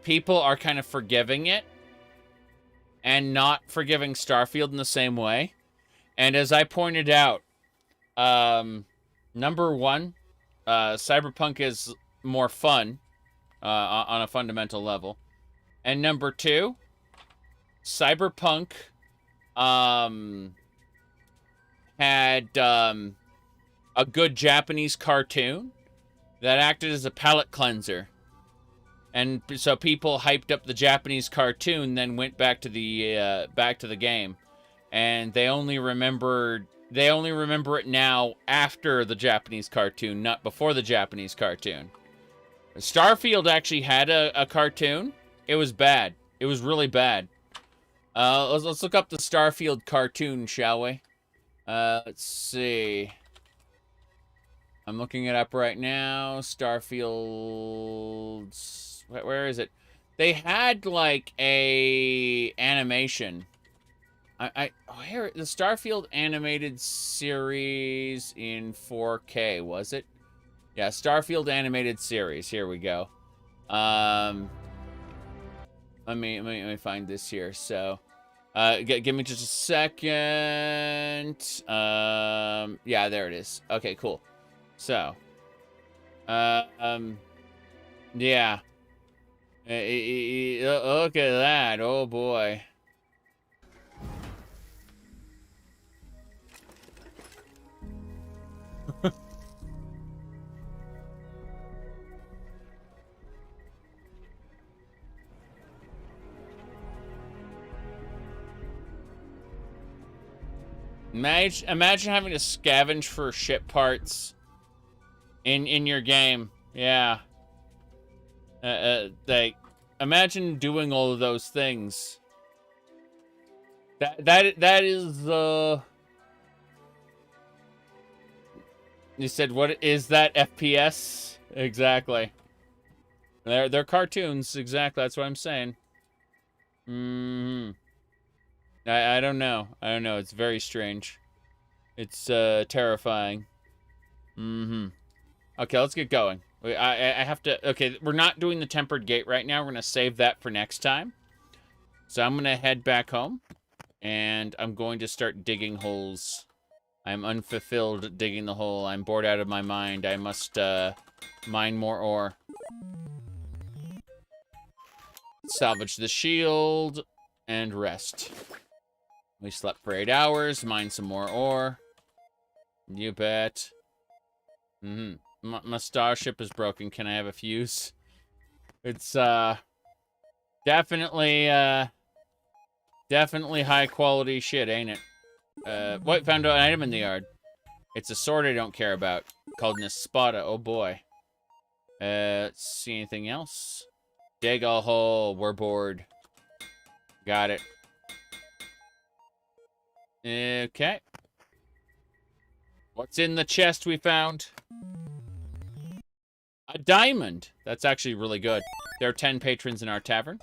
people are kind of forgiving it and not forgiving Starfield in the same way. And as I pointed out, number one, Cyberpunk is more fun on a fundamental level. And number two, Cyberpunk had a good Japanese cartoon that acted as a palate cleanser. And so people hyped up the Japanese cartoon, then went back to the game. And they only remember it now after the Japanese cartoon, not before the Japanese cartoon. Starfield actually had a cartoon. It was bad. It was really bad. Let's look up the Starfield cartoon, shall we? Let's see. I'm looking it up right now. Starfield. Where is it? They had like a animation. Here, the Starfield animated series in 4K, was it? Yeah, Starfield animated series. Here we go. Let me find this here. So, give me just a second. Yeah, there it is. Okay, cool. So, yeah. Look at that. Oh boy. Imagine having to scavenge for ship parts in your game. Yeah. Like, imagine doing all of those things. That is You said, what is that FPS? Exactly. They're cartoons. Exactly. That's what I'm saying. I don't know. It's very strange. It's terrifying. Okay, let's get going. I have to... Okay, we're not doing the tempered gate right now. We're going to save that for next time. So I'm going to head back home. And I'm going to start digging holes. I'm unfulfilled digging the hole. I'm bored out of my mind. I must mine more ore. Salvage the shield. And rest. We slept for 8 hours. Mine some more ore. You bet. My starship is broken. Can I have a fuse? It's, definitely high quality shit, ain't it? What? Found an item in the yard. It's a sword I don't care about. Called an espada. Oh boy. Let's see anything else. Dig a hole. We're bored. Got it. Okay. What's in the chest we found? A diamond. That's actually really good. There are 10 patrons in our tavern.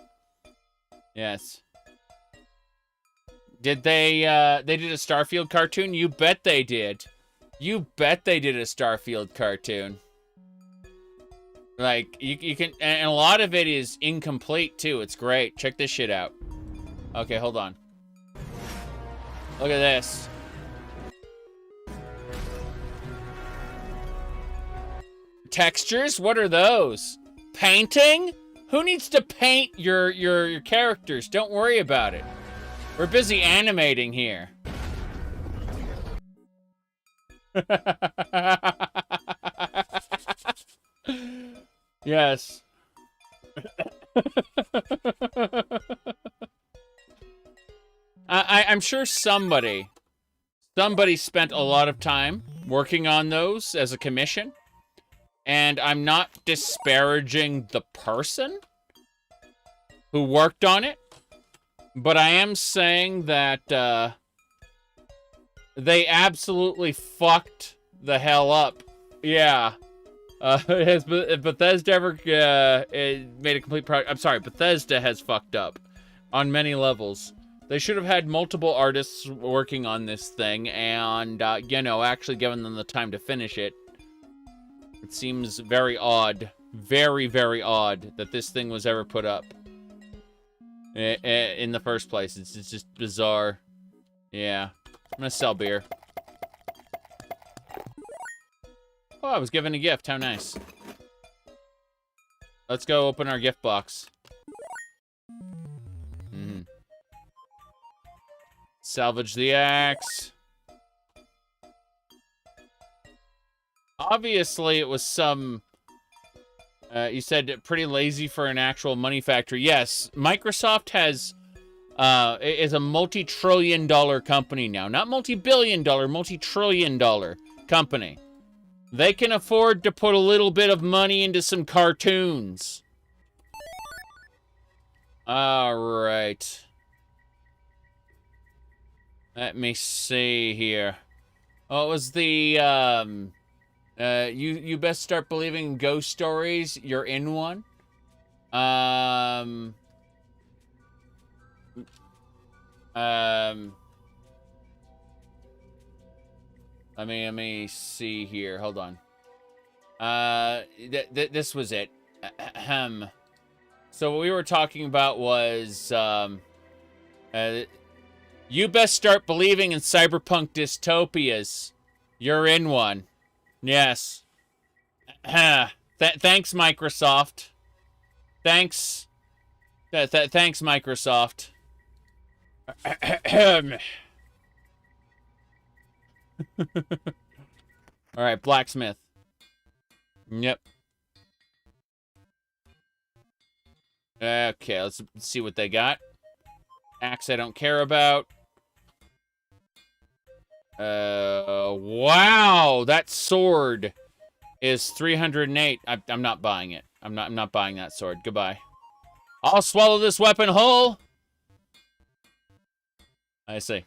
Yes. Did they did a Starfield cartoon? You bet they did. You bet they did a Starfield cartoon. Like, you can, and a lot of it is incomplete, too. It's great. Check this shit out. Okay, hold on. Look at this. Textures? What are those? Painting? Who needs to paint your characters? Don't worry about it. We're busy animating here. Yes. I'm sure somebody spent a lot of time working on those as a commission. And I'm not disparaging the person who worked on it, but I am saying that they absolutely fucked the hell up. Yeah. Has Bethesda ever made a complete product? I'm sorry, Bethesda has fucked up on many levels. They should have had multiple artists working on this thing and, you know, actually given them the time to finish it. It seems very odd, very, very odd that this thing was ever put up in the first place. It's just bizarre. Yeah. I'm gonna sell beer. Oh, I was given a gift. How nice. Let's go open our gift box. Salvage the axe. Obviously, it was some... you said pretty lazy for an actual money factory. Yes, Microsoft has... is a multi-trillion-dollar company now. Not multi-billion-dollar, multi-trillion-dollar company. They can afford to put a little bit of money into some cartoons. Alright. Let me see here. What was the, you best start believing in ghost stories. You're in one. Let me see here. Hold on. This was it. So what we were talking about was, you best start believing in cyberpunk dystopias. You're in one. Yes. Thanks, Microsoft. Thanks. Thanks, Microsoft. All right, blacksmith. Yep. Okay, let's see what they got. Axe I don't care about. Wow, that sword is 308. I'm not buying it. I'm not buying that sword. Goodbye. I'll swallow this weapon whole. I see.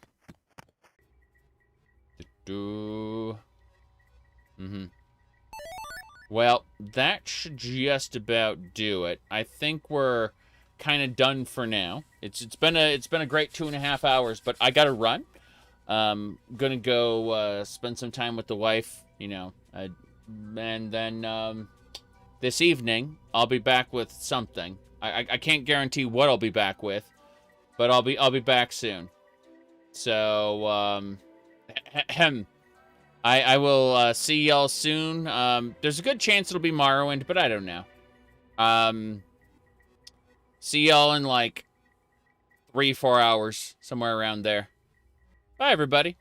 Well, that should just about do it. I think we're kind of done for now. It's been a great 2.5 hours, but I gotta run. Gonna go spend some time with the wife, you know, and then this evening I'll be back with something. I can't guarantee what I'll be back with, but I'll be back soon. So I will see y'all soon. There's a good chance it'll be Morrowind, but I don't know. See y'all in like 3-4 hours, somewhere around there. Bye, everybody.